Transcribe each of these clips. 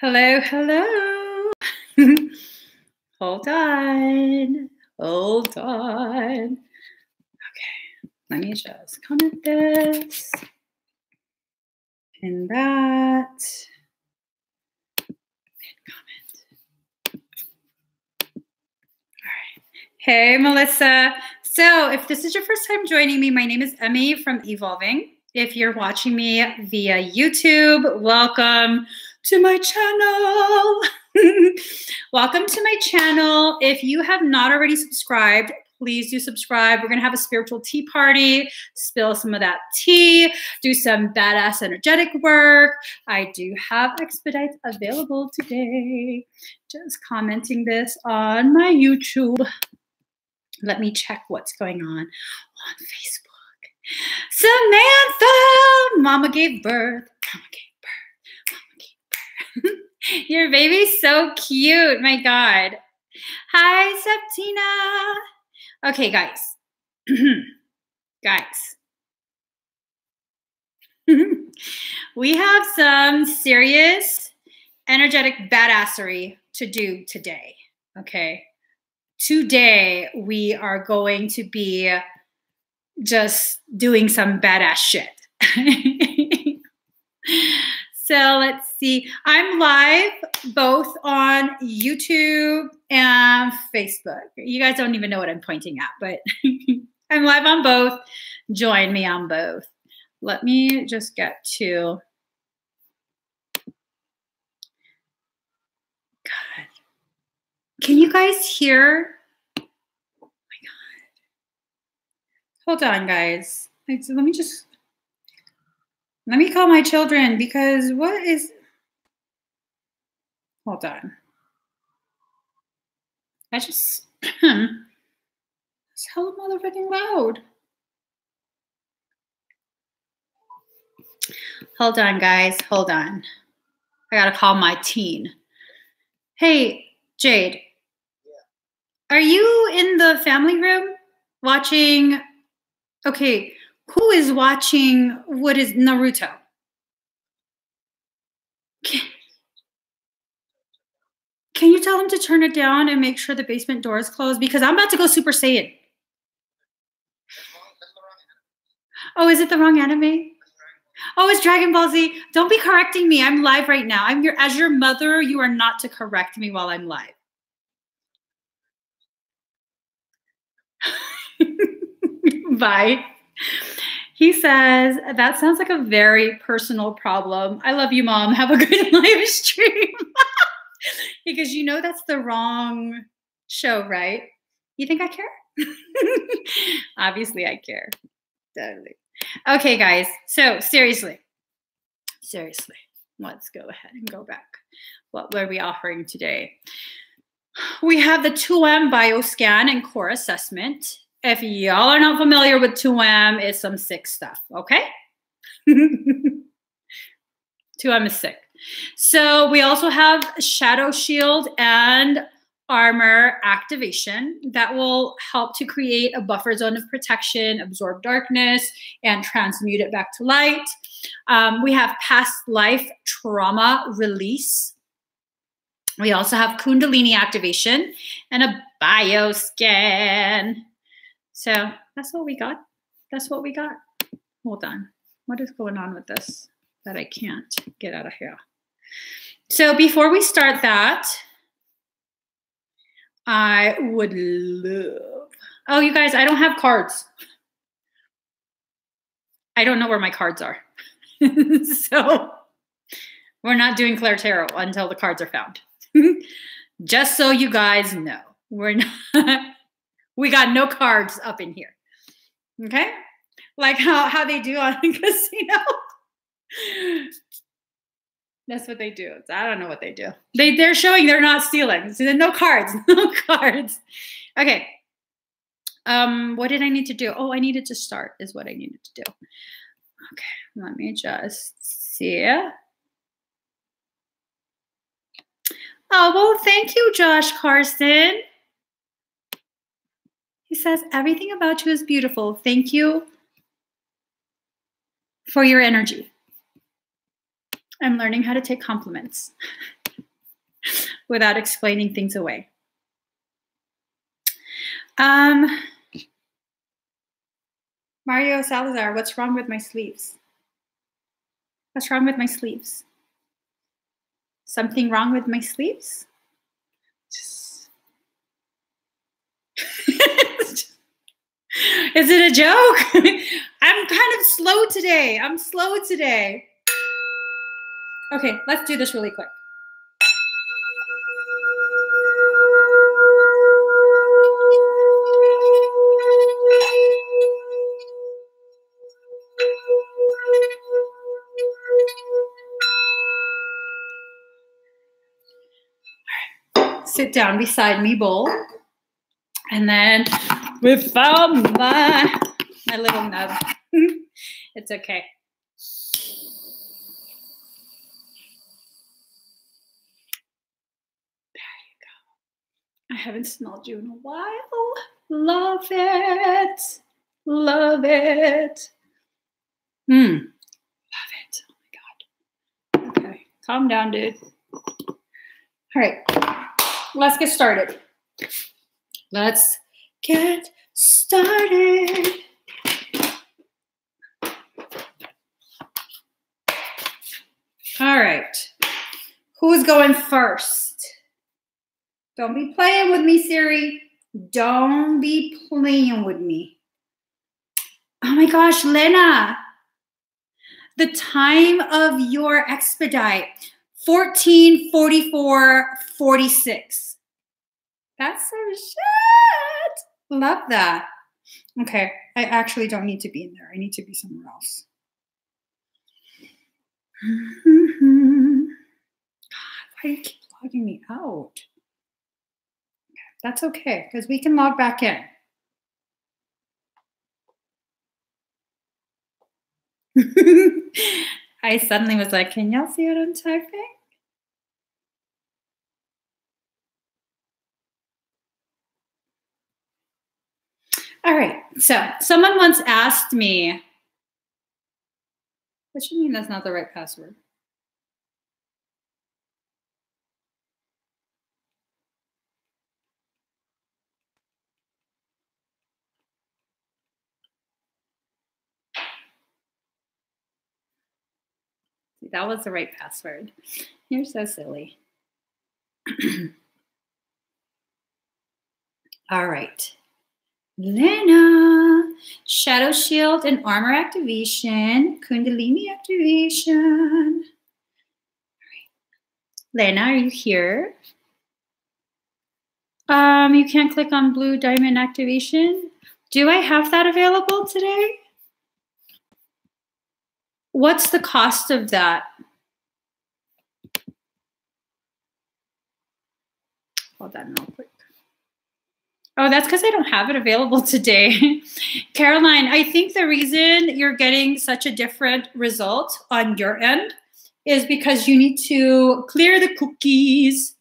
Hello, hello. Hold on. Hold on. Okay, let me just comment this and that. And comment. All right. Hey, Melissa. So if this is your first time joining me, my name is Emmy from Evolving. If you're watching me via YouTube, welcome to my channel. Welcome to my channel. If you have not already subscribed, please do subscribe. We're going to have a spiritual tea party, spill some of that tea, do some badass energetic work. I do have expedites available today. Just commenting this on my YouTube. Let me check what's going on Facebook. Samantha, Mama gave birth. Mama gave birth. Mama gave birth. Your baby's so cute. My God. Hi, Septina. Okay, guys. Guys. We have some serious energetic badassery to do today. Okay. Today, we are going to be just doing some badass shit. So let's see. I'm live both on YouTube and Facebook. You guys don't even know what I'm pointing at, but I'm live on both. Join me on both. Let me just get to... God. Can you guys hear? Oh my God. Hold on, guys. Let me call my children because what is... Hold on. It's hella motherfucking loud. Hold on, guys. Hold on. I gotta call my teen. Hey, Jade. Yeah. Are you in the family room watching? Okay, who is watching what is Naruto? Can you tell him to turn it down and make sure the basement door is closed? Because I'm about to go Super Saiyan. Oh, is it the wrong anime? Oh, it's Dragon Ball Z. Don't be correcting me. I'm live right now. As your mother, you are not to correct me while I'm live. Bye. He says, that sounds like a very personal problem. I love you, Mom. Have a good live stream. Because you know that's the wrong show, right? You think I care? Obviously, I care. Totally. Okay, guys. So seriously, let's go ahead and go back. What were we offering today? We have the 2M bioscan and core assessment. If y'all are not familiar with 2M, it's some sick stuff, okay? 2M is sick. So we also have Shadow Shield and Armor activation that will help to create a buffer zone of protection, absorb darkness, and transmute it back to light. We have past life trauma release. We also have Kundalini activation and a bioscan. So that's what we got. That's what we got. Hold on. What is going on with this that I can't get out of here? So before we start that, I would love... Oh, you guys, I don't have cards. I don't know where my cards are. So we're not doing Claire Tarot until the cards are found. Just so you guys know, we're not... We got no cards up in here. Okay? Like how they do on casino. That's what they do. I don't know what they do. They're showing they're not stealing. So no cards. No cards. Okay. What did I need to do? Oh, I needed to start is what I needed to do. Okay. Let me just see. Oh, well, thank you, Josh Carson. He says, everything about you is beautiful. Thank you for your energy. I'm learning how to take compliments. without explaining things away. Mario Salazar, what's wrong with my sleeves? What's wrong with my sleeves? Something wrong with my sleeves? Is it a joke? I'm kind of slow today. I'm slow today. Okay, let's do this really quick. Sit down beside me, bowl. And then we found my little nub. It's okay. There you go. I haven't smelled you in a while. Love it. Love it. Love it. Oh my God. Okay. Calm down, dude. All right. Let's get started. Let's get started. All right. Who's going first? Don't be playing with me, Siri. Don't be playing with me. Oh my gosh, Lena. The time of your expedite, 14:44:46. That's some shit. Love that. Okay, I actually don't need to be in there. I need to be somewhere else. God, why do you keep logging me out? Okay, that's okay, because we can log back in. I suddenly was like, can y'all see what I'm typing? All right, so someone once asked me, what do you mean that's not the right password? That was the right password. You're so silly. All right. Lena, Shadow Shield and Armor activation, Kundalini activation. All right. Lena, are you here? You can't click on blue diamond activation. Do I have that available today? What's the cost of that? Hold on real quick. Oh, that's because I don't have it available today. Caroline, I think the reason you're getting such a different result on your end is because you need to clear the cookies.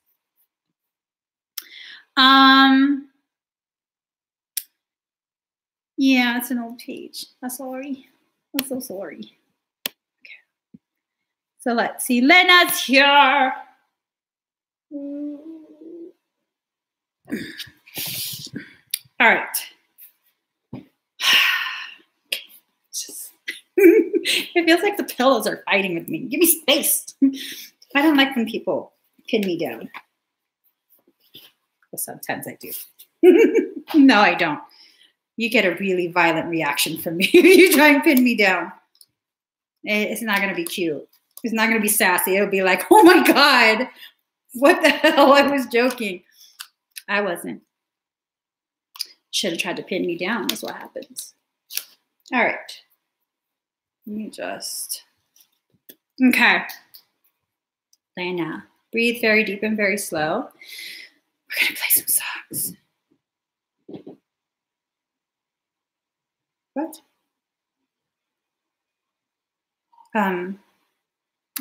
Yeah, it's an old page. I'm sorry. I'm so sorry. Okay. So let's see. Lena's here. All right. It feels like the pillows are fighting with me. Give me space. I don't like when people pin me down. Well, sometimes I do. No, I don't. You get a really violent reaction from me if you try and pin me down. It's not going to be cute. It's not going to be sassy. It'll be like, oh my God, what the hell? I was joking. I wasn't. Should have tried to pin me down. That's what happens. All right. Let me just. Okay. Lena, breathe very deep and very slow. We're going to play some songs. What?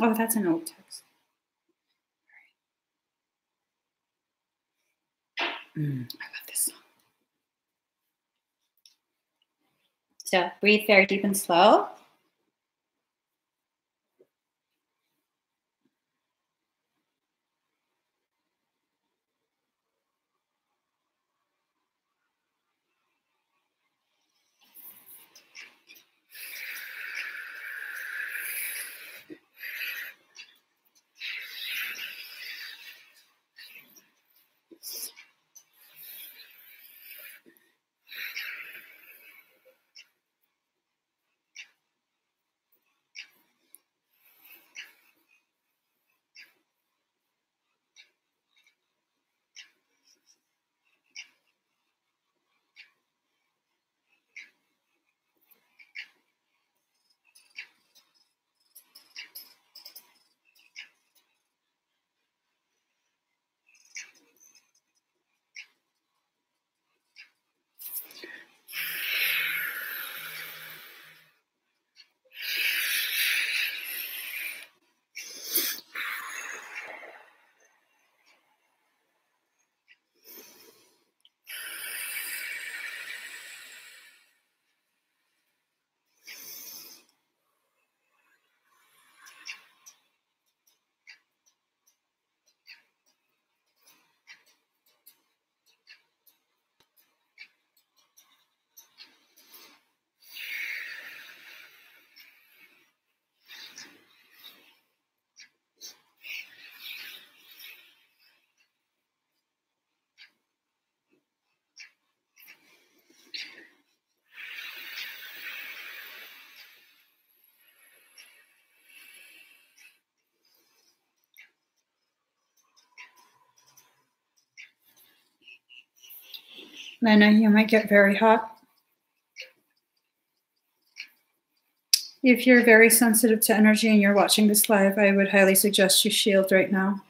Oh, that's an old text. I love this song. So breathe very deep and slow. Lena, you might get very hot. If you're very sensitive to energy and you're watching this live, I would highly suggest you shield right now.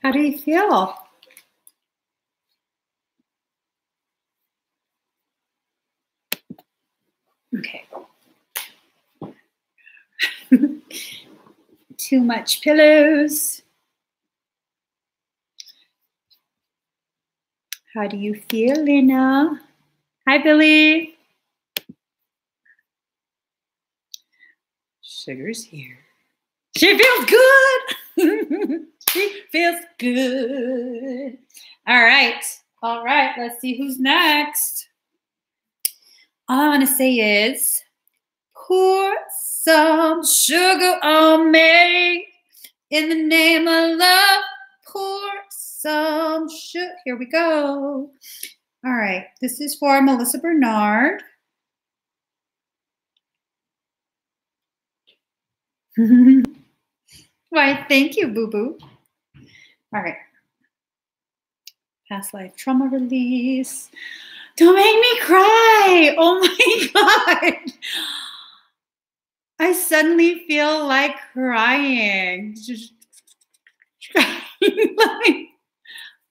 How do you feel? Okay. Too much pillows. How do you feel, Lena? Hi, Billy. Sugar's here. She feels good. She feels good. All right. All right. Let's see who's next. All I want to say is pour some sugar on me. In the name of love, pour some sugar. Here we go. All right. This is for Melissa Bernard. Why, thank you, boo-boo. All right. Past life trauma release. Don't make me cry. Oh my God. I suddenly feel like crying.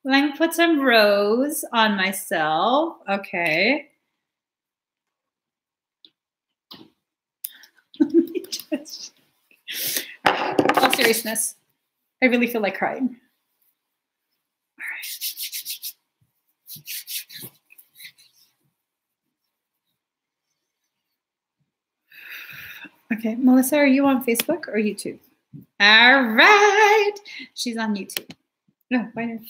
Let me put some rose on myself. Okay. All seriousness, I really feel like crying. All right. Okay, Melissa, are you on Facebook or YouTube? All right. She's on YouTube. No, why did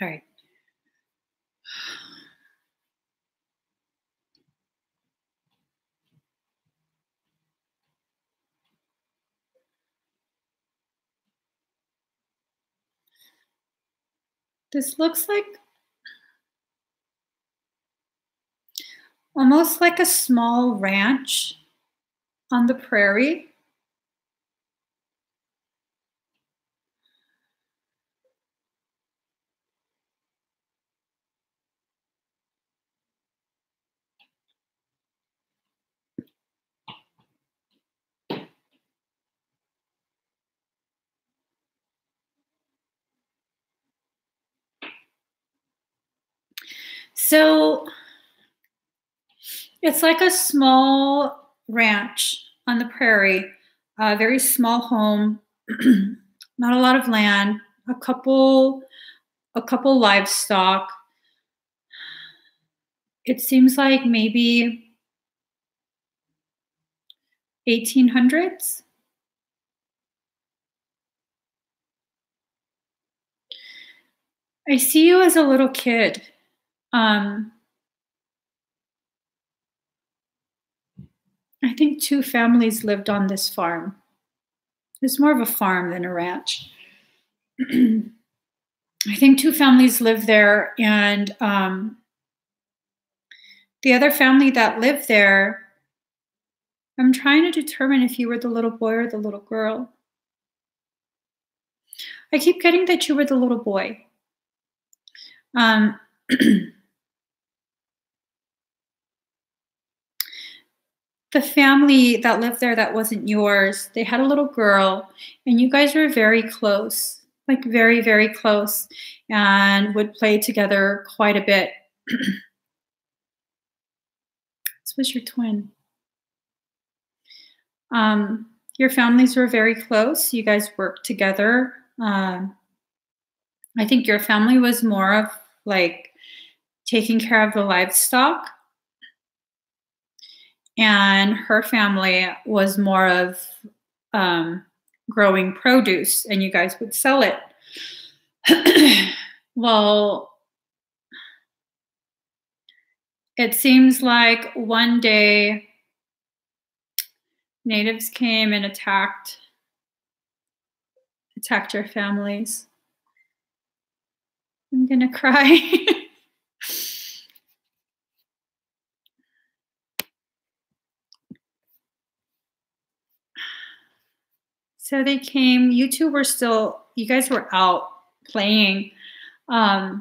All right. This looks like almost like a small ranch on the prairie. So it's like a small ranch on the prairie, a very small home, not a lot of land, a couple livestock. It seems like maybe 1800s. I see you as a little kid. I think 2 families lived on this farm. It's more of a farm than a ranch. I think 2 families lived there, and the other family that lived there, I'm trying to determine if you were the little boy or the little girl. I keep getting that you were the little boy. The family that lived there that wasn't yours, they had a little girl, and you guys were very close, like very, very close, and would play together quite a bit. This was your twin. Your families were very close. You guys worked together. I think your family was more of like taking care of the livestock, and her family was more of growing produce, and you guys would sell it. Well, it seems like one day natives came and attacked your families. I'm gonna cry. So they came, you guys were out playing, but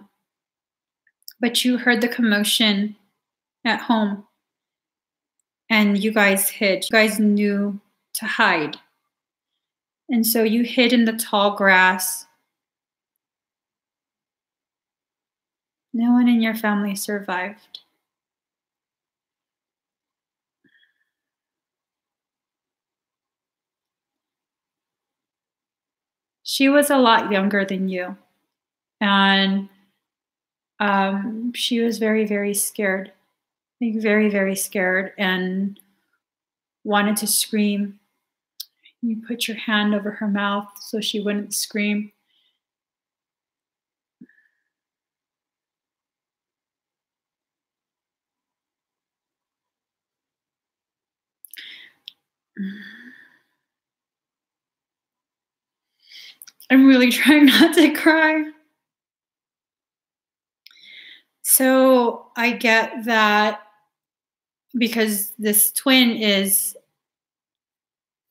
you heard the commotion at home and you guys hid. You guys knew to hide. And so you hid in the tall grass. No one in your family survived. She was a lot younger than you. And she was very, very scared. Like very, very scared and wanted to scream. You put your hand over her mouth so she wouldn't scream. I'm really trying not to cry. So I get that because this twin is,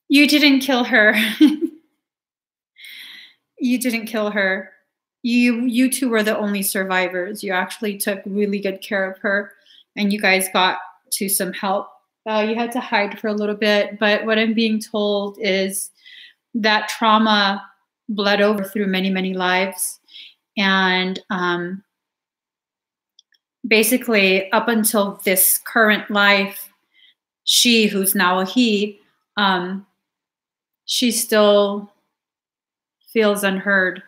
you didn't kill her. You didn't kill her. You two were the only survivors. You actually took really good care of her, and you guys got to some help. You had to hide for a little bit, but what I'm being told is that trauma bled over through many, many lives. And basically, up until this current life, she, who's now a he, she still feels unheard.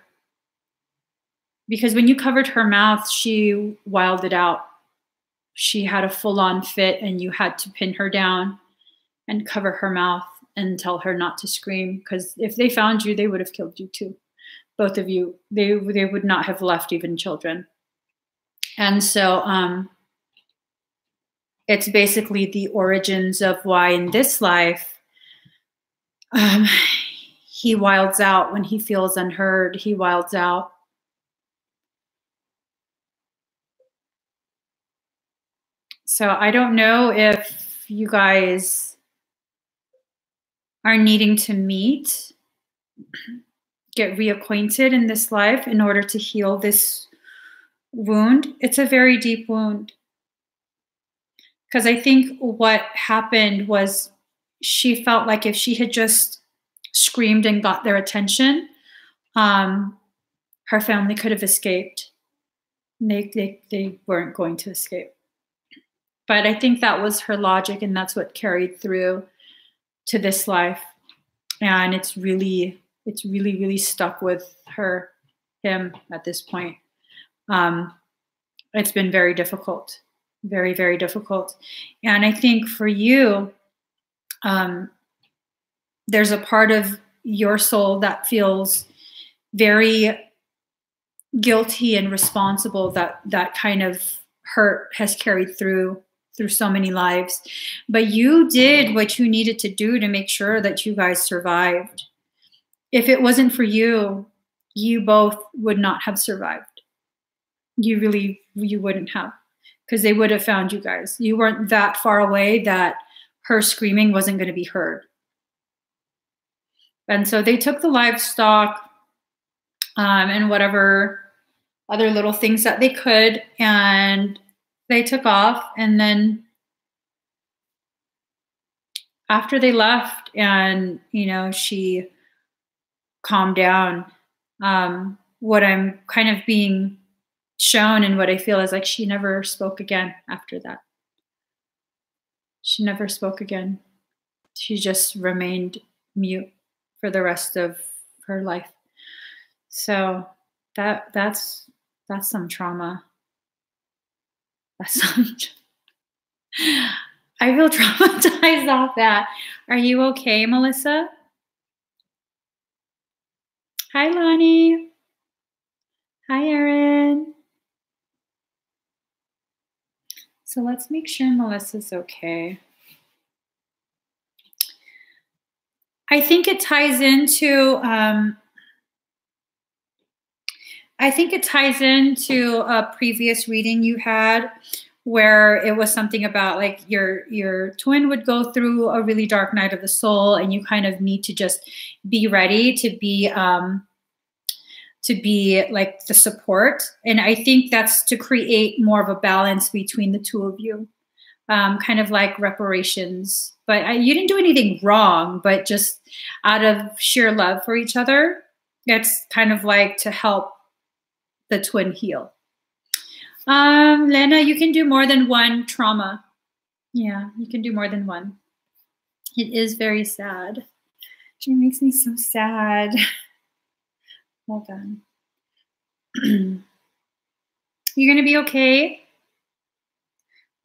Because when you covered her mouth, she wilded out. She had a full-on fit, and you had to pin her down and cover her mouth and tell her not to scream. Because if they found you, they would have killed you too. Both of you. They would not have left even children. And so it's basically the origins of why in this life he wilds out when he feels unheard. He wilds out. So I don't know if you guys are needing to meet, get reacquainted in this life in order to heal this wound. It's a very deep wound. Because I think what happened was she felt like if she had just screamed and got their attention, her family could have escaped. They weren't going to escape. But I think that was her logic, and that's what carried through to this life. And it's really, really stuck with him at this point. It's been very difficult, very, very difficult. And I think for you, there's a part of your soul that feels very guilty and responsible that kind of hurt has carried through so many lives. But you did what you needed to do to make sure that you guys survived. If it wasn't for you, you both would not have survived. You wouldn't have, because they would have found you guys. You weren't that far away that her screaming wasn't going to be heard. And so they took the livestock and whatever other little things that they could, and they took off. And then after they left and, she calmed down, what I'm kind of being shown, and what I feel is like she never spoke again after that. She never spoke again. She just remained mute for the rest of her life. So that's some trauma. That's some. I feel traumatized off that. Are you okay, Melissa? Hi, Lonnie. Hi, Erin. So let's make sure Melissa's okay. I think it ties into a previous reading you had, where it was something about like your twin would go through a really dark night of the soul, and you kind of need to just be ready to be like the support. And I think that's to create more of a balance between the two of you, kind of like reparations. But you didn't do anything wrong, but just out of sheer love for each other, it's kind of like to help the twin heal. Lena, you can do more than one trauma. Yeah, you can do more than one. It is very sad. She makes me so sad. Hold on. You're gonna be okay?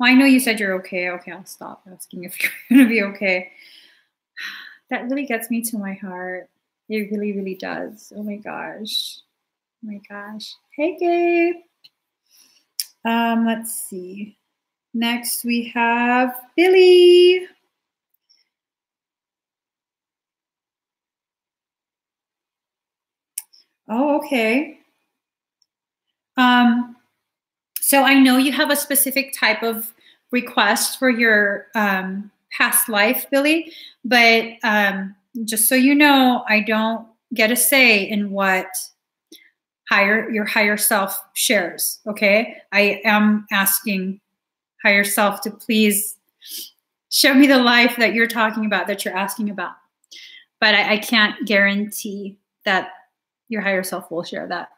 Well, I know you said you're okay. Okay, I'll stop asking if you're gonna be okay. That really gets me to my heart. It really, really does. Oh my gosh. Oh my gosh. Hey, Gabe. Let's see. Next we have Billy. Oh, okay. So I know you have a specific type of request for your past life, Billy, but just so you know, I don't get a say in what your higher self shares, okay? I am asking higher self to please show me the life that you're talking about, that you're asking about. But I can't guarantee that your higher self will share that.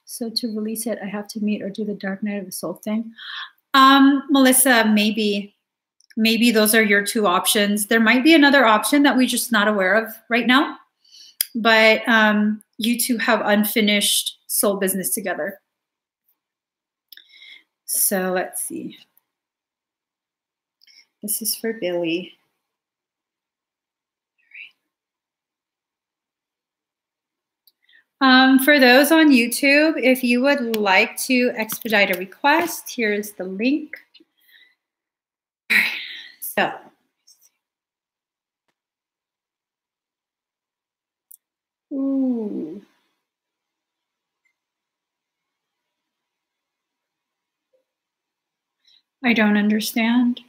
So to release it, I have to meet or do the dark night of the soul thing. Melissa, maybe those are your two options. There might be another option that we're just not aware of right now. But you two have unfinished soul business together. So let's see. This is for Billy. For those on YouTube, if you would like to expedite a request, here's the link. All right, so. Ooh. I don't understand.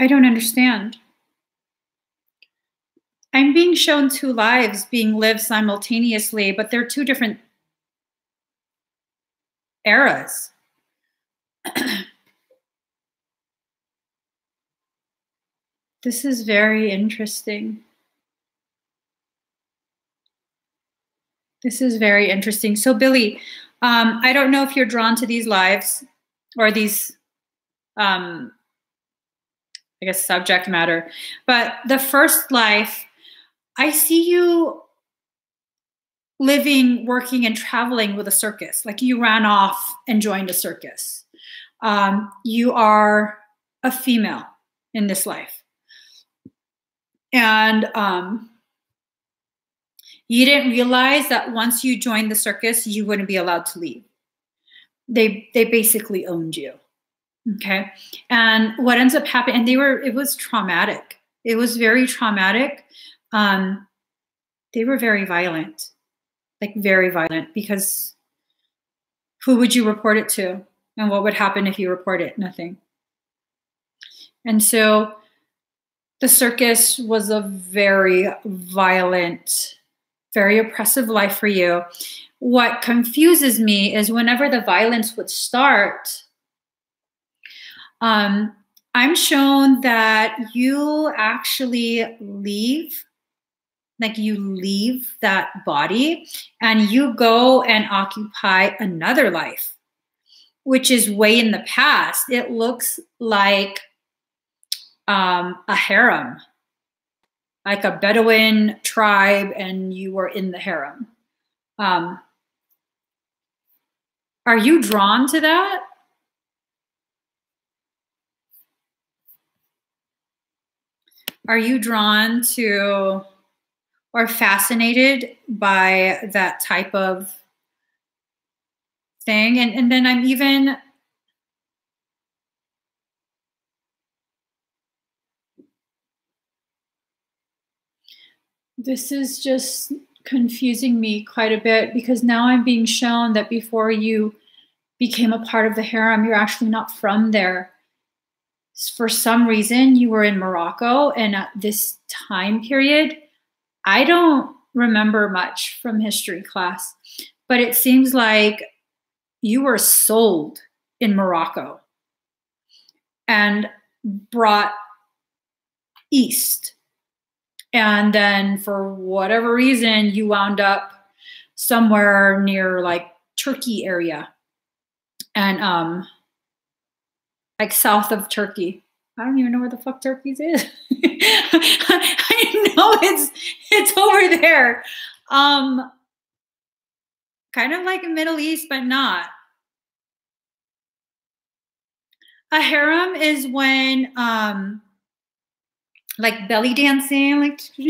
I don't understand. I'm being shown two lives being lived simultaneously, but they're two different eras. This is very interesting. This is very interesting. So Billy, I don't know if you're drawn to these lives or these, I guess, subject matter, but the first life, I see you living, working, and traveling with a circus. Like you ran off and joined a circus. You are a female in this life. And you didn't realize that once you joined the circus, you wouldn't be allowed to leave. They basically owned you. Okay. And what ends up happening, and it was traumatic. It was very traumatic. They were very violent, like very violent, because who would you report it to? And what would happen if you report it? Nothing. And so the circus was a very violent, very oppressive life for you. What confuses me is whenever the violence would start, I'm shown that you actually leave, like you leave that body and you go and occupy another life, which is way in the past. It looks like a harem, like a Bedouin tribe, and you were in the harem. Are you drawn to that? Are you drawn to or fascinated by that type of thing? And then I'm even, this is just confusing me quite a bit, because now I'm being shown that before you became a part of the harem, you're actually not from there. For some reason, you were in Morocco, and at this time period, I don't remember much from history class, but it seems like you were sold in Morocco and brought east. And then for whatever reason, you wound up somewhere near like Turkey area and like south of Turkey. I don't even know where the fuck Turkey is. I know it's over there. Kind of like Middle East, but not. A harem is when like belly dancing, like I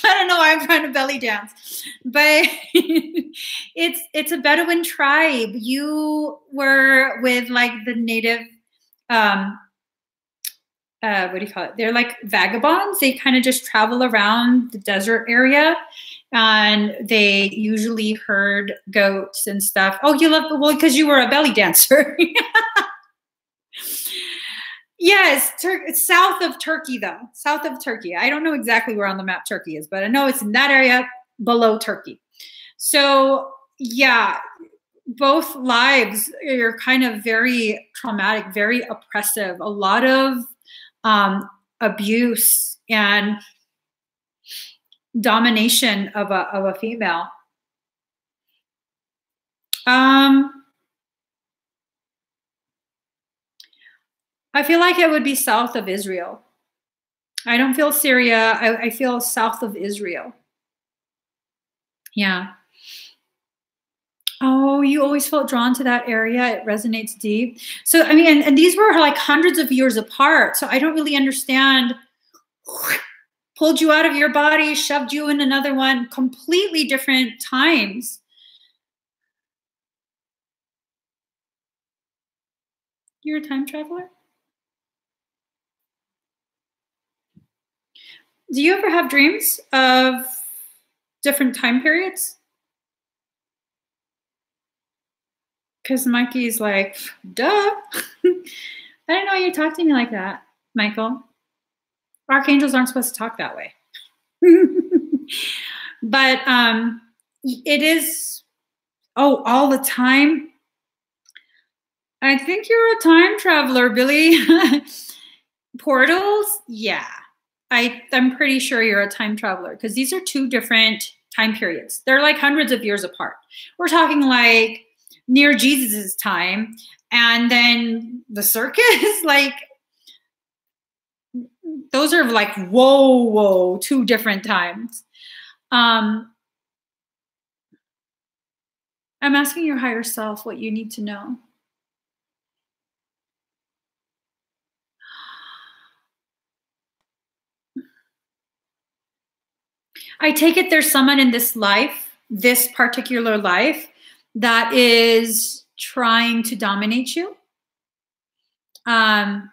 don't know why I'm trying to belly dance, but it's a Bedouin tribe. You were with like the native, what do you call it? They're like vagabonds. They kind of just travel around the desert area, and they usually herd goats and stuff. Oh, you love, well, because you were a belly dancer. Yes, it's south of Turkey, though. South of Turkey. I don't know exactly where on the map Turkey is, but I know it's in that area below Turkey. So, yeah, both lives are kind of very traumatic, very oppressive, a lot of abuse and domination of a female. I feel like it would be south of Israel. I don't feel Syria. I feel south of Israel. Yeah. Oh, you always felt drawn to that area. It resonates deep. So, I mean, and these were like hundreds of years apart. So I don't really understand. Pulled you out of your body, shoved you in another one, completely different times. You're a time traveler? Do you ever have dreams of different time periods? Because Mikey's like, duh. I didn't know you talked to me like that, Michael. Archangels aren't supposed to talk that way. But it is, oh, all the time. I think you're a time traveler, Billy. Portals? Yeah. I'm pretty sure you're a time traveler, because these are two different time periods. They're like hundreds of years apart. We're talking like near Jesus's time, and then the circus, like those are like, whoa, two different times. I'm asking your higher self what you need to know. I take it there's someone in this life, this particular life, that is trying to dominate you. That's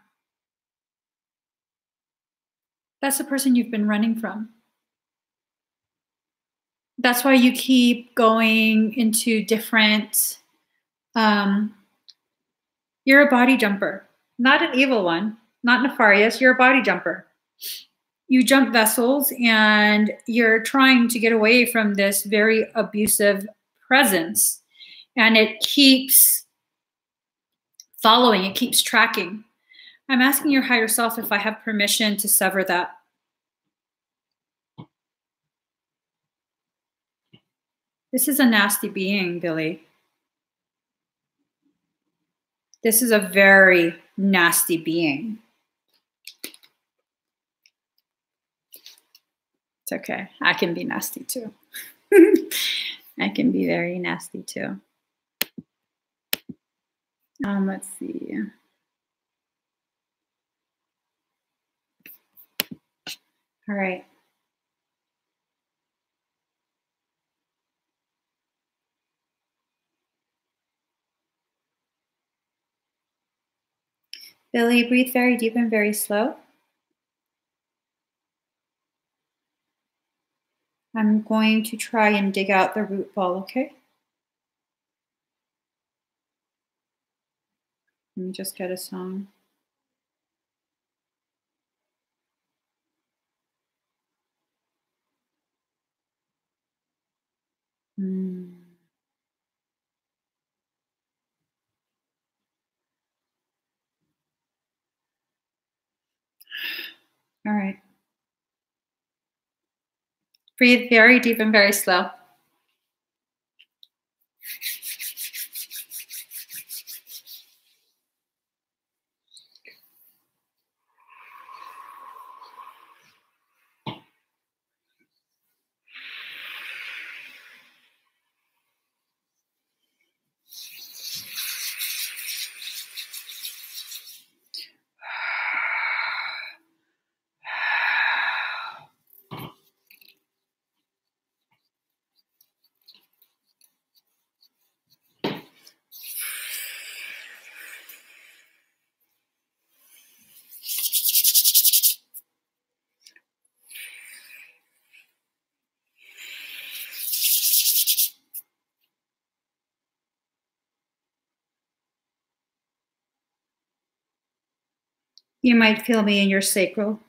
the person you've been running from. That's why you keep going into different, you're a body jumper, not an evil one, not nefarious, you're a body jumper. You jump vessels and you're trying to get away from this very abusive presence. And it keeps following, it keeps tracking. I'm asking your higher self if I have permission to sever that. This is a nasty being, Billy. This is a very nasty being. It's okay. I can be nasty too. I can be very nasty too. Let's see. All right. Billy, breathe very deep and very slow. I'm going to try and dig out the root ball, okay? Let me just get a song. All right. Breathe very deep and very slow. You might feel me in your sacral.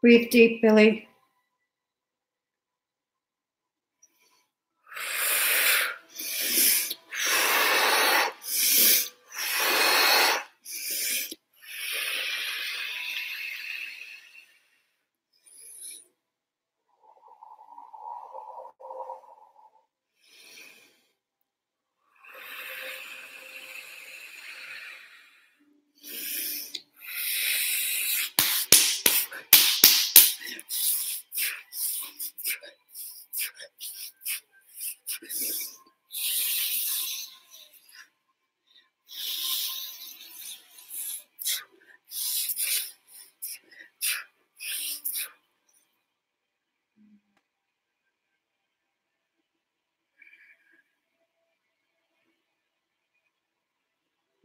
Breathe deep, Billy.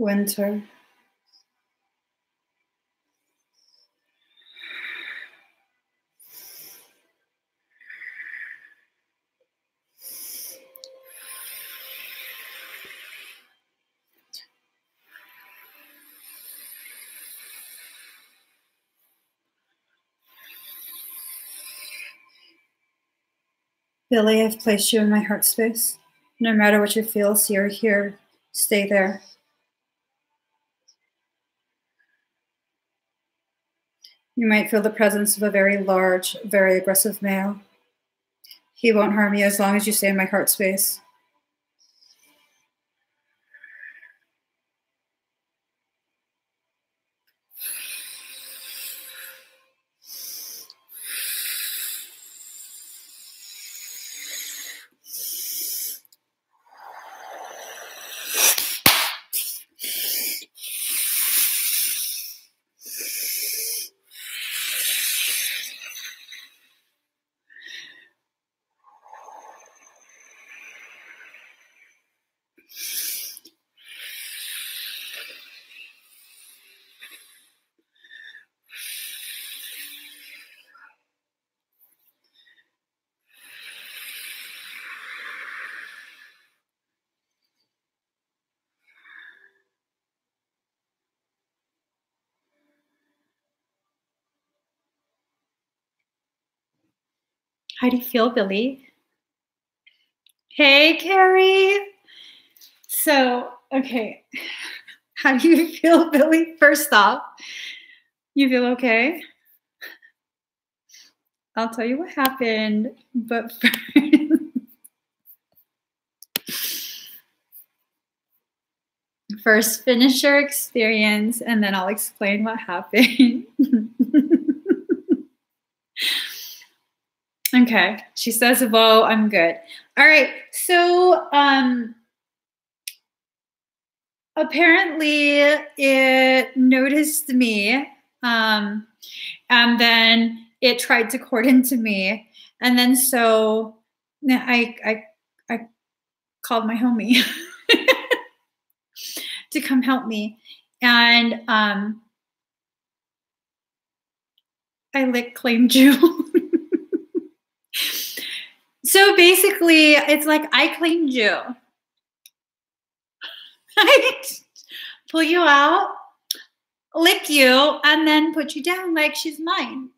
Winter. Billy, I've placed you in my heart space. No matter what you feel, see or hear, stay there. You might feel the presence of a very large, very aggressive male. He won't harm you as long as you stay in my heart space. How do you feel, Billy? Hey, Carrie. So, okay. How do you feel, Billy? First off, you feel okay? I'll tell you what happened, but first finish your experience, and then I'll explain what happened. Okay, she says, whoa, I'm good. All right, so apparently it noticed me, and then it tried to court into me, and then so I called my homie to come help me, and I lick claimed you. So basically, it's like I claimed you. I pull you out, lick you, and then put you down like she's mine.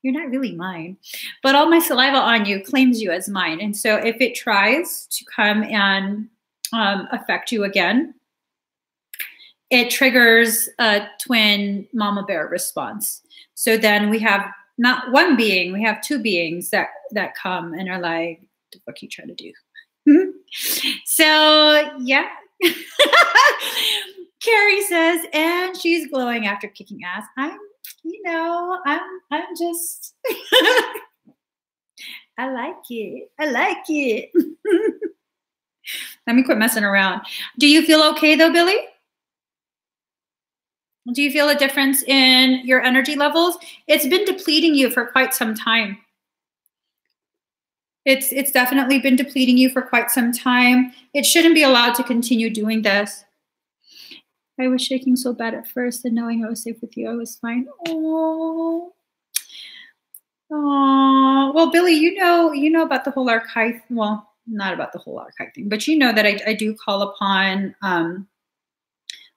You're not really mine, but all my saliva on you claims you as mine. And so if it tries to come and affect you again, it triggers a twin mama bear response. So then we have not one being, we have two beings that come and are like, what the fuck are you trying to do? So yeah. Carrie says, and she's glowing after kicking ass. I'm just I like it. I like it. Let me quit messing around. Do you feel okay though, Billy? Do you feel a difference in your energy levels? It's been depleting you for quite some time. It's definitely been depleting you for quite some time. It shouldn't be allowed to continue doing this. I was shaking so bad at first, and knowing I was safe with you, I was fine. Oh. Oh, well, Billy, you know about the whole archive. Well, not about the whole archive thing, but you know that I do call upon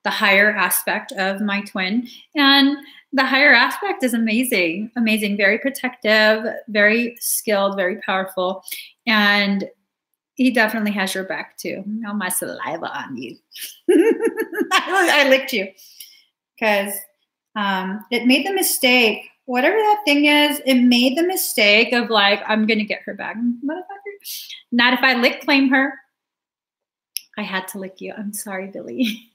the higher aspect of my twin, and the higher aspect is amazing, amazing, very protective, very skilled, very powerful, and he definitely has your back too. All my saliva on you. I licked you because it made the mistake. Whatever that thing is, it made the mistake of like, I'm going to get her back. Motherfucker. Not if I lick claim her. I had to lick you. I'm sorry, Billy.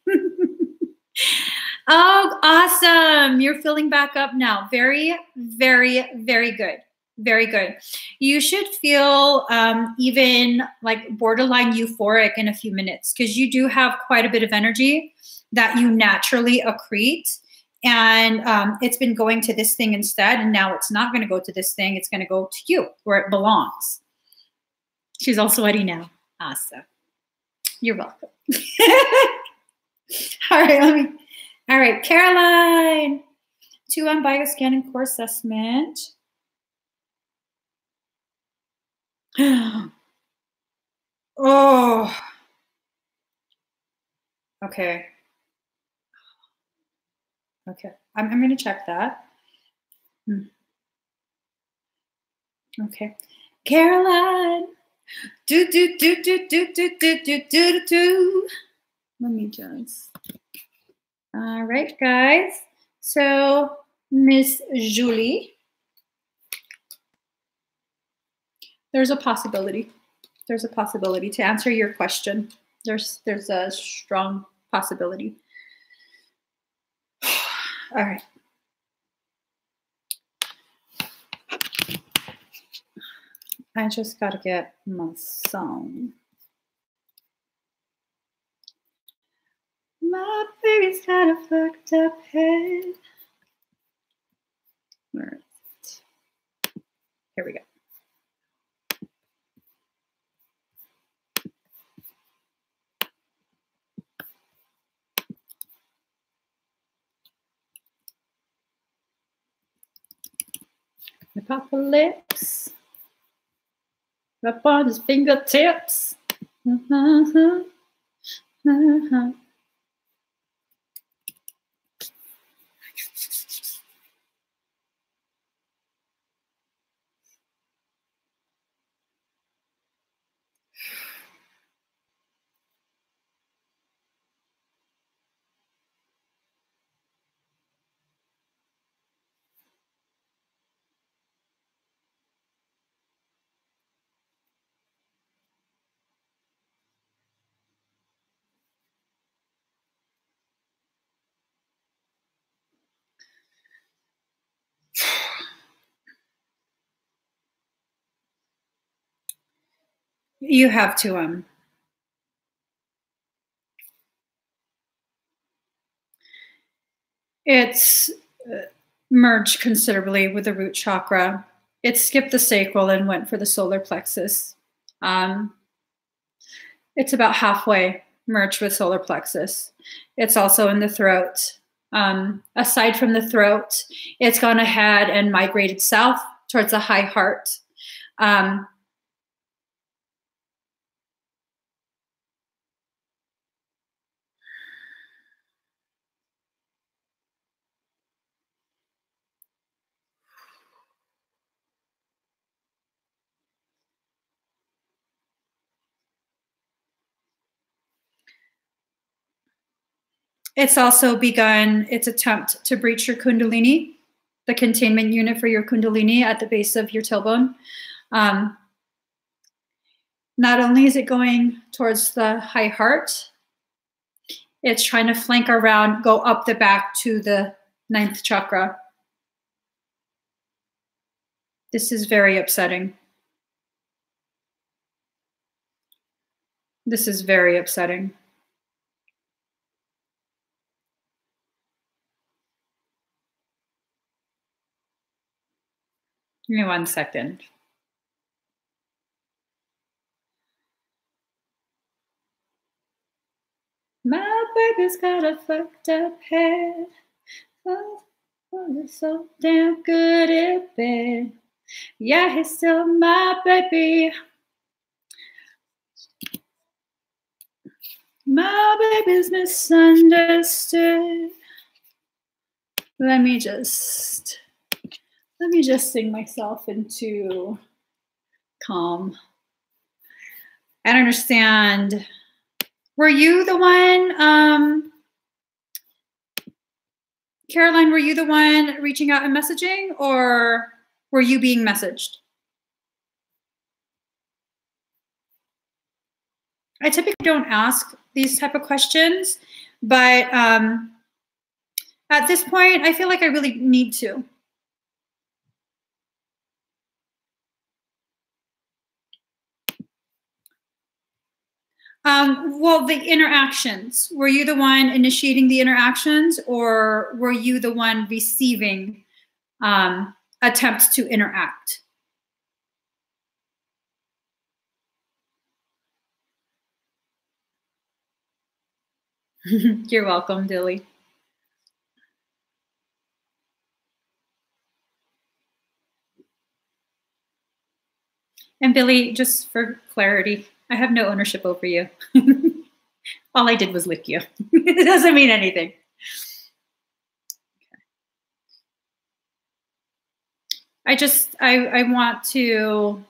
Oh, awesome. You're filling back up now. Very, very, very good. Very good. You should feel even like borderline euphoric in a few minutes because you do have quite a bit of energy that you naturally accrete. And it's been going to this thing instead. And now it's not going to go to this thing. It's going to go to you where it belongs. She's all sweaty now. Awesome. You're welcome. All right, Caroline. 2 on bioscan and core assessment. Oh. Okay. Okay. I'm going to check that. Okay. Caroline. Do. Let me just. All right, guys. So, Miss Julie. There's a possibility. There's a possibility to answer your question. There's a strong possibility. All right. I just got to get my song. My baby's got a fucked up head. Where is it? Here we go. The apocalypse up on his fingertips. You have to it's merged considerably with the root chakra. It skipped the sacral and went for the solar plexus. It's about halfway merged with solar plexus. It's also in the throat. Aside from the throat, it's gone ahead and migrated south towards the high heart. It's also begun its attempt to breach your kundalini, the containment unit for your kundalini at the base of your tailbone. Not only is it going towards the high heart, it's trying to flank around, go up the back to the 9th chakra. This is very upsetting. This is very upsetting. Give me 1 second. My baby's got a fucked up head. Oh, it's so damn good at bed. Yeah, he's still my baby. My baby's misunderstood. Let me just sing myself into calm. I don't understand. Were you the one, Caroline, were you the one reaching out and messaging, or were you being messaged? I typically don't ask these type of questions, but at this point, I feel like I really need to. Well, the interactions. Were you the one initiating the interactions, or were you the one receiving attempts to interact? You're welcome, Dilly. And Billy, just for clarity, I have no ownership over you. All I did was lick you. It doesn't mean anything. I want to,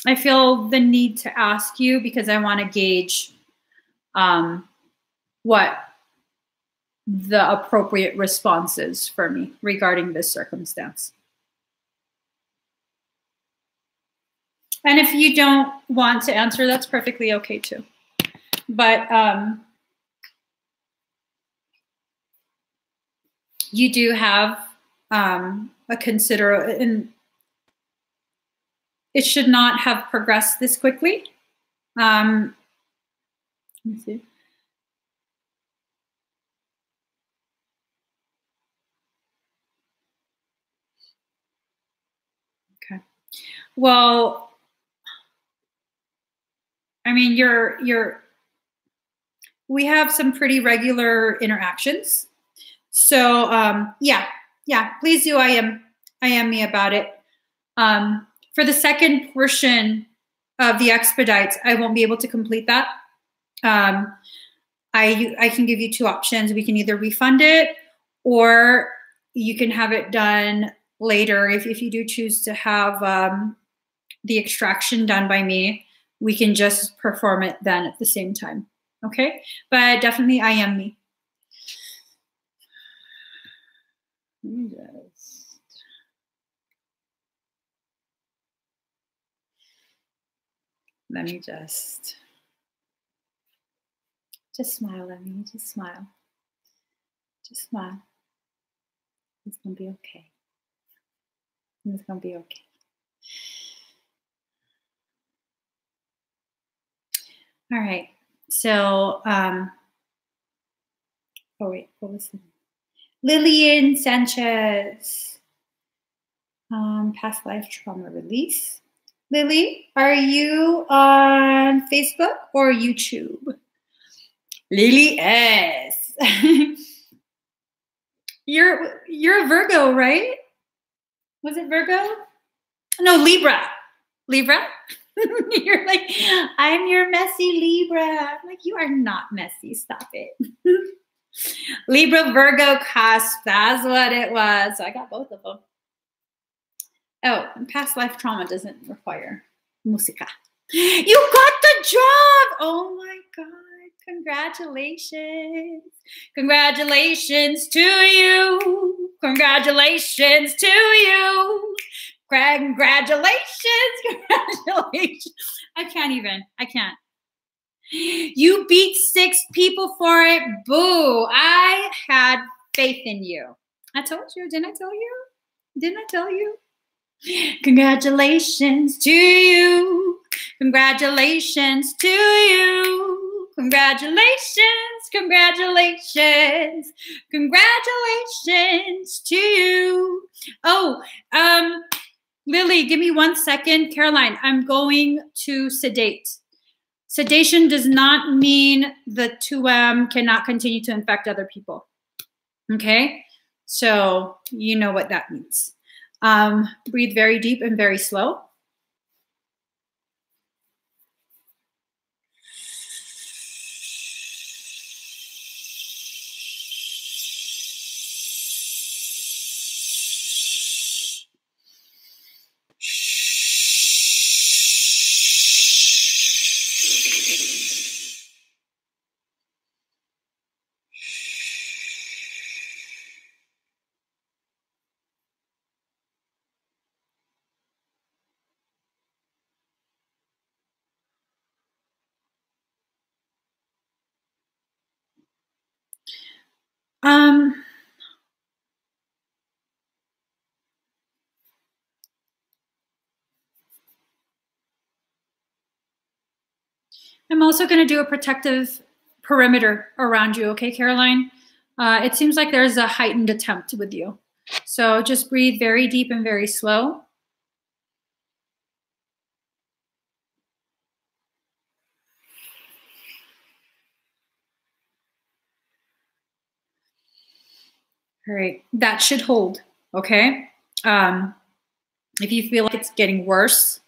I feel the need to ask you because I want to gauge what the appropriate response is for me regarding this circumstance. And if you don't want to answer, that's perfectly okay too. But you do have a and it should not have progressed this quickly. Let me see. Okay. Well, I mean, we have some pretty regular interactions. So yeah, please do I am me about it. For the second portion of the expedites, I won't be able to complete that. I can give you 2 options. We can either refund it, or you can have it done later. If you do choose to have the extraction done by me, we can just perform it then at the same time. Okay? But definitely I am me. Let me just smile at me. Just smile. Just smile. It's gonna be okay. It's gonna be okay. All right. So, oh wait, what was it? Lillian Sanchez, past life trauma release. Lily, are you on Facebook or YouTube? Lily S. You're a Virgo, right? Was it Virgo? No, Libra. Libra? You're like, I'm your messy Libra. I'm like, you are not messy. Stop it. Libra, Virgo, cusp. That's what it was. So I got both of them. Oh, past life trauma doesn't require musica. You got the job. Oh my God. Congratulations. Congratulations to you. Congratulations to you. Congratulations. Congratulations. I can't. You beat 6 people for it. Boo. I had faith in you. I told you. Didn't I tell you? Didn't I tell you? Congratulations to you. Congratulations to you. Congratulations. Congratulations. Congratulations to you. Oh, Lily, give me 1 second. Caroline, I'm going to sedate. Sedation does not mean the 2M cannot continue to infect other people. Okay? So you know what that means. Breathe very deep and very slow. I'm also going to do a protective perimeter around you, okay, Caroline? It seems like there's a heightened attempt with you. So just breathe very deep and very slow. All right, that should hold, okay? If you feel like it's getting worse,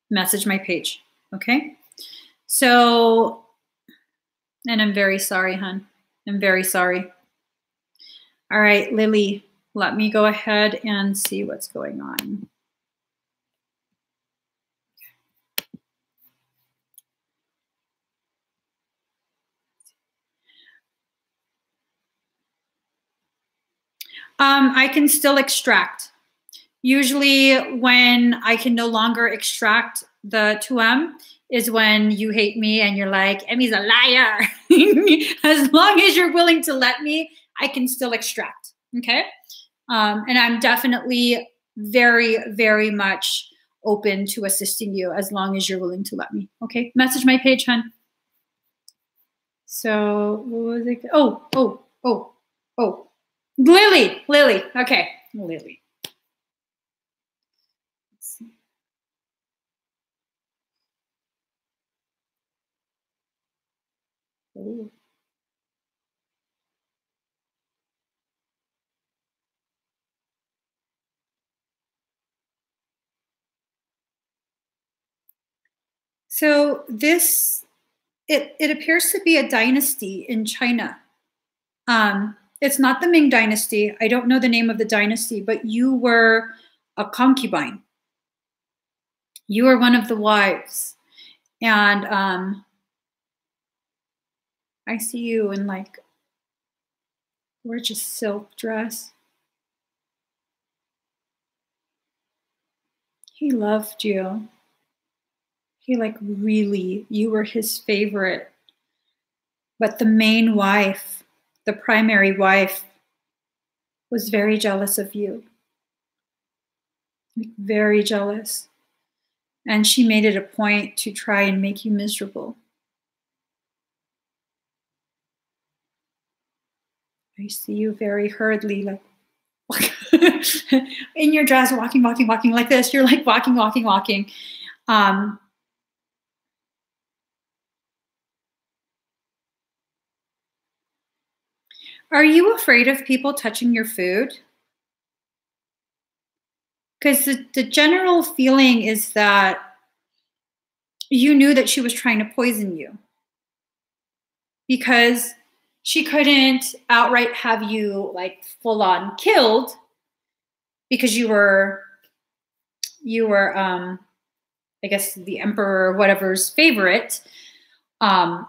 message my page, okay? So, and I'm very sorry, hon. I'm very sorry. All right, Lily, let me go ahead and see what's going on. I can still extract. Usually when I can no longer extract the 2M is when you hate me and you're like, Emmy's a liar. As long as you're willing to let me, I can still extract, okay? And I'm definitely very, very much open to assisting you as long as you're willing to let me, okay? Message my page, hon. So what was it? Oh. Lily. Okay, Lily. Let's see. Ooh. So this, it appears to be a dynasty in China. It's not the Ming dynasty. I don't know the name of the dynasty, but you were a concubine. You were one of the wives. And I see you in like gorgeous silk dress. He loved you. He like really, you were his favorite. But the main wife, the primary wife, was very jealous of you. Like, very jealous. And she made it a point to try and make you miserable. I see you very hurriedly, like in your dress, walking, walking, walking like this. You're like walking, walking, walking. Um, are you afraid of people touching your food? Because the general feeling is that you knew that she was trying to poison you because she couldn't outright have you like full on killed because you were I guess the emperor or whatever's favorite. Um,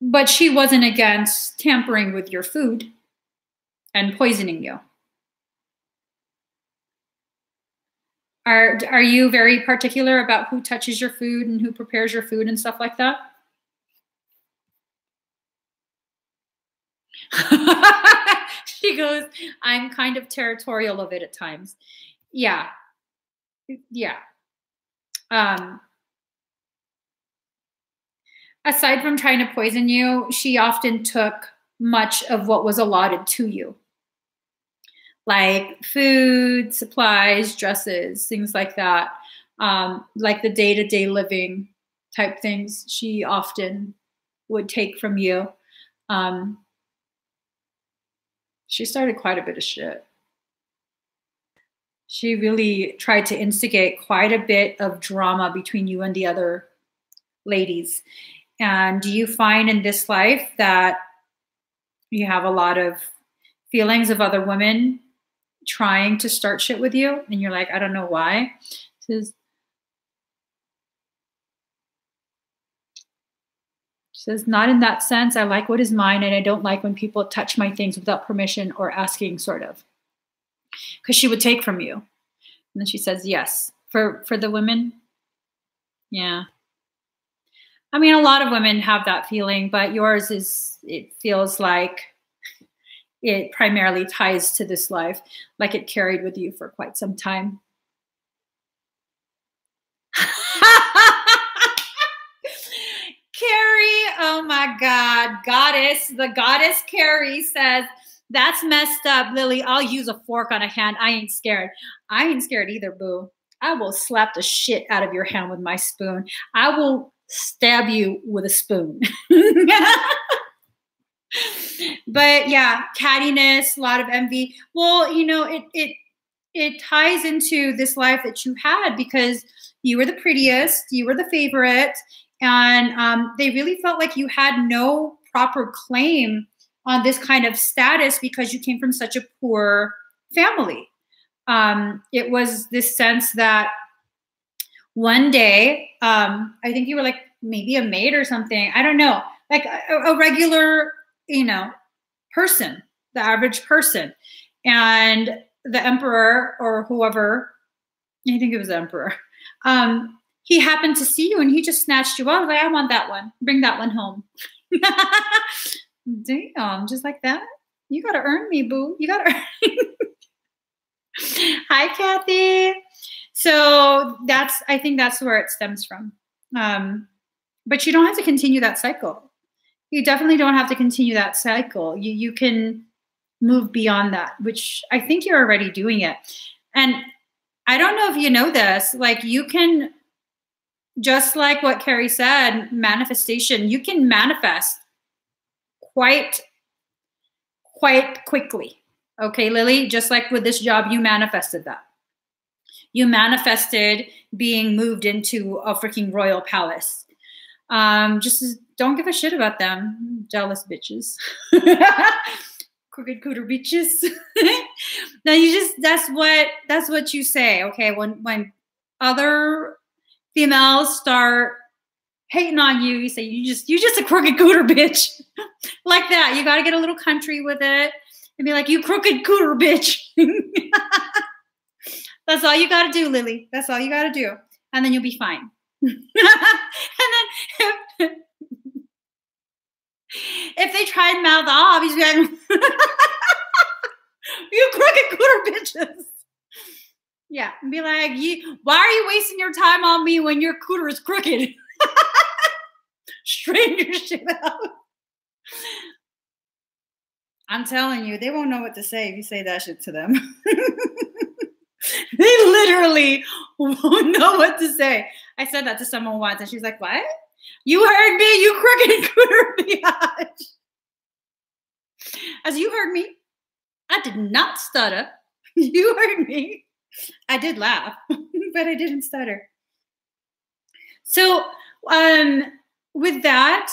but she wasn't against tampering with your food and poisoning you. Are you very particular about who touches your food and who prepares your food and stuff like that? She goes, I'm kind of territorial of it at times. Yeah. Yeah. Um, aside from trying to poison you, she often took much of what was allotted to you, like food, supplies, dresses, things like that. Like the day-to-day living type things she often would take from you. Um, she started quite a bit of shit. She really tried to instigate quite a bit of drama between you and the other ladies. And do you find in this life that you have a lot of feelings of other women trying to start shit with you? And you're like, I don't know why. Says, not in that sense. I like what is mine, and I don't like when people touch my things without permission or asking, sort of. Because she would take from you. And then she says, yes. For the women, yeah. I mean, a lot of women have that feeling, but yours is, it feels like it primarily ties to this life, like it carried with you for quite some time. Carrie, oh my God, the goddess Carrie says, that's messed up, Lily. I'll use a fork on a hand. I ain't scared. I ain't scared either, boo. I will slap the shit out of your hand with my spoon. I will stab you with a spoon. But yeah, cattiness, a lot of envy. Well, you know, it ties into this life that you had because you were the prettiest, you were the favorite, and they really felt like you had no proper claim on this kind of status because you came from such a poor family. It was this sense that one day, I think you were like maybe a maid or something. I don't know, like a regular, you know, person, the average person. And the emperor or whoever, I think it was the emperor, he happened to see you and he just snatched you up. Like, I want that one. Bring that one home. Damn, just like that. You got to earn me, boo. You got to earn me. Hi, Kathy. So I think that's where it stems from. But you don't have to continue that cycle. You definitely don't have to continue that cycle. You can move beyond that, which I think you're already doing it. And I don't know if you know this, like you can, just like what Carrie said, manifestation, you can manifest quite quickly. Okay, Lily, just like with this job, you manifested that. You manifested being moved into a freaking royal palace. Just don't give a shit about them. Jealous bitches. Crooked cooter bitches. Now that's what you say, okay? When other females start hating on you, you say you just a crooked cooter bitch. Like that. You gotta get a little country with it and be like, you crooked cooter bitch. That's all you gotta do, Lily. That's all you gotta do. And then you'll be fine. And then if they try and mouth off, he's like, you crooked cooter bitches. Yeah, and be like, why are you wasting your time on me when your cooter is crooked? Straighten your shit out. I'm telling you, they won't know what to say if you say that shit to them. They literally won't know what to say. I said that to someone once, and she's like, "What? You heard me, you crooked cooter biatch." As you heard me, I did not stutter. You heard me. I did laugh, but I didn't stutter. So, with that,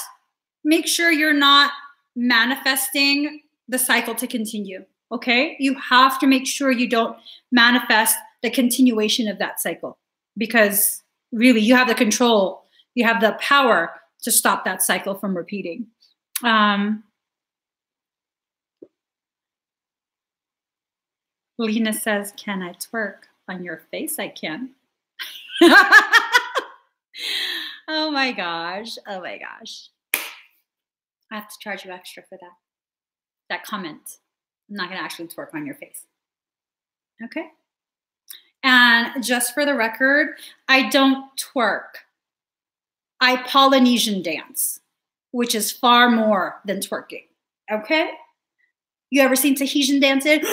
make sure you're not manifesting the cycle to continue. Okay? You have to make sure you don't manifest the continuation of that cycle, because really you have the control, you have the power to stop that cycle from repeating. Lena says, "Can I twerk on your face?" I can. Oh my gosh. Oh my gosh. I have to charge you extra for that comment. I'm not going to actually twerk on your face. Okay? And just for the record, I don't twerk. I Polynesian dance, which is far more than twerking. Okay? You ever seen Tahitian dancing?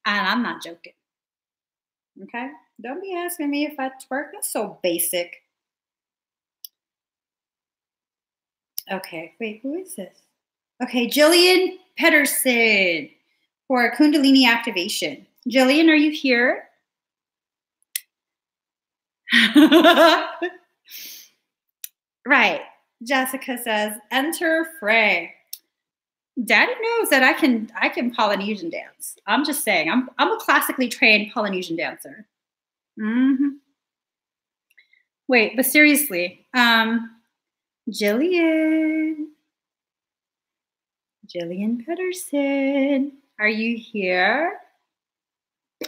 And I'm not joking. Okay? Don't be asking me if I twerk. That's so basic. Okay, wait, who is this? Okay, Jillian Pedersen for Kundalini activation. Jillian, are you here? Right. Jessica says, "Enter fray." Daddy knows that I can Polynesian dance. I'm just saying, I'm a classically trained Polynesian dancer. Wait, but seriously, Jillian Pedersen, are you here?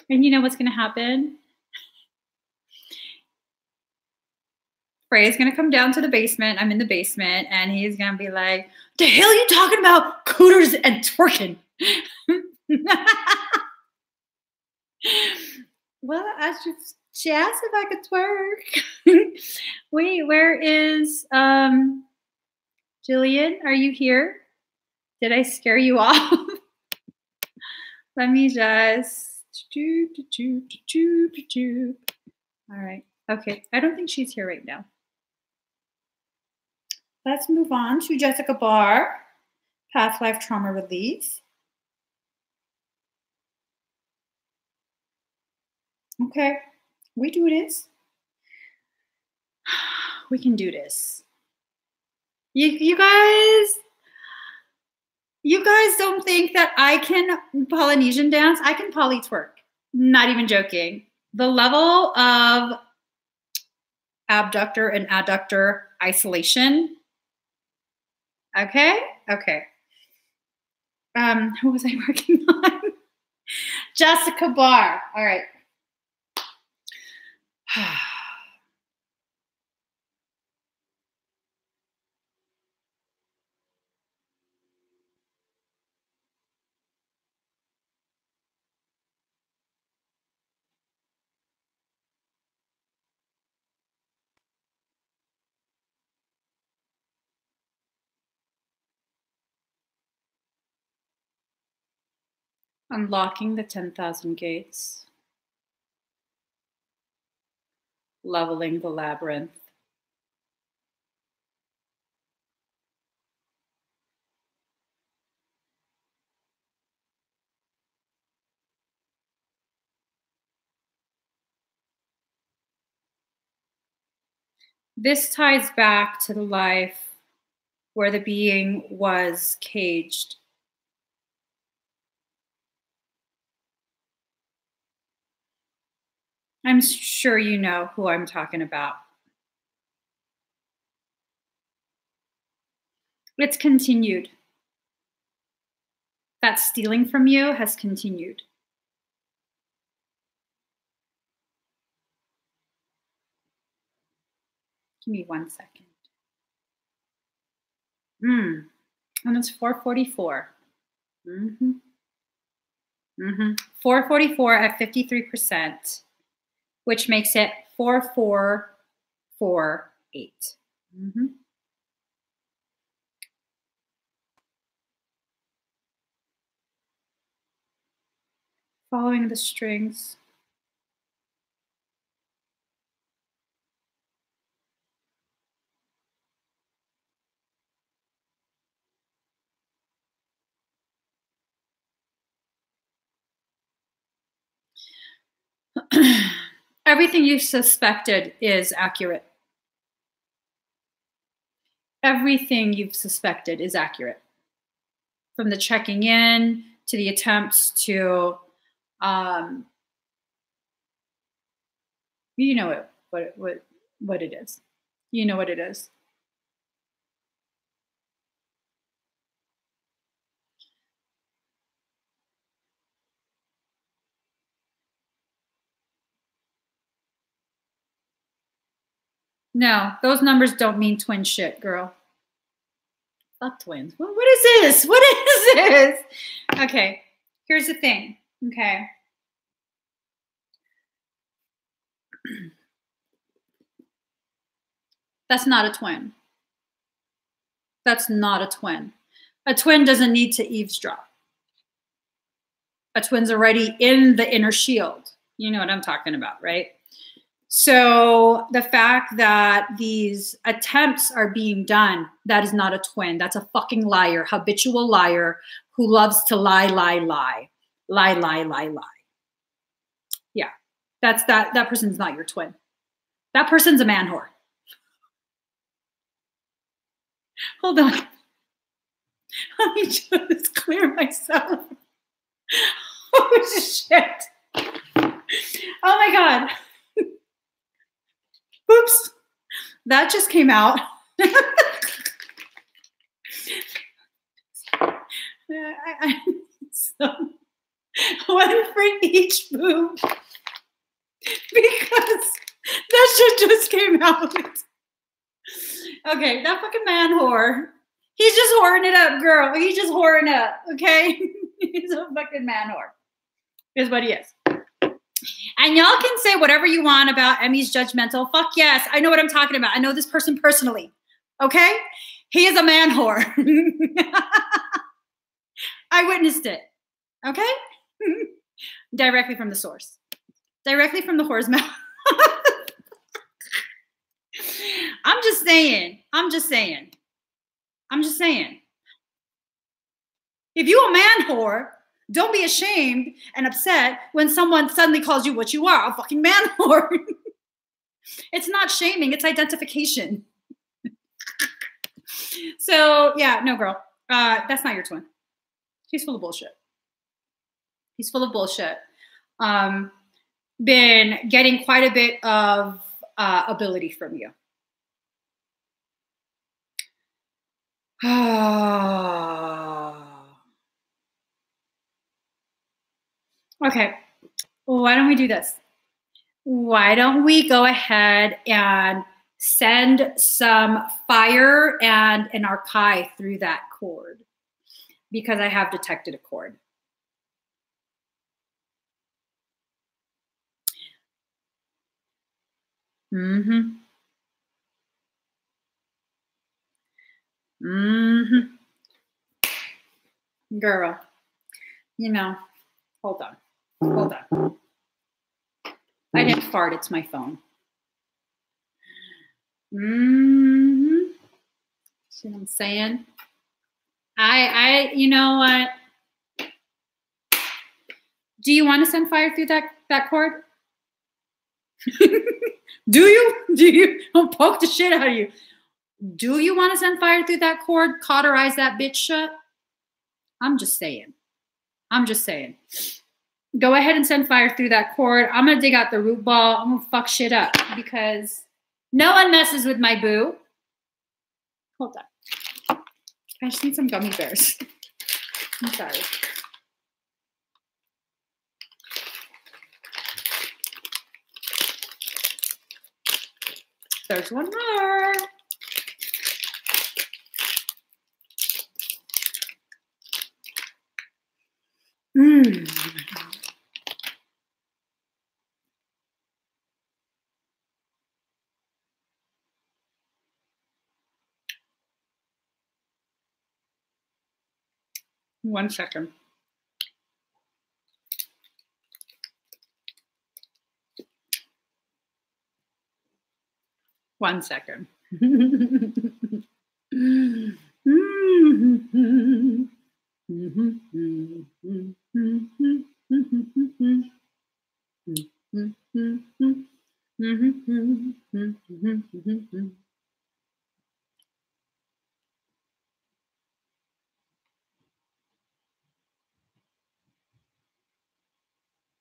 And you know what's going to happen? Frey is going to come down to the basement. I'm in the basement, and he's going to be like, "The hell are you talking about? Cooters and twerking." Well, she asked if I could twerk. Wait, where is Jillian? Are you here? Did I scare you off? Let me just. All right. Okay. I don't think she's here right now. Let's move on to Jessica Barr, Past Life Trauma Release. Okay. We do this. We can do this. You guys don't think that I can Polynesian dance? I can poly twerk. Not even joking. The level of abductor and adductor isolation. Okay. Who was I working on? Jessica Barr. All right. Unlocking the 10,000 gates. Leveling the labyrinth. This ties back to the life where the being was caged. I'm sure you know who I'm talking about. It's continued. That stealing from you has continued. Give me 1 second. And it's 444. 444 at 53%, which makes it 4448. Following the strings. Everything you suspected is accurate. Everything you've suspected is accurate. From the checking in to the attempts to, you know what it is. You know what it is. No, those numbers don't mean twin shit, girl. Fuck twins. What is this? What is this? Okay, here's the thing. Okay. That's not a twin. That's not a twin. A twin doesn't need to eavesdrop. A twin's already in the inner shield. You know what I'm talking about, right? So the fact that these attempts are being done, that is not a twin. That's a fucking liar, habitual liar who loves to lie. Yeah, that person's not your twin. That person's a man whore. Hold on. Let me just clear myself. Oh, shit. Oh, my God. Oops. That just came out. One for each boob. Because that shit just came out. Okay, that fucking man whore. He's just whoring it up, girl. He's just whoring it up, okay? He's a fucking man whore. Is what he is. And y'all can say whatever you want about Emmy's judgmental. Fuck yes, I know what I'm talking about. I know this person personally, okay? He is a man whore. I witnessed it, okay? Directly from the source. Directly from the whore's mouth. I'm just saying. If you a man whore, don't be ashamed and upset when someone suddenly calls you what you are, a fucking man whore. It's not shaming, it's identification. So yeah, no girl, that's not your twin. He's full of bullshit. He's full of bullshit. Been getting quite a bit of ability from you. Okay, why don't we do this? Why don't we go ahead and send some fire and an archive through that cord? Because I have detected a cord. Mm-hmm. Mm-hmm. Girl, you know, hold on. I didn't fart, it's my phone. Mm-hmm. See what I'm saying? You know what? Do you want to send fire through that cord? Do you? Don't poke the shit out of you. Do you want to send fire through that cord? Cauterize that bitch shut? I'm just saying. Go ahead and send fire through that cord. I'm going to dig out the root ball. I'm going to fuck shit up because no one messes with my boo. Hold on. I just need some gummy bears. I'm sorry. There's one more. One second. 1 second.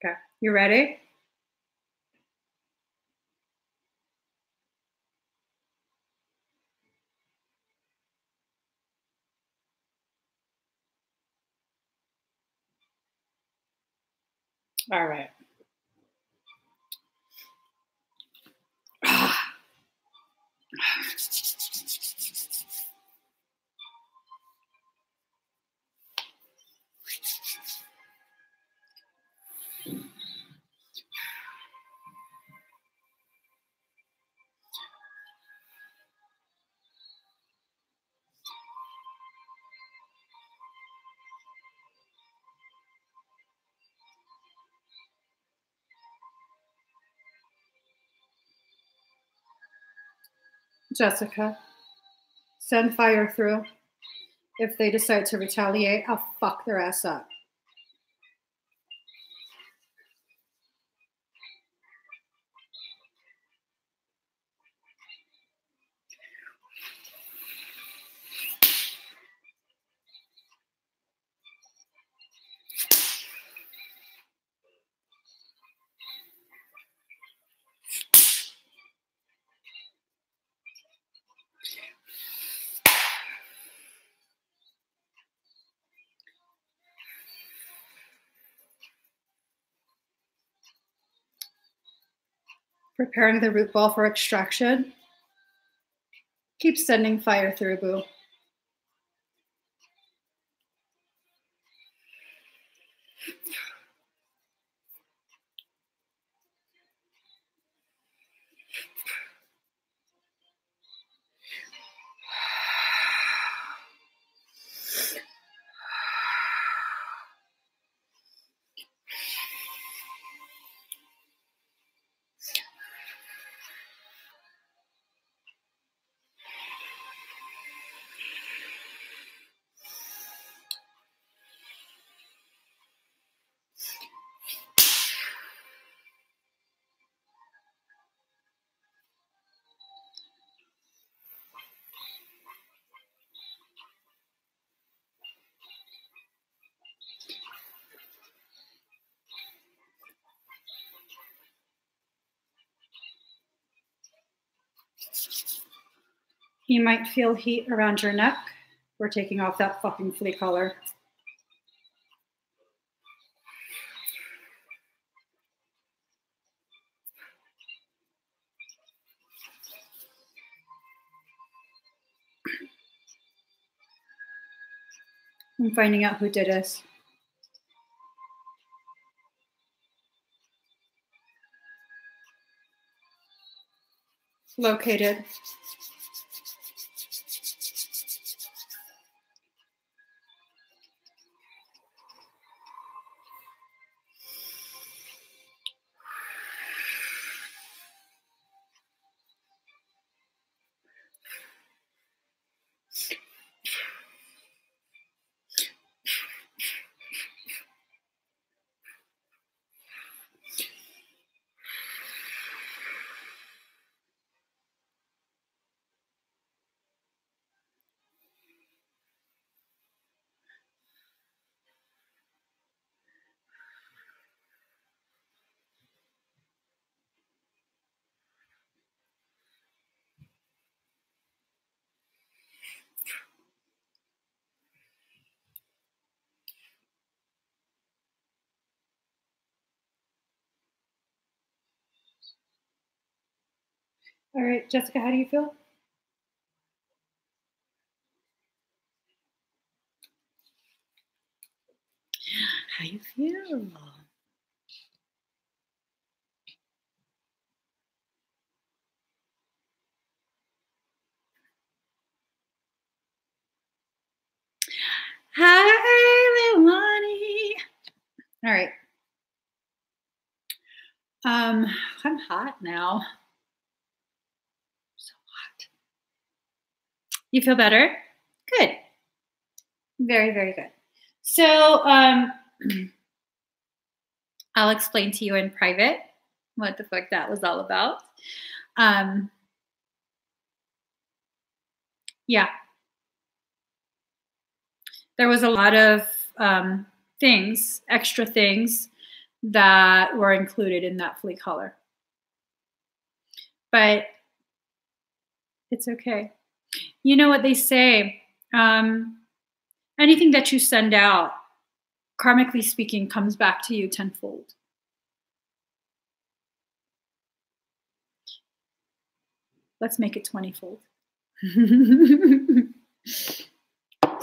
Okay, you ready? All right. Jessica, send fire through. If they decide to retaliate, I'll fuck their ass up. Preparing the root ball for extraction. Keep sending fire through, boo. You might feel heat around your neck. We're taking off that fucking flea collar. I'm finding out who did this. Located. All right, Jessica, how do you feel? How you feel? Hi, Milani. All right. I'm hot now. So You feel better? Good. Very, very good. So I'll explain to you in private what the fuck that was all about. Yeah. There was a lot of things, extra things that were included in that flea collar. But it's okay. You know what they say, anything that you send out, karmically speaking, comes back to you tenfold. Let's make it 20-fold.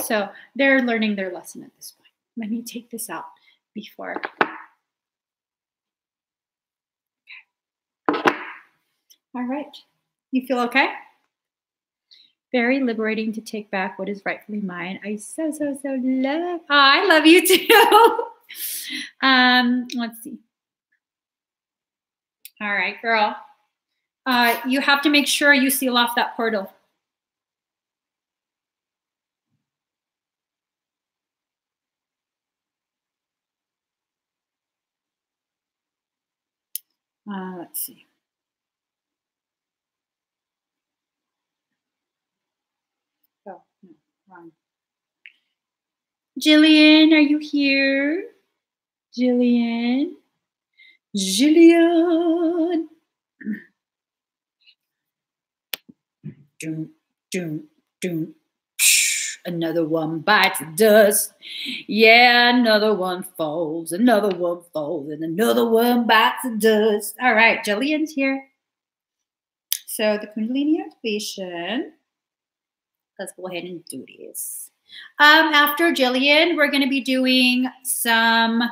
So they're learning their lesson at this point. Let me take this out before. Okay. All right. You feel okay? Very liberating to take back what is rightfully mine. I so love. Oh, I love you too. Let's see. All right, girl. You have to make sure you seal off that portal. Let's see. Oh, no, wrong. Jillian, are you here? Jillian? Jillian? Doom, doom, doom. Another one bites the dust. Yeah, another one falls, and another one bites the dust. All right, Jillian's here. So the Kundalini activation, let's go ahead and do this. After Jillian, we're going to be doing some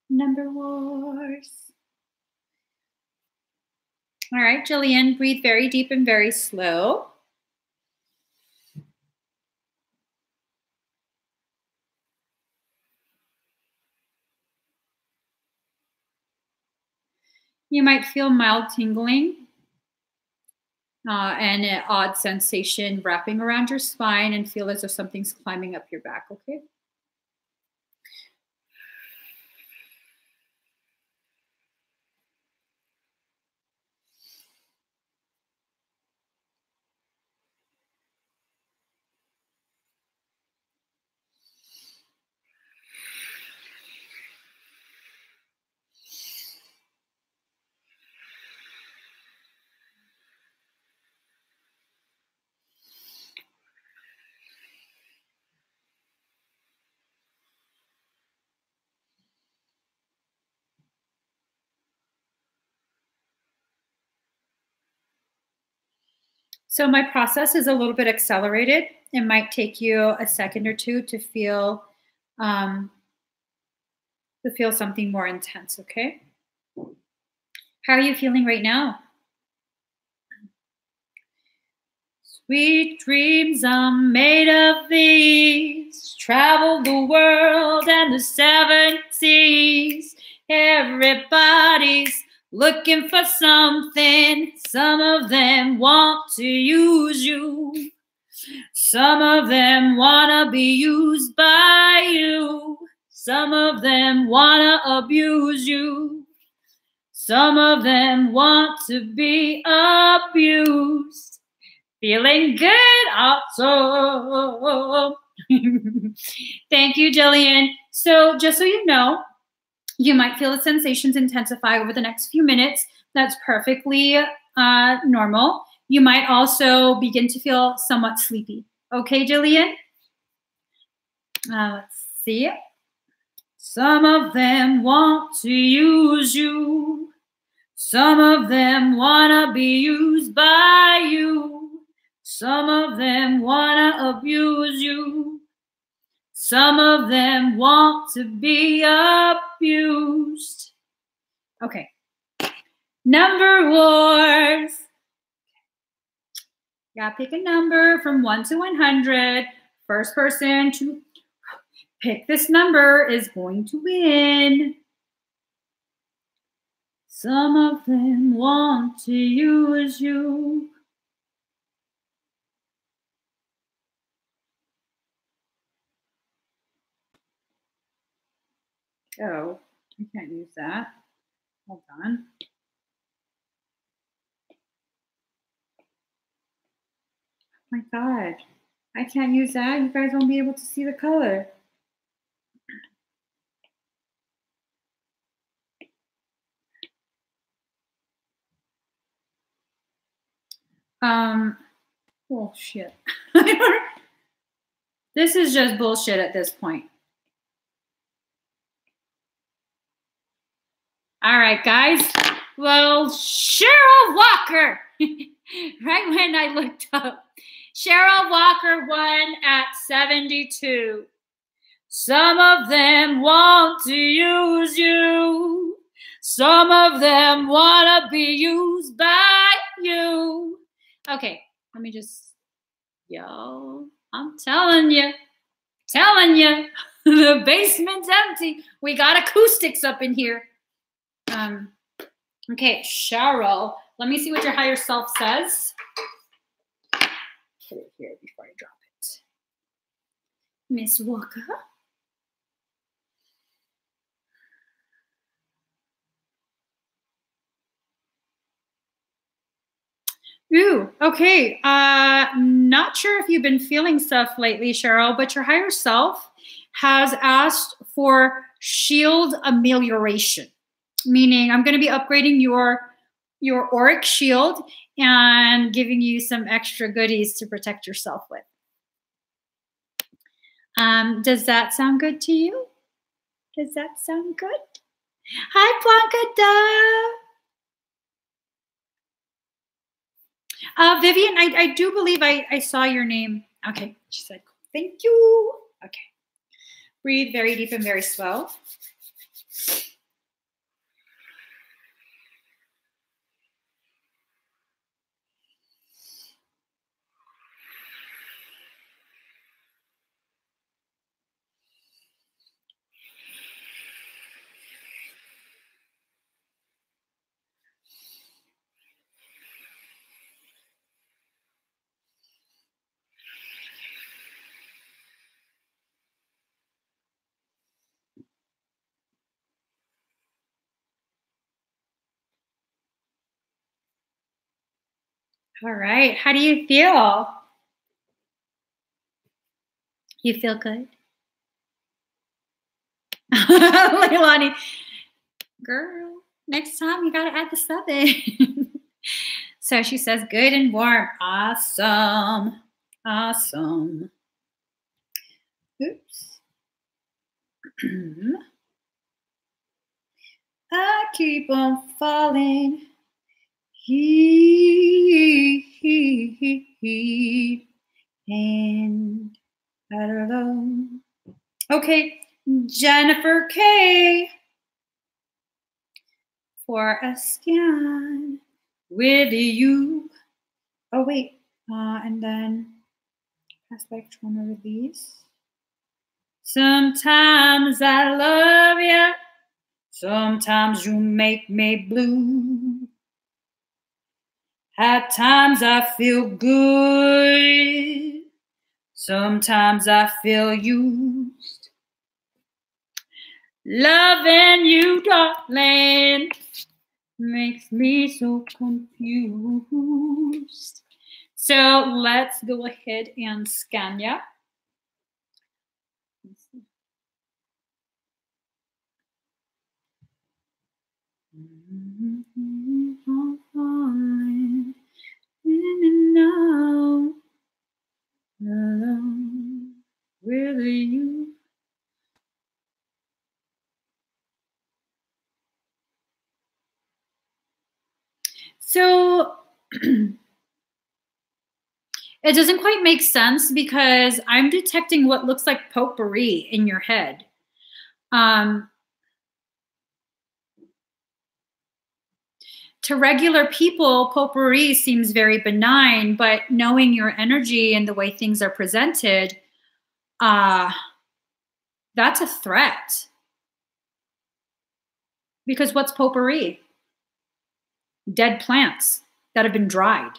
number wars. All right, Jillian, breathe very deep and very slow. You might feel mild tingling and an odd sensation wrapping around your spine and feel as if something's climbing up your back, okay? So my process is a little bit accelerated. It might take you a second or two to feel something more intense, okay? How are you feeling right now? Sweet dreams are made of these. Travel the world and the 7 seas. Everybody's looking for something. Some of them want to use you. Some of them want to be used by you. Some of them want to abuse you. Some of them want to be abused. Feeling good also. Thank you, Jillian. So just so you know, you might feel the sensations intensify over the next few minutes. That's perfectly normal. You might also begin to feel somewhat sleepy. Okay, Jillian? Let's see. Some of them want to use you. Some of them want to be used by you. Some of them want to abuse you. Some of them want to be abused. Okay. Number wars. Yeah, pick a number from 1 to 100. First person to pick this number is going to win. Some of them want to use you. Oh, I can't use that. Hold on. Oh my God. I can't use that. You guys won't be able to see the color. Oh shit. This is just bullshit at this point. All right, guys. Well, Cheryl Walker, right when I looked up, Cheryl Walker won at 72. Some of them want to use you. Some of them want to be used by you. Okay, let me just, yo, I'm telling you, the basement's empty. We got acoustics up in here. Okay, Cheryl, let me see what your higher self says. Put it here before I drop it. Miss Walker. Ooh, okay. Not sure if you've been feeling stuff lately, Cheryl, but your higher self has asked for shield amelioration, meaning I'm going to be upgrading your auric shield and giving you some extra goodies to protect yourself with. Does that sound good to you? Does that sound good? Hi, Blanca. Vivian, I do believe I saw your name. Okay, she said, thank you. Okay. Breathe very deep and very slow. All right, how do you feel? You feel good? Leilani, girl, next time you gotta add the sub in. So she says, good and warm. Awesome. Awesome. Oops. I keep on falling. And I don't know. Okay, Jennifer K. For a scan with you. Oh, wait. And then past life trauma release. Sometimes I love you. Sometimes you make me blue. At times I feel good. Sometimes I feel used. Loving you, darling, makes me so confused. So let's go ahead and scan ya. Alone with you. So it doesn't quite make sense because I'm detecting what looks like potpourri in your head. To regular people, potpourri seems very benign, but knowing your energy and the way things are presented, that's a threat. Because what's potpourri? Dead plants that have been dried.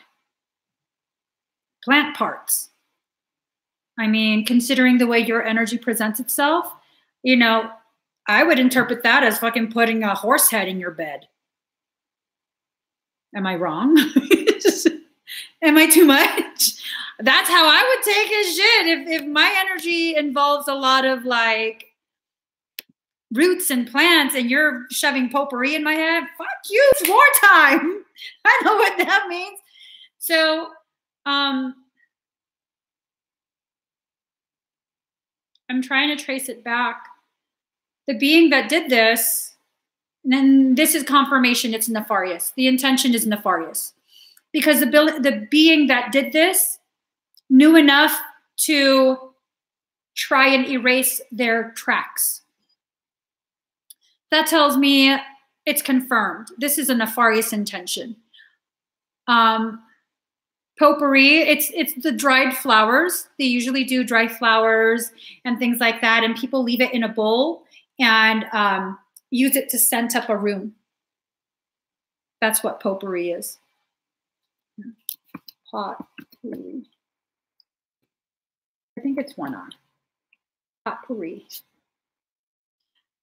Plant parts. I mean, considering the way your energy presents itself, you know, I would interpret that as fucking putting a horse head in your bed. Am I wrong? Am I too much? That's how I would take his shit. If my energy involves a lot of like roots and plants and you're shoving potpourri in my head, fuck you, it's wartime. I know what that means. So, I'm trying to trace it back. The being that did this, and then this is confirmation it's nefarious. The intention is nefarious. Because the being that did this knew enough to try and erase their tracks. That tells me it's confirmed. This is a nefarious intention. Potpourri, it's the dried flowers. They usually do dry flowers and things like that, and people leave it in a bowl and use it to scent up a room. That's what potpourri is. Potpourri. I think it's one on. Potpourri.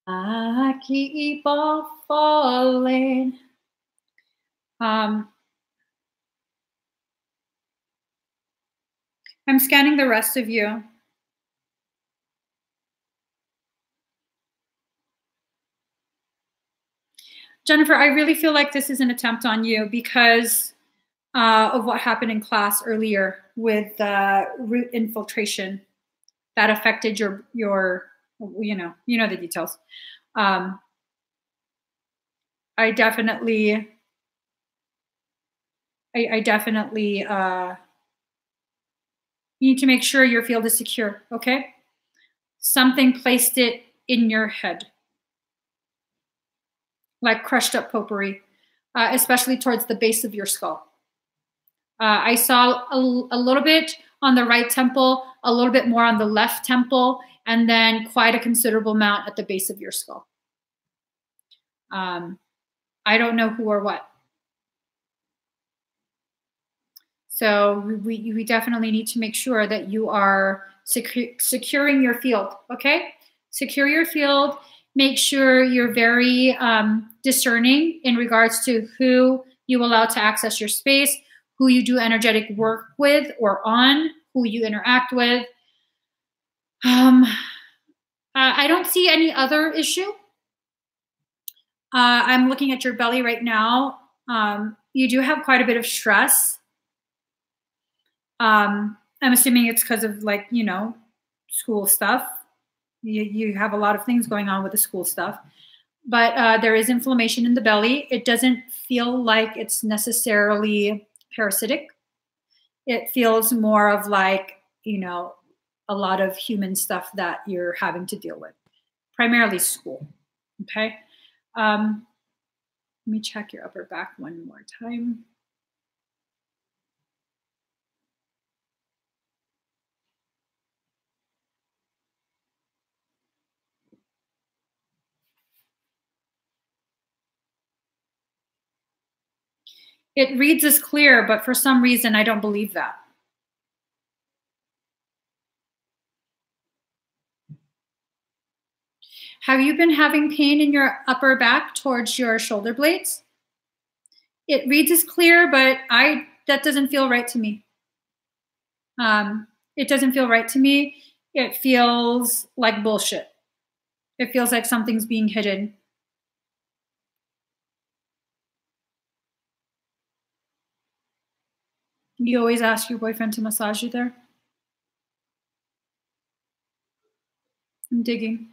I keep on falling. I'm scanning the rest of you. Jennifer, I really feel like this is an attempt on you because of what happened in class earlier with root infiltration that affected your you know the details. I definitely you need to make sure your field is secure, okay? Something placed it in your head, like crushed up potpourri, especially towards the base of your skull. I saw a little bit on the right temple, a little bit more on the left temple, and then quite a considerable amount at the base of your skull. I don't know who or what. So we definitely need to make sure that you are securing your field, okay? Secure your field. Make sure you're very discerning in regards to who you allow to access your space, who you do energetic work with or on, who you interact with. I don't see any other issue. I'm looking at your belly right now. You do have quite a bit of stress. I'm assuming it's because of like, you know, school stuff. You have a lot of things going on with the school stuff. But there is inflammation in the belly. It doesn't feel like it's necessarily parasitic. It feels more of like, you know, a lot of human stuff that you're having to deal with, primarily school. Okay. Let me check your upper back one more time. It reads as clear, but for some reason, I don't believe that. Have you been having pain in your upper back towards your shoulder blades? It reads as clear, but that doesn't feel right to me. It doesn't feel right to me. It feels like bullshit. It feels like something's being hidden. You always ask your boyfriend to massage you there? I'm digging.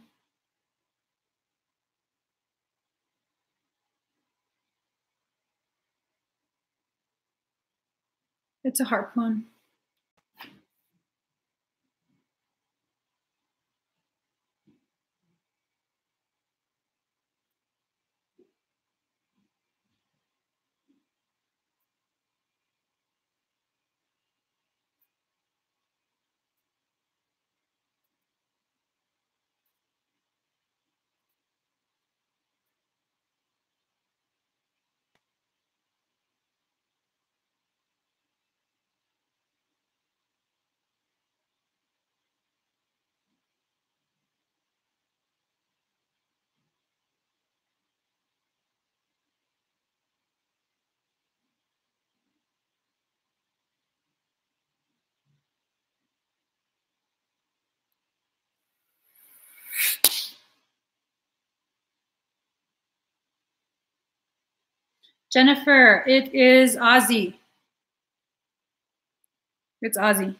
It's a heart one. Jennifer, it is Ozzy. It's Ozzy.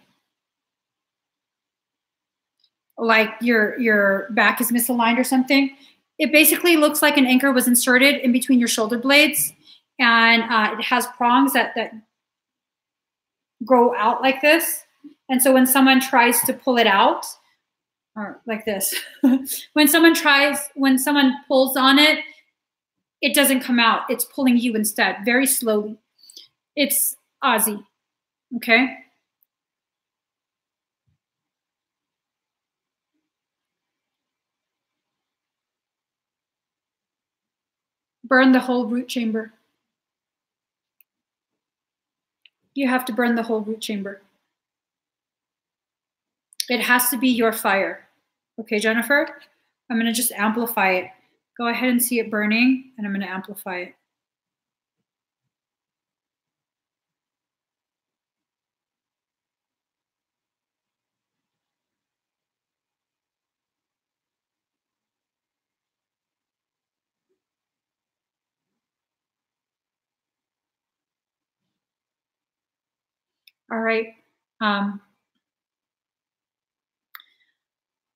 Like your back is misaligned or something. It basically looks like an anchor was inserted in between your shoulder blades, and it has prongs that grow out like this. And so when someone tries to pull it out, or like this, when someone pulls on it, it doesn't come out. It's pulling you instead, very slowly. It's Ozzy, okay? Burn the whole root chamber. You have to burn the whole root chamber. It has to be your fire. Okay, Jennifer? I'm going to just amplify it. Go ahead and see it burning, and I'm going to amplify it. All right.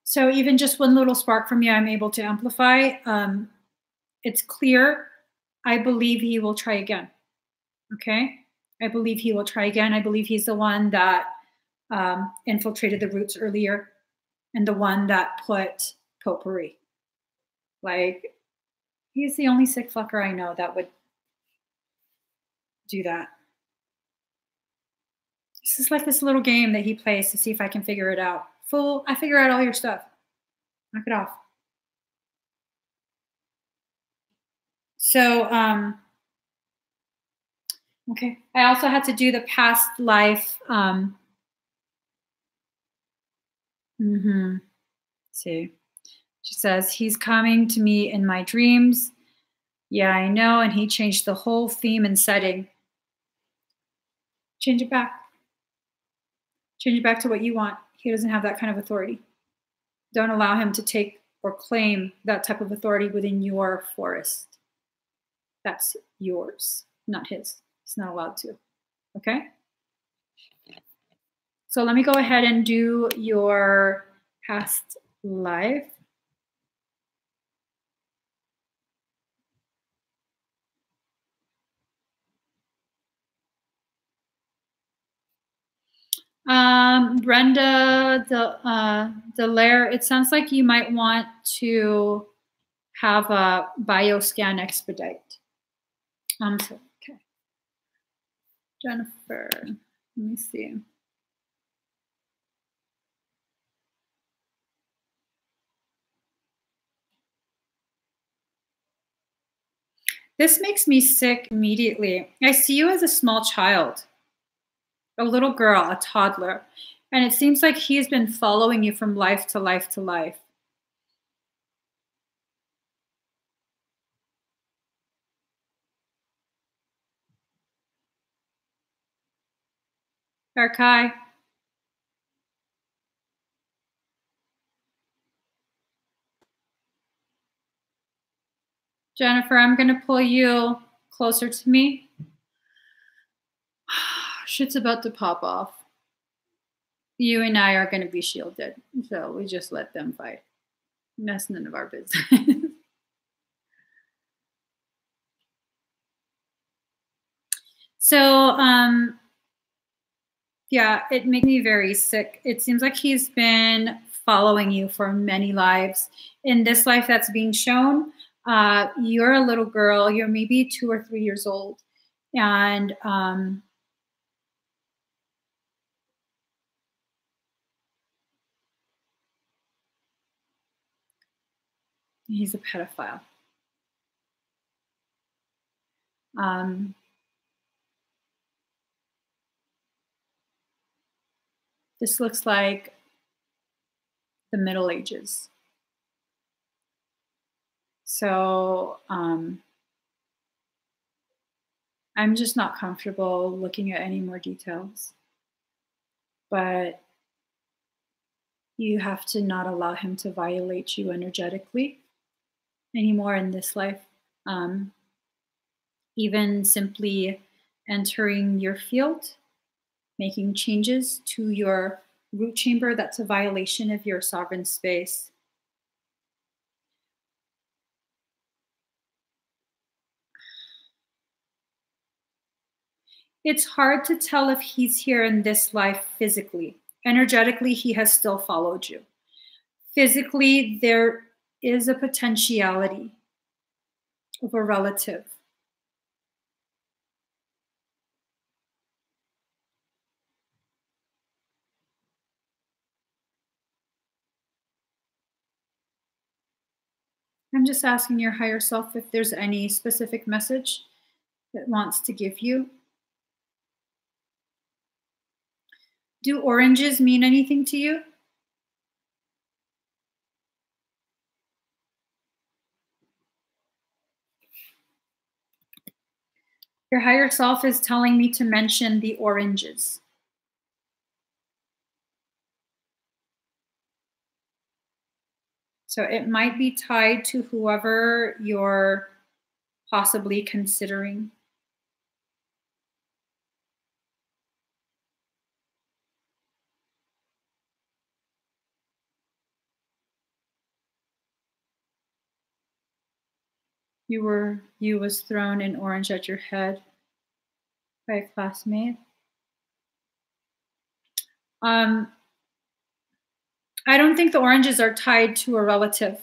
So even just one little spark from you, I'm able to amplify. It's clear. I believe he will try again. Okay? I believe he will try again. I believe he's the one that infiltrated the roots earlier and the one that put potpourri. Like, he's the only sick fucker I know that would do that. This is like this little game that he plays to see if I can figure it out. Fool, I figure out all your stuff. Knock it off. So, okay. I also had to do the past life. See, she says, he's coming to me in my dreams. Yeah, I know. And he changed the whole theme and setting. Change it back. Change it back to what you want. He doesn't have that kind of authority. Don't allow him to take or claim that type of authority within your forest. That's yours, not his. He's not allowed to. Okay? So let me go ahead and do your past life. Brenda Delaire, it sounds like you might want to have a bioscan expedite. So, okay. Jennifer, let me see. This makes me sick immediately. I see you as a small child, a little girl, a toddler, and it seems like he's been following you from life to life to life. Arkai. Jennifer, I'm going to pull you closer to me. Shit's about to pop off. You and I are going to be shielded. So we just let them fight. That's none of our business. So, yeah, it makes me very sick. It seems like he's been following you for many lives. In this life that's being shown, you're a little girl. You're maybe 2 or 3 years old. And he's a pedophile. This looks like the Middle Ages. So I'm just not comfortable looking at any more details. But you have to not allow him to violate you energetically anymore in this life. even simply entering your field, making changes to your root chamber, that's a violation of your sovereign space. It's hard to tell if he's here in this life physically. Energetically, he has still followed you. Physically, there is a potentiality of a relative. I'm just asking your higher self if there's any specific message it wants to give you. Do oranges mean anything to you? Your higher self is telling me to mention the oranges. So it might be tied to whoever you're possibly considering. You was thrown an orange at your head by a classmate. I don't think the oranges are tied to a relative.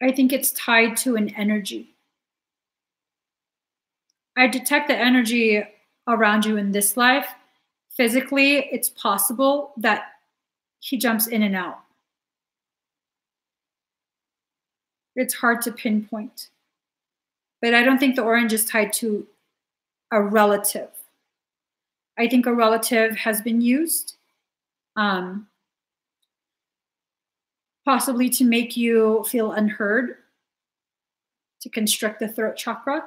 I think it's tied to an energy. I detect the energy around you in this life. Physically, it's possible that he jumps in and out. It's hard to pinpoint. But I don't think the orange is tied to a relative. I think a relative has been used, possibly to make you feel unheard, to constrict the throat chakra.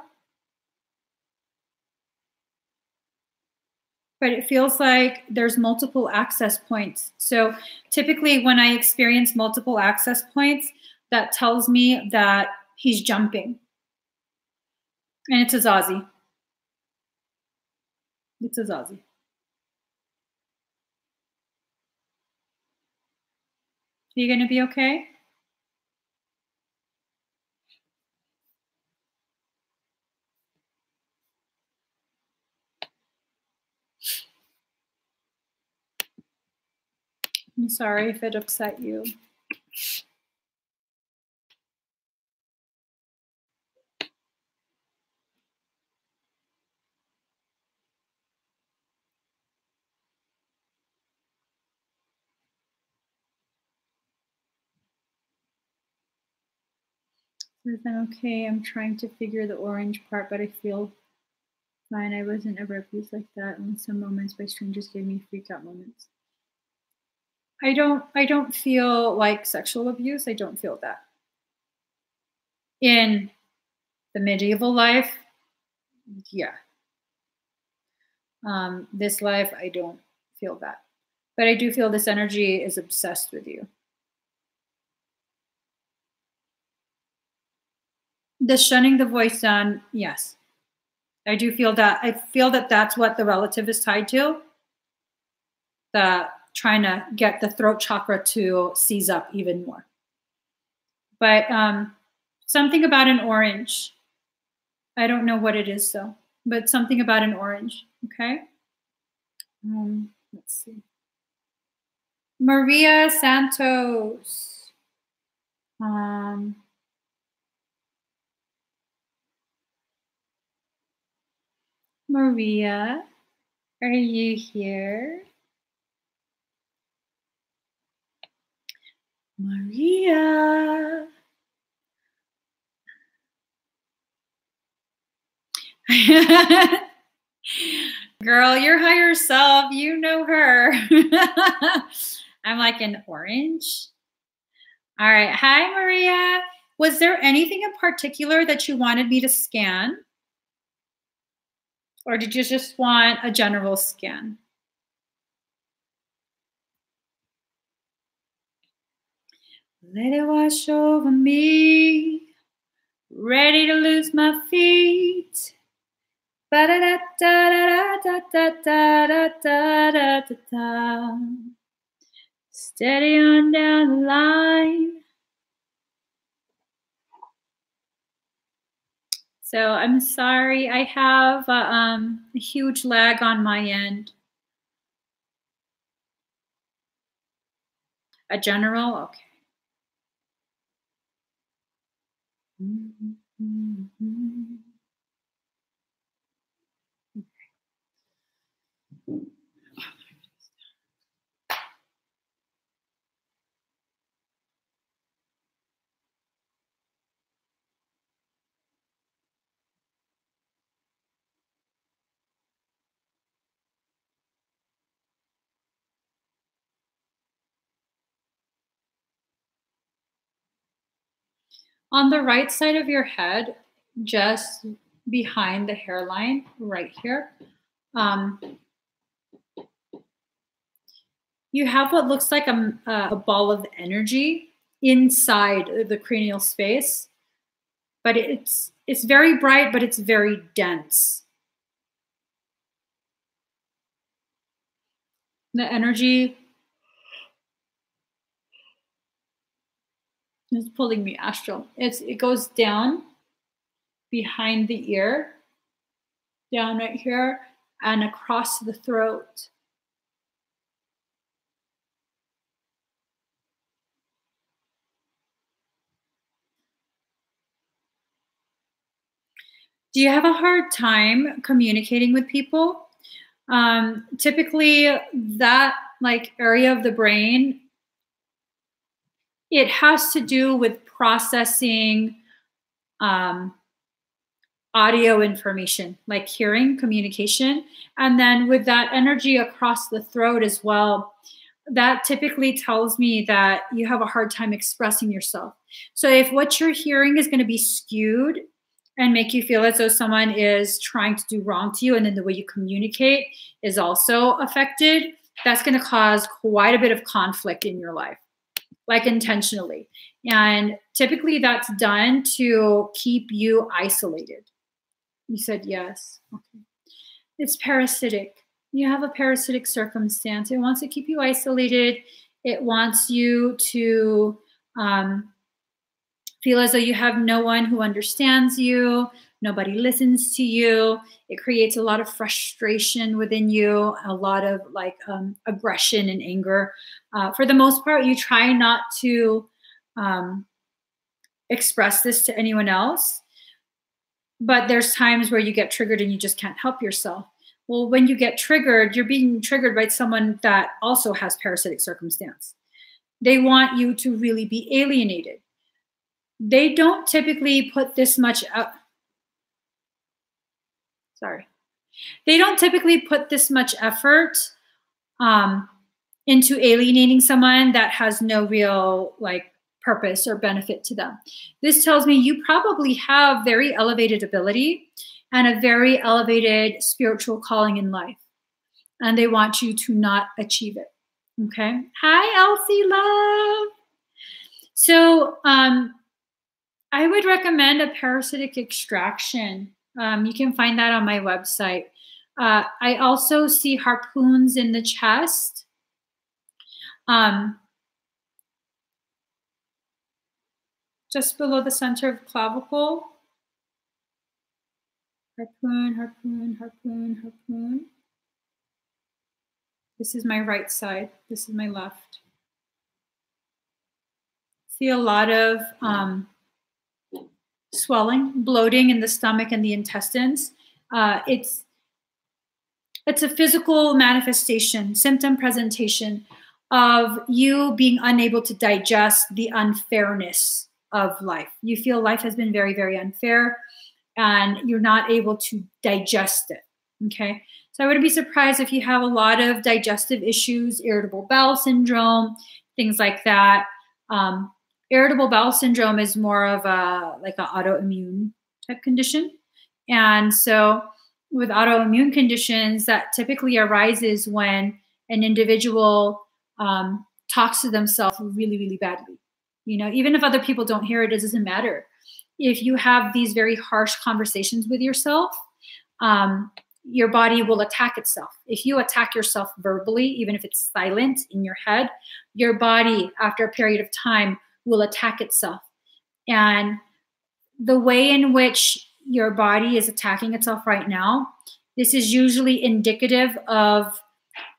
But it feels like there's multiple access points. So typically when I experience multiple access points, that tells me that he's jumping. And it's a Zazie. It's a Zazie. Are you going to be okay? I'm sorry if it upset you. Okay, I'm trying to figure the orange part, but I feel fine. I wasn't ever abused like that. And some moments by strangers gave me freak out moments. I don't feel like sexual abuse. I don't feel that. In the medieval life, yeah. This life, I don't feel that. But I do feel this energy is obsessed with you. The shunning the voice down, yes. I do feel that. I feel that that's what the relative is tied to. The trying to get the throat chakra to seize up even more. But something about an orange. I don't know what it is though, but something about an orange. Okay. Let's see. Maria Santos. Maria, are you here? Maria. Girl, your higher self, you know her. I'm like an orange. All right. Hi, Maria. Was there anything in particular that you wanted me to scan? Or did you just want a general scan? Let it wash over me. Ready to lose my feet. Ba-da-da-da-da-da-da-da-da-da-da-da. Steady on down the line. So I'm sorry, I have a huge lag on my end. A general? Okay. On the right side of your head, just behind the hairline, right here, um, you have what looks like a ball of energy inside the cranial space, but it's very bright, but it's very dense. The energy is pulling me astral. It goes down behind the ear, down right here, and across the throat. Do you have a hard time communicating with people? Typically, that like area of the brain, it has to do with processing audio information, like hearing, communication. And then with that energy across the throat as well, that typically tells me that you have a hard time expressing yourself. So if what you're hearing is going to be skewed and make you feel as though someone is trying to do wrong to you, and then the way you communicate is also affected, that's going to cause quite a bit of conflict in your life, like intentionally. And typically that's done to keep you isolated. You said yes. Okay. It's parasitic. You have a parasitic circumstance. It wants to keep you isolated. It wants you to feel as though you have no one who understands you. Nobody listens to you. It creates a lot of frustration within you, a lot of like aggression and anger. For the most part, you try not to express this to anyone else. But there's times where you get triggered and you just can't help yourself. Well, when you get triggered, you're being triggered by someone that also has parasitic circumstance. They want you to really be alienated. They don't typically put this much They don't typically put this much effort into alienating someone that has no real like purpose or benefit to them. This tells me you probably have very elevated ability and a very elevated spiritual calling in life. And they want you to not achieve it. Okay. Hi, Elsie love. So I would recommend a parasitic extraction. You can find that on my website. I also see harpoons in the chest. Just below the center of clavicle. Harpoon, harpoon, harpoon, harpoon. This is my right side. This is my left. See a lot of swelling, bloating in the stomach and the intestines. It's a physical manifestation, symptom presentation of you being unable to digest the unfairness of life. You feel life has been very, very unfair and you're not able to digest it, okay? So I wouldn't be surprised if you have a lot of digestive issues, irritable bowel syndrome, things like that. Irritable bowel syndrome is more of like an autoimmune type condition. And so with autoimmune conditions, that typically arises when an individual talks to themselves really, really badly. You know, even if other people don't hear it, it doesn't matter. if you have these very harsh conversations with yourself, your body will attack itself. If you attack yourself verbally, even if it's silent in your head, your body, after a period of time, will attack itself. And the way in which your body is attacking itself right now, this is usually indicative of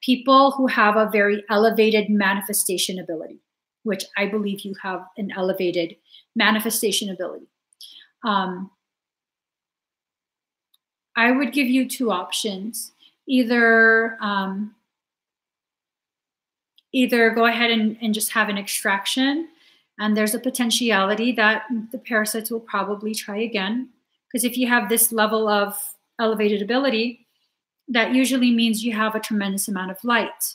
people who have a very elevated manifestation ability, which I believe you have an elevated manifestation ability. I would give you two options. Either go ahead and just have an extraction, and there's a potentiality that the parasites will probably try again. Because if you have this level of elevated ability, that usually means you have a tremendous amount of light.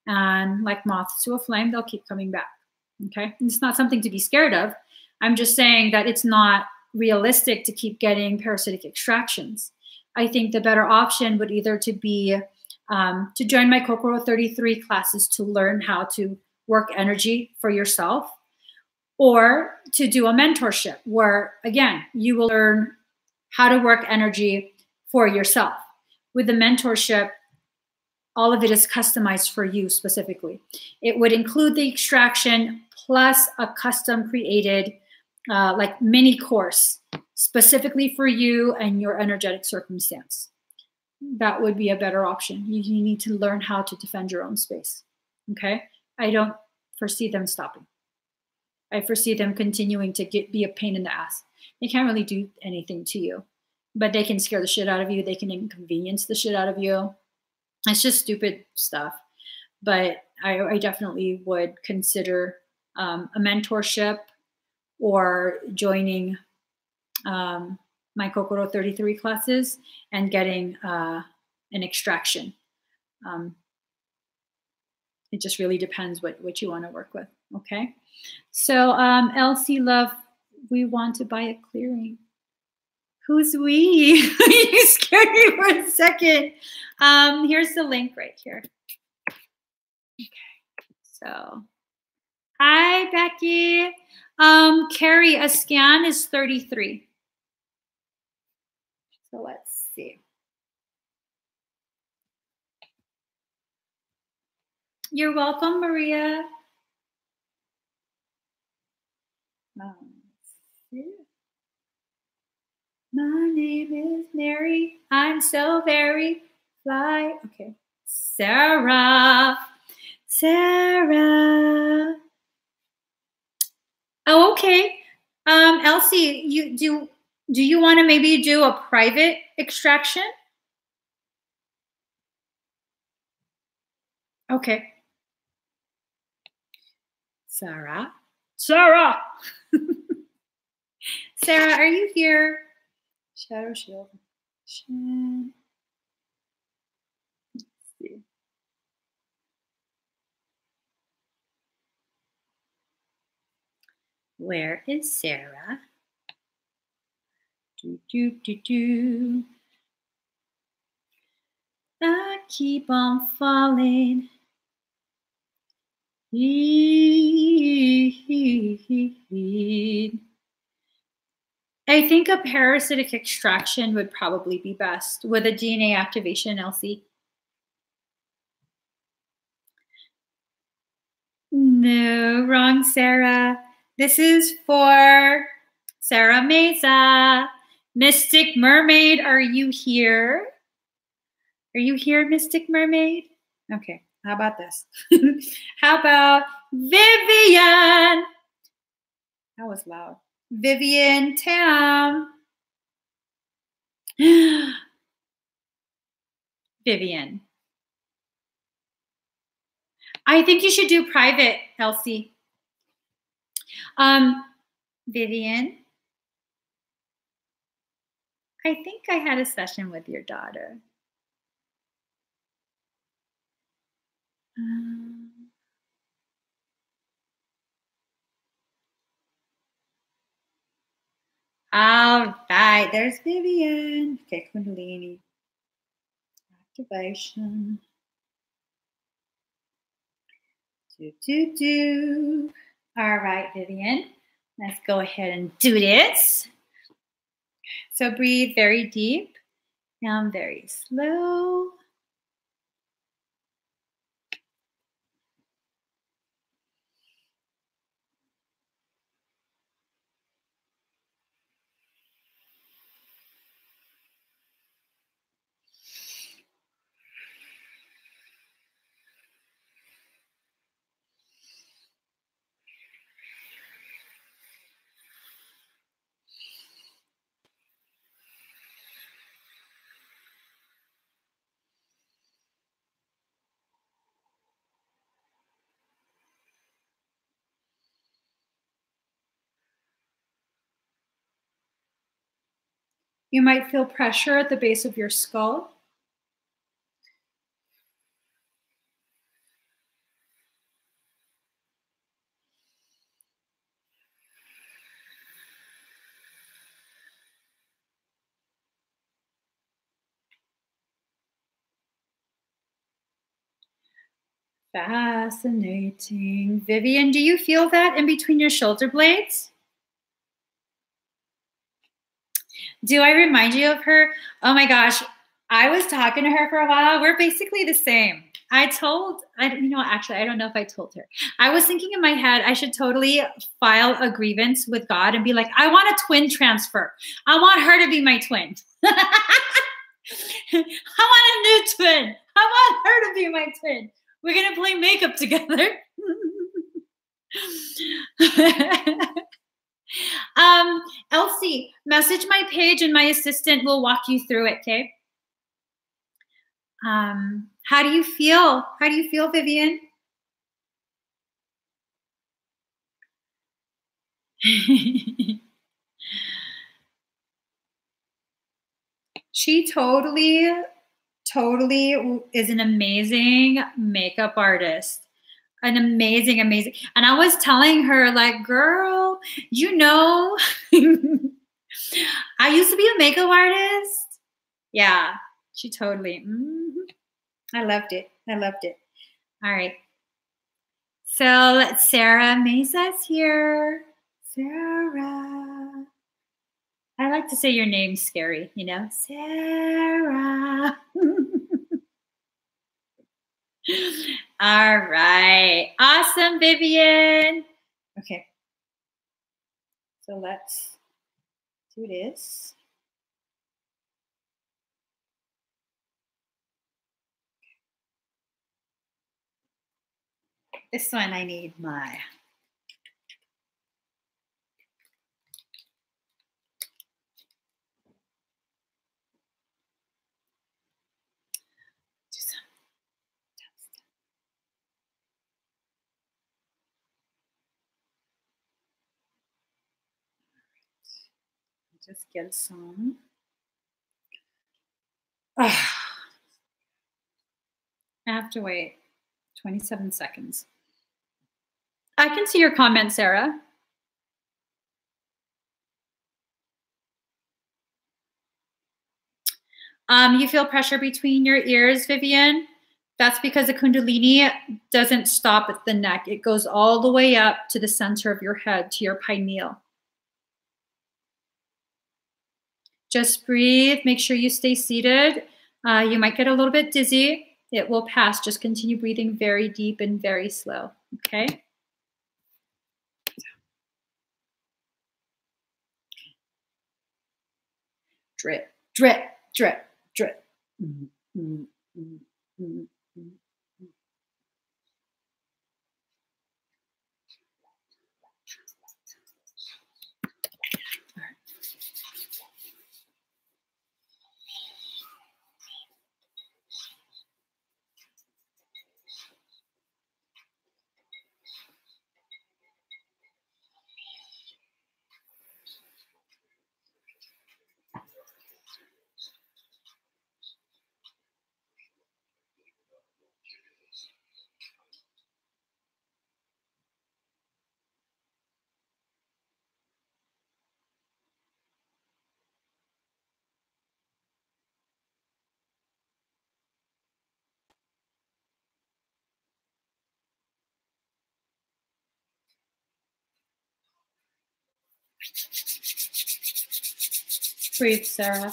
And like moths to a flame, they'll keep coming back. Okay? And it's not something to be scared of. I'm just saying that it's not realistic to keep getting parasitic extractions. I think the better option would either to be to join my Kokoro 33 classes to learn how to work energy for yourself, or to do a mentorship where, again, you will learn how to work energy for yourself. With the mentorship, all of it is customized for you specifically. It would include the extraction plus a custom created like mini course specifically for you and your energetic circumstance. That would be a better option. You need to learn how to defend your own space. Okay? I don't foresee them stopping. I foresee them continuing to be a pain in the ass. They can't really do anything to you, but they can scare the shit out of you. They can inconvenience the shit out of you. It's just stupid stuff. But I definitely would consider a mentorship or joining my Kokoro 33 classes and getting an extraction. It just really depends what you want to work with. Okay. So Elsie Love, we want to buy a clearing. Who's we? You scared me for a second. Here's the link right here. Okay. So, hi, Becky. Carrie, a scan is 33. So let's see. You're welcome, Maria. My name is Mary. I'm so very fly. Okay. Sarah. Sarah. Oh, okay. Elsie, do you want to maybe do a private extraction? Okay. Sarah. Sarah. Sarah, are you here? Shadow shield. Let's see. Where is Sarah? I keep on falling. I think a parasitic extraction would probably be best with a DNA activation, Elsie. No, wrong, Sarah. This is for Sarah Mesa. Mystic Mermaid, are you here? Are you here, Mystic Mermaid? Okay, how about this? How about Vivian? That was loud. Vivian Tam. Vivian. I think you should do private, Elsie. Vivian. I think I had a session with your daughter. All right, there's Vivian. Okay, Kundalini. Activation. All right, Vivian. Let's go ahead and do this. So breathe very deep and very slow. You might feel pressure at the base of your skull. Fascinating. Vivian, do you feel that in between your shoulder blades? Do I remind you of her? Oh my gosh, I was talking to her for a while. We're basically the same. Actually, I don't know if I told her. I was thinking in my head, I should totally file a grievance with God and be like, I want a twin transfer. I want her to be my twin. I want a new twin. I want her to be my twin. We're going to play makeup together. Elsie, message my page and my assistant will walk you through it, okay? How do you feel? How do you feel, Vivian? She totally is an amazing makeup artist. An amazing. And I was telling her, like, girl, I used to be a makeup artist. Yeah, she totally. I loved it. All right. So Sarah Mesa's here. Sarah. I like to say your name's scary, Sarah. All right. Awesome, Vivian. Okay. So let's do this. This one I need my just get some. I have to wait 27 seconds. I can see your comment, Sarah. You feel pressure between your ears, Vivian? That's because the Kundalini doesn't stop at the neck. It goes all the way up to the center of your head, to your pineal. Just breathe. Make sure you stay seated. You might get a little bit dizzy. It will pass. Just continue breathing very deep and very slow. Okay? Drip, drip, drip, drip. Breathe, Sarah.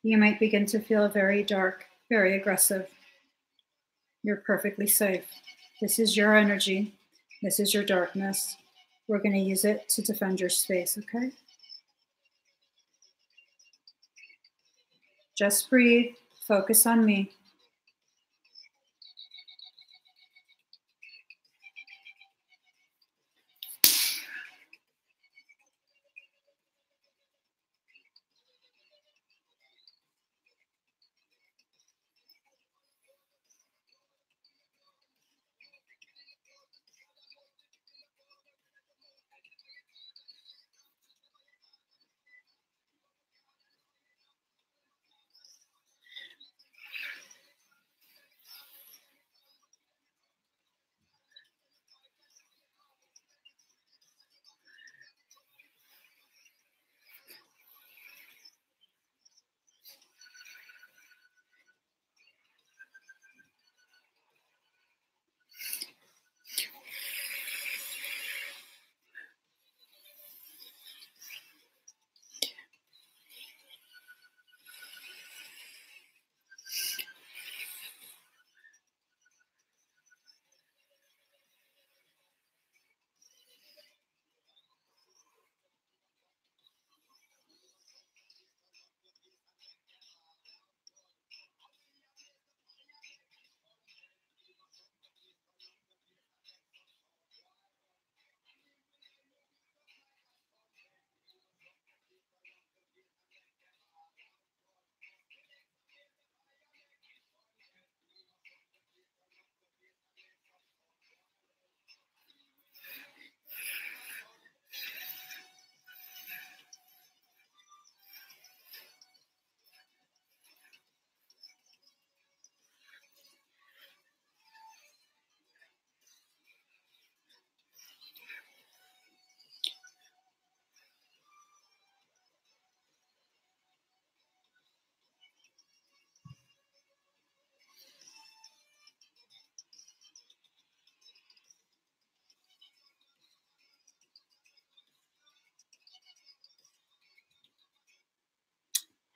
You might begin to feel very dark, very aggressive. You're perfectly safe. This is your energy. This is your darkness. We're going to use it to defend your space, okay? Just breathe. Focus on me.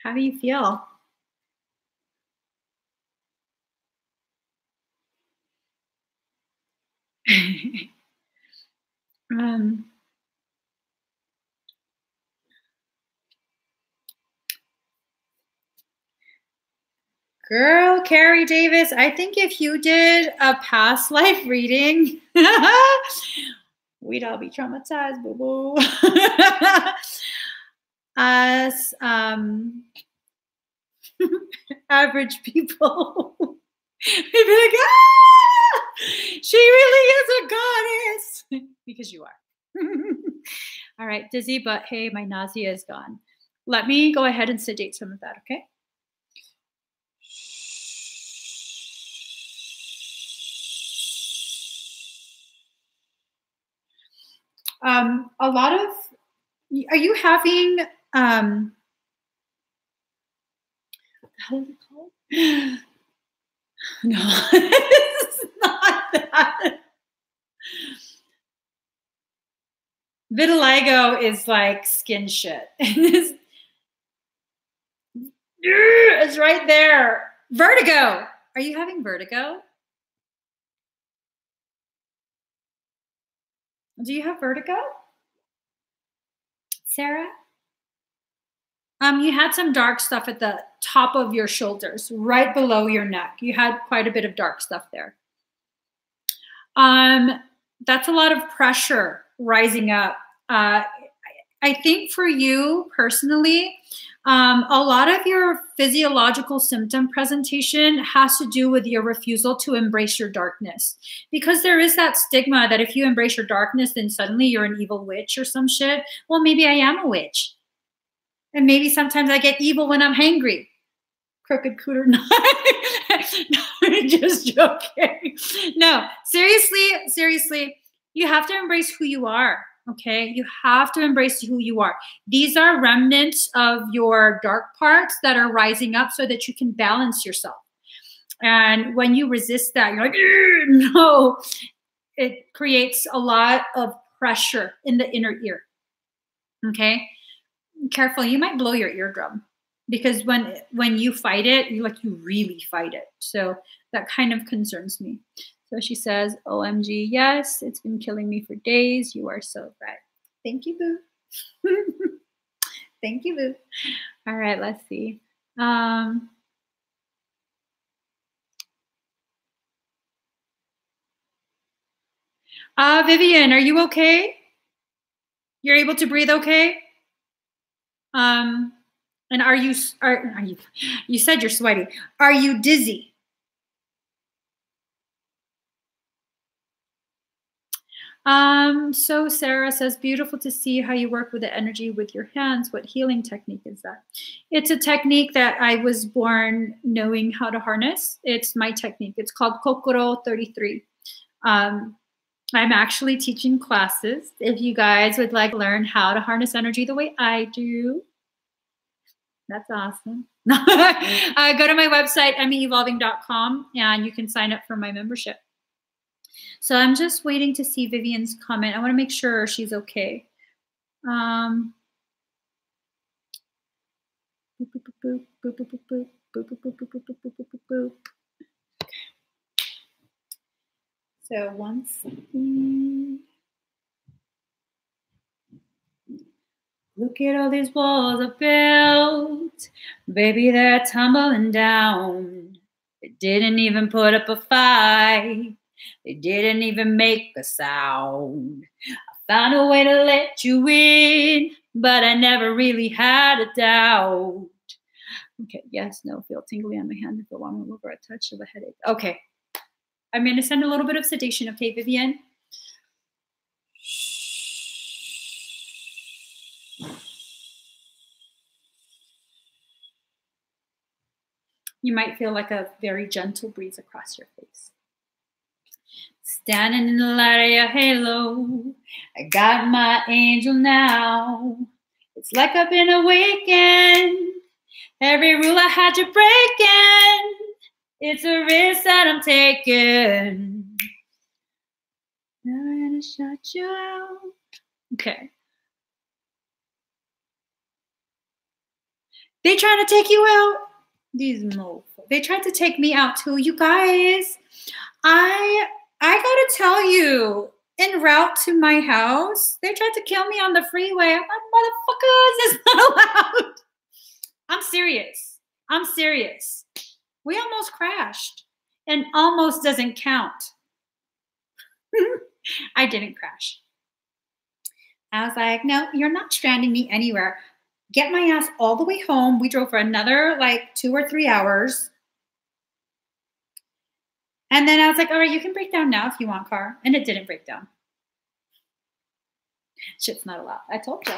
How do you feel? Girl, Carrie Davis, I think if you did a past life reading, we'd all be traumatized, boo-boo. As average people, we'd be like, ah, she really is a goddess. Because you are. All right, dizzy, but hey, my nausea is gone. Let me go ahead and sedate some of that, okay? A lot of, are you having, how is it called? No, it's not that. Vitiligo is like skin shit. It's right there. Vertigo. Are you having vertigo? Do you have vertigo? Sarah? You had some dark stuff at the top of your shoulders, right below your neck. You had quite a bit of dark stuff there. That's a lot of pressure rising up. I think for you personally, a lot of your physiological symptom presentation has to do with your refusal to embrace your darkness. Because there is that stigma that if you embrace your darkness, then suddenly you're an evil witch or some shit. Well, maybe I am a witch. And maybe sometimes I get evil when I'm hangry. Crooked cooter. No, just joking. No, seriously, you have to embrace who you are. Okay, you have to embrace who you are. These are remnants of your dark parts that are rising up so that you can balance yourself. And when you resist that, you're like, no, it creates a lot of pressure in the inner ear. Okay, careful, you might blow your eardrum, because when you fight it, you really fight it. So that kind of concerns me. So she says, OMG, yes, it's been killing me for days. You are so right. Thank you, boo. Thank you, boo. All right, let's see. Vivian, are you okay? You're able to breathe okay? And are you, you said you're sweaty. Are you dizzy? So Sarah says, beautiful to see how you work with the energy with your hands. What healing technique is that? It's a technique that I was born knowing how to harness. It's my technique. It's called Kokoro 33. I'm actually teaching classes. If you guys would like to learn how to harness energy the way I do, that's awesome. Go to my website, emmyevolving.com, and you can sign up for my membership. So I'm just waiting to see Vivian's comment. I want to make sure she's okay. So one second. Look at all these walls I built. Baby, they're tumbling down. They didn't even put up a fight. They didn't even make a sound. I found a way to let you in, but I never really had a doubt. Okay, yes, no, feel tingly on my hand for long over a touch of a headache. Okay, I'm going to send a little bit of sedation, okay, Vivian? You might feel like a very gentle breeze across your face. Standing in the light of your halo, I got my angel now. It's like I've been awakened. Every rule I had to break in. It's a risk that I'm taking. Now I'm gonna shut you out. Okay. They trying to take you out? These mofos. They tried to take me out too. You guys, I gotta tell you, en route to my house, they tried to kill me on the freeway. I'm like, motherfuckers, it's not allowed. I'm serious. I'm serious. We almost crashed. And almost doesn't count. I didn't crash. I was like, no, you're not stranding me anywhere. Get my ass all the way home. We drove for another like 2 or 3 hours. And then I was like, all right, you can break down now if you want, car. And it didn't break down. Shit's not allowed. I told you.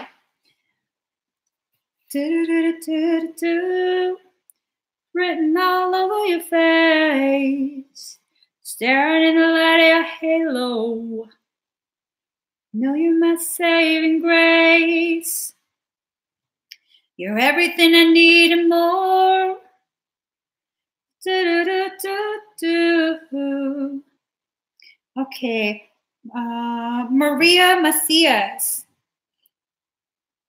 Written all over your face. Staring in the light of your halo. Know you're my saving grace. You're everything I need and more. Okay. Maria Macias.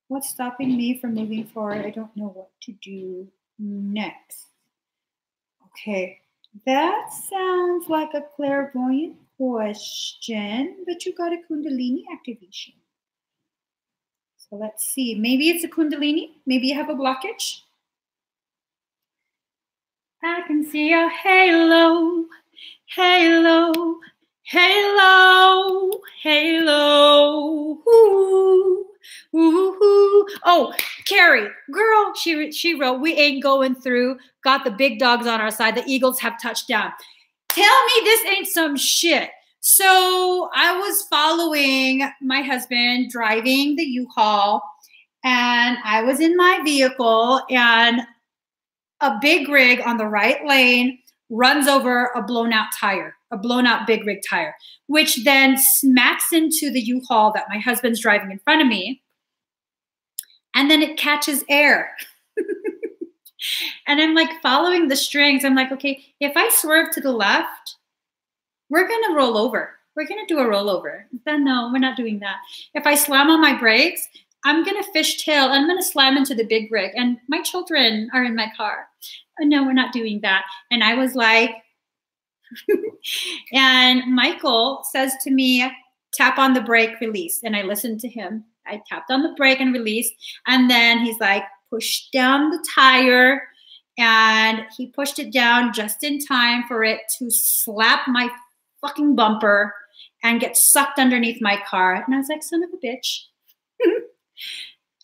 What's stopping me from moving forward? I don't know what to do next. Okay. That sounds like a clairvoyant question, but you got a Kundalini activation. So let's see. Maybe it's a Kundalini. Maybe you have a blockage. I can see a halo, halo, halo, halo. Ooh, ooh, ooh. Oh, Carrie, girl, she wrote, we ain't going through. Got the big dogs on our side. The Eagles have touchdown. Tell me this ain't some shit. So I was following my husband driving the U-Haul, And I was in my vehicle, and a big rig on the right lane runs over a blown out tire, a blown out big rig tire, which then smacks into the U-Haul that my husband's driving in front of me. And then it catches air. And I'm like following the strings. I'm like, okay, if I swerve to the left, we're going to roll over. We're going to do a rollover. Then no, we're not doing that. If I slam on my brakes, I'm going to fishtail. I'm going to slam into the big rig. And my children are in my car. No, we're not doing that. And I was like, and Michael says to me, tap on the brake, release. And I listened to him. I tapped on the brake and released. And then he's like, push down the tire. And he pushed it down just in time for it to slap my fucking bumper and get sucked underneath my car. And I was like, son of a bitch.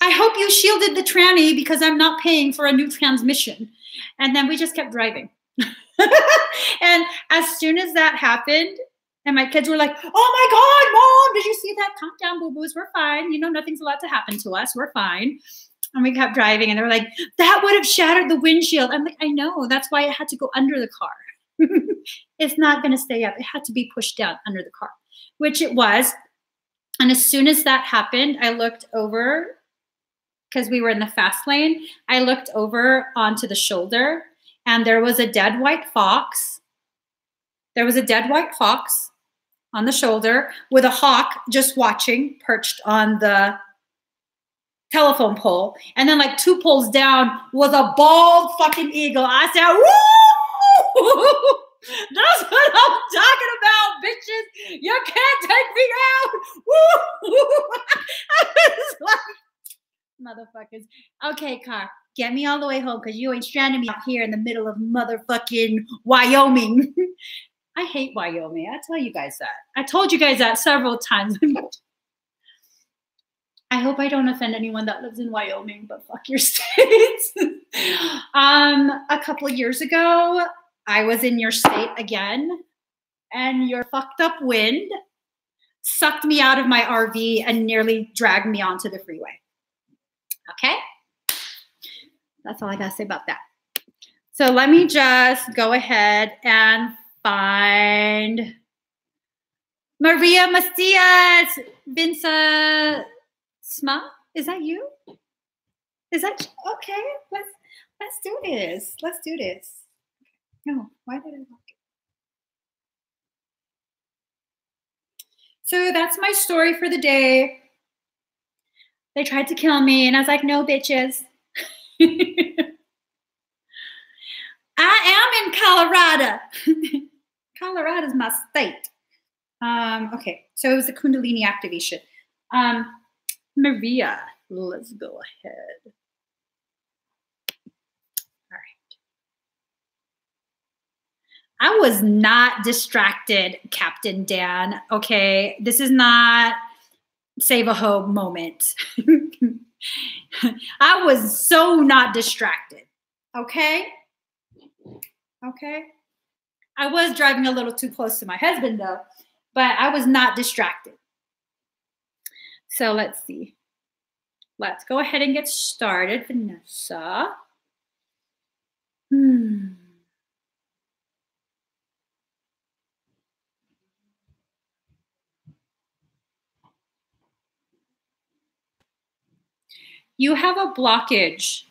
I hope you shielded the tranny because I'm not paying for a new transmission. And then we just kept driving. And as soon as that happened, and my kids were like, oh my God, Mom, did you see that? Calm down, boo-boos, we're fine. You know, nothing's allowed to happen to us. We're fine. And we kept driving, and they were like, that would have shattered the windshield. I'm like, I know. That's why it had to go under the car. It's not going to stay up. It had to be pushed down under the car, which it was. And as soon as that happened, I looked over, because we were in the fast lane. I looked over onto the shoulder, and there was a dead white fox. There was a dead white fox on the shoulder with a hawk just watching, perched on the telephone pole. And then like 2 poles down was a bald fucking eagle. I said, woo! That's what I'm talking about, bitches. You can't take me out. Woo! I was like, motherfuckers. Okay, car, get me all the way home, because you ain't stranding me out here in the middle of motherfucking Wyoming. I hate Wyoming. I tell you guys that. I told you guys that several times. I hope I don't offend anyone that lives in Wyoming, but fuck your states. A couple of years ago, I was in your state again, and your fucked up wind sucked me out of my RV and nearly dragged me onto the freeway. Okay? That's all I gotta say about that. So let me just go ahead and find Maria Macias, Vinsa Sma. Is that you? Is that okay? Let's do this. Let's do this. No, why did I look? So that's my story for the day. They tried to kill me, and I was like, no, bitches. I am in Colorado. Colorado's my state. Okay, so it was the Kundalini activation. Maria, let's go ahead. All right. I was not distracted, Captain Dan. Okay, this is not save a hoe moment. I was so not distracted. Okay? Okay? I was driving a little too close to my husband, though, but I was not distracted. So let's see. Let's go ahead and get started, Vanessa. You have a blockage.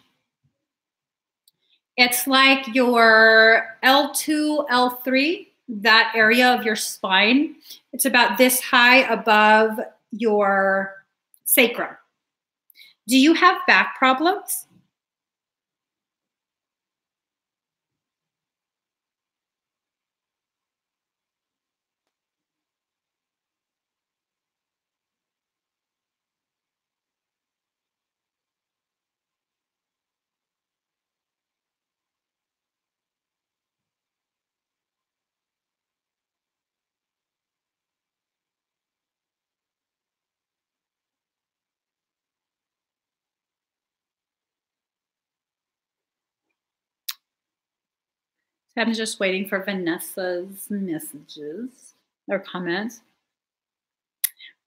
It's like your L2, L3, that area of your spine. It's about this high above your sacrum. Do you have back problems? I'm just waiting for Vanessa's messages or comments.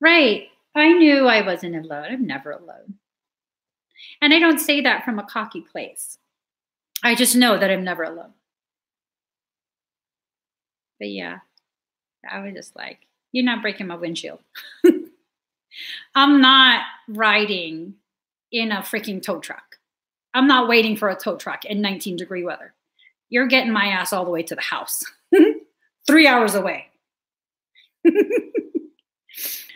Right. I knew I wasn't alone. I'm never alone. And I don't say that from a cocky place. I just know that I'm never alone. But yeah, I was just like, you're not breaking my windshield. I'm not riding in a freaking tow truck. I'm not waiting for a tow truck in 19-degree weather. You're getting my ass all the way to the house. 3 hours away.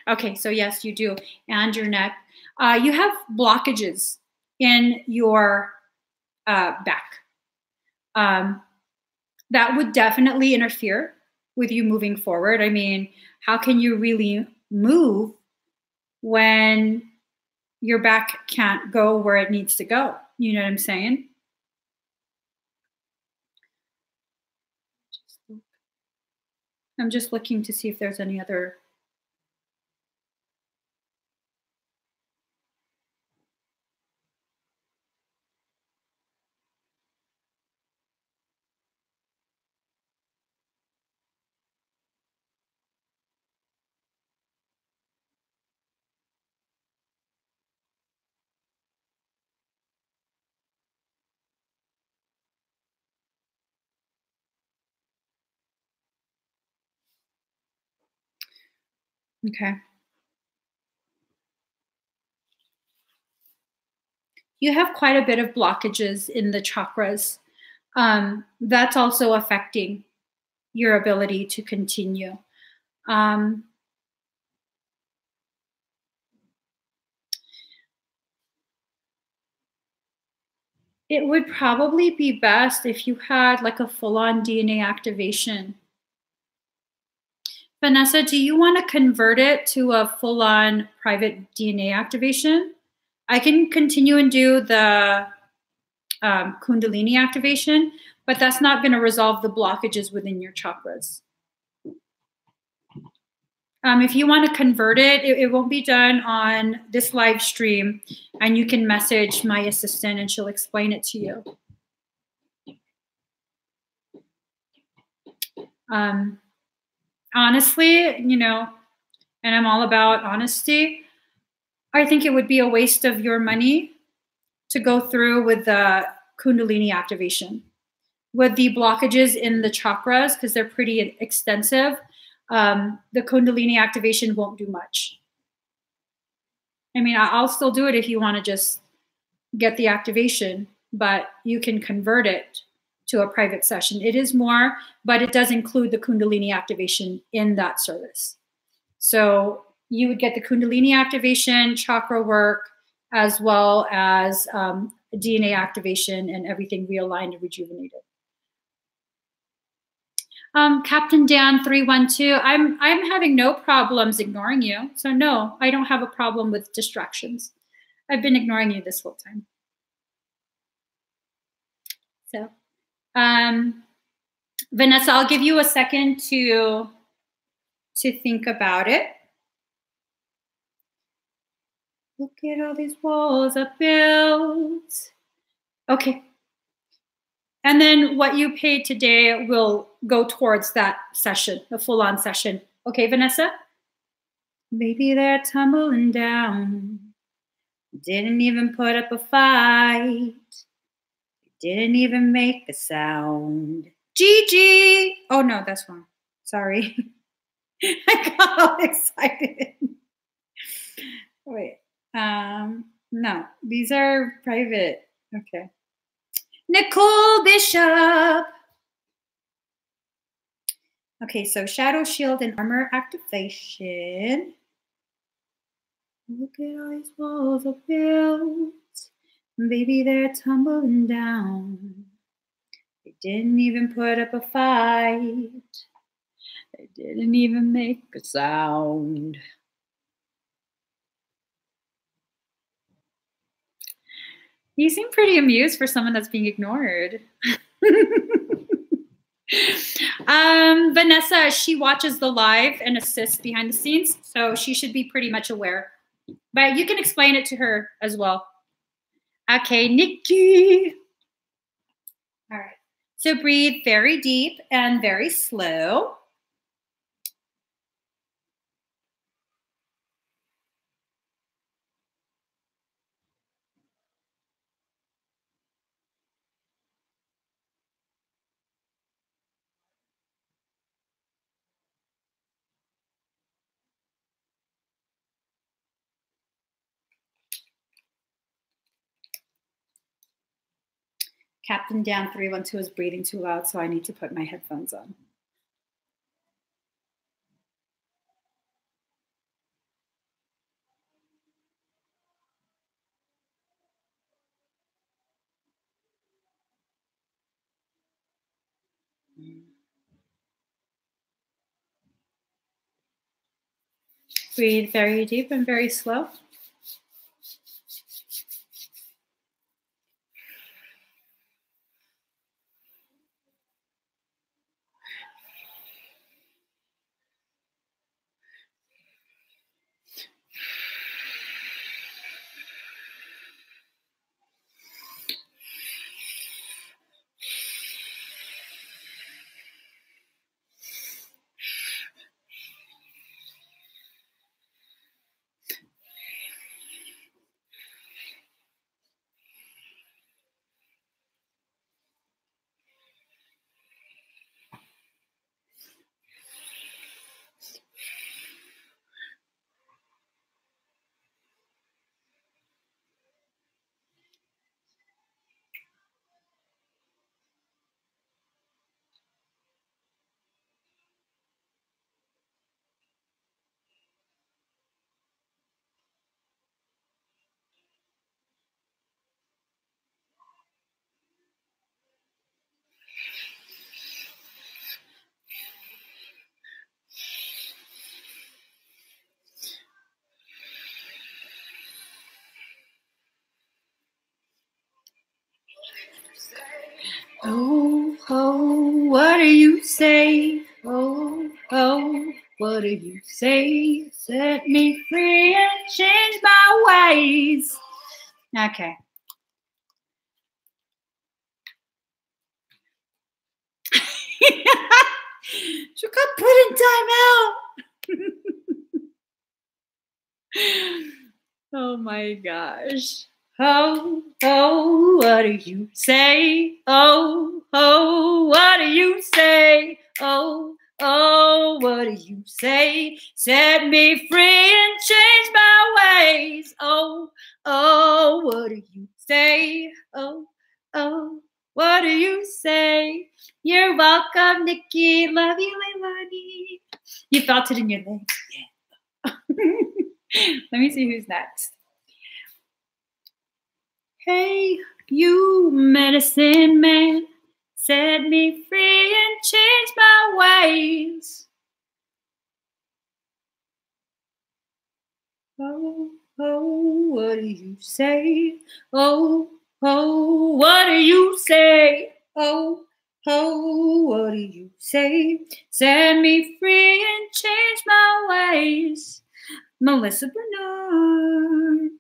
Okay, so yes, you do. And your neck. You have blockages in your back. That would definitely interfere with you moving forward. I mean, how can you really move when your back can't go where it needs to go? You know what I'm saying? I'm just looking to see if there's any other. Okay. You have quite a bit of blockages in the chakras. That's also affecting your ability to continue. Um, it would probably be best if you had like a full-on DNA activation. Vanessa, do you want to convert it to a full-on private DNA activation? I can continue and do the Kundalini activation, but that's not going to resolve the blockages within your chakras. If you want to convert it, it won't be done on this live stream, and you can message my assistant and she'll explain it to you. Honestly, you know, and I'm all about honesty, I think it would be a waste of your money to go through with the Kundalini activation. With the blockages in the chakras, because they're pretty extensive, the Kundalini activation won't do much. I mean, I'll still do it if you want to just get the activation, but you can convert it to a private session. It is more, but it does include the Kundalini activation in that service. So you would get the Kundalini activation, chakra work, as well as DNA activation and everything realigned and rejuvenated. Captain Dan 312, I'm having no problems ignoring you. So no, I don't have a problem with distractions. I've been ignoring you this whole time. So, Vanessa, I'll give you a second to think about it. Look at all these walls I built. Okay. And then what you paid today will go towards that session, the full-on session. Okay, Vanessa? Maybe they're tumbling down. Didn't even put up a fight. Didn't even make a sound. Gigi! Oh, no, that's wrong. Sorry. I got all excited. Wait. No, these are private. Okay. Nicole Bishop. Okay, so Shadow Shield and Armor activation. Look at all these walls I built. Baby, they're tumbling down. They didn't even put up a fight. They didn't even make a sound. You seem pretty amused for someone that's being ignored. Vanessa, she watches the live and assists behind the scenes, so she should be pretty much aware. But you can explain it to her as well. Okay, Nikki. All right. So breathe very deep and very slow. Captain Dan 312 is breathing too loud, so I need to put my headphones on. Breathe very deep and very slow. Oh, oh, what do you say? Oh, oh, what do you say? Set me free and change my ways. Okay. She got put in timeout. Oh my gosh. Oh, oh, what do you say? Oh, oh, what do you say? Oh, oh, what do you say? Set me free and change my ways. Oh, oh, what do you say? Oh, oh, what do you say? You're welcome, Nikki. Love you, Leilani. You felt it in your legs. Yeah. Let me see who's next. Hey, you medicine man, set me free and change my ways. Oh, oh, what do you say? Oh, oh, what do you say? Oh, oh, what do you say? Set me free and change my ways. Melissa Bernard.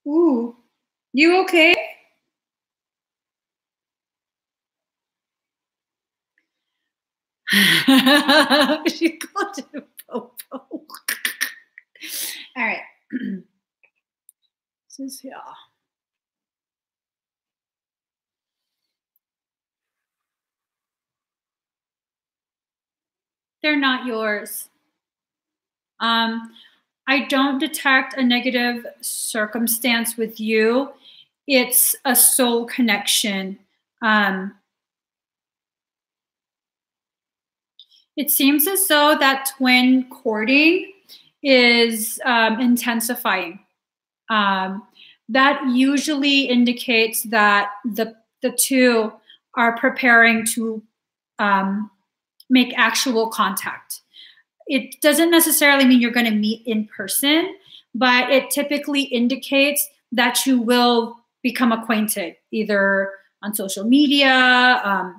Ooh, you okay? She called it a popo. All right. This is here. They're not yours. I don't detect a negative circumstance with you. It's a soul connection. It seems as though that twin courting is intensifying. That usually indicates that the two are preparing to make actual contact. It doesn't necessarily mean you're going to meet in person, but it typically indicates that you will become acquainted either on social media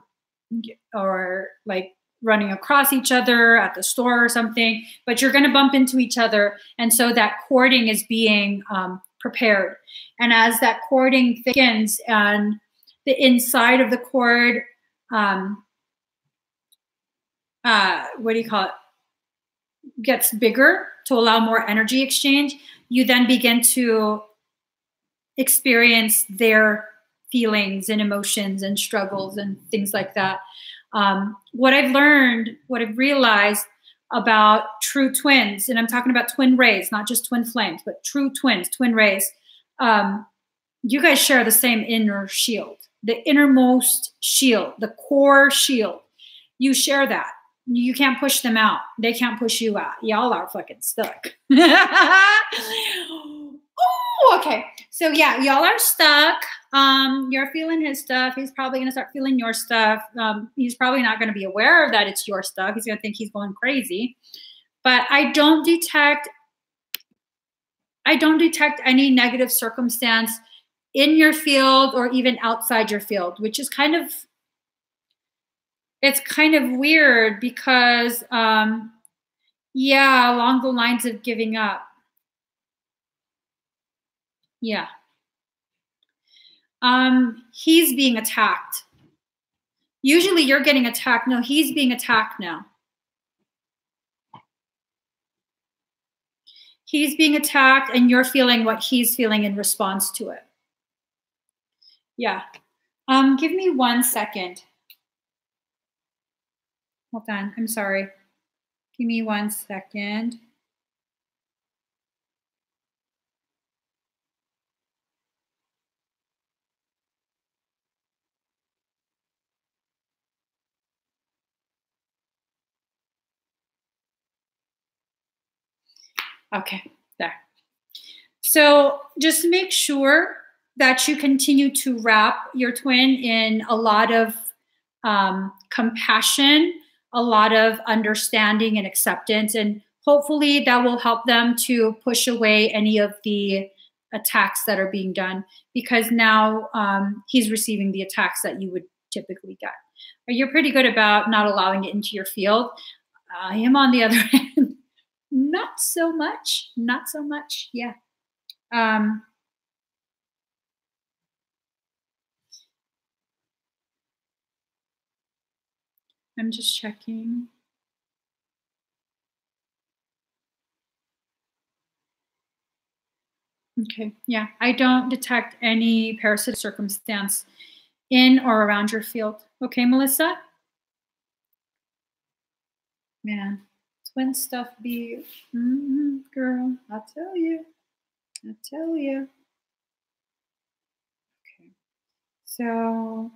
or like running across each other at the store or something, but you're going to bump into each other. And so that courting is being prepared. And as that courting thickens and the inside of the cord, what do you call it? Gets bigger to allow more energy exchange, you then begin to experience their feelings and emotions and struggles and things like that. What I've learned, what I've realized about true twins, and I'm talking about twin rays, not just twin flames, but true twins, twin rays, You guys share the same inner shield, the innermost shield, the core shield. You share that. You can't push them out. They can't push you out. Y'all are fucking stuck. Oh, okay. So yeah, y'all are stuck. You're feeling his stuff. He's probably gonna start feeling your stuff. He's probably not gonna be aware of that it's your stuff. He's gonna think he's going crazy. But I don't detect any negative circumstance in your field or even outside your field, which is kind of weird because yeah, along the lines of giving up. Yeah. He's being attacked. Usually you're getting attacked. No, he's being attacked now. He's being attacked and you're feeling what he's feeling in response to it. Yeah. Give me 1 second. Hold on. I'm sorry. Give me 1 second. Okay, there. So just make sure that you continue to wrap your twin in a lot of compassion, a lot of understanding and acceptance, and hopefully that will help them to push away any of the attacks that are being done, because now he's receiving the attacks that you would typically get. You're pretty good about not allowing it into your field. Him on the other hand, not so much. Not so much. Yeah. I'm just checking. Okay. Yeah. I don't detect any parasitic circumstance in or around your field. Okay, Melissa? Man, twin stuff be, girl, I'll tell you. I'll tell you. Okay. So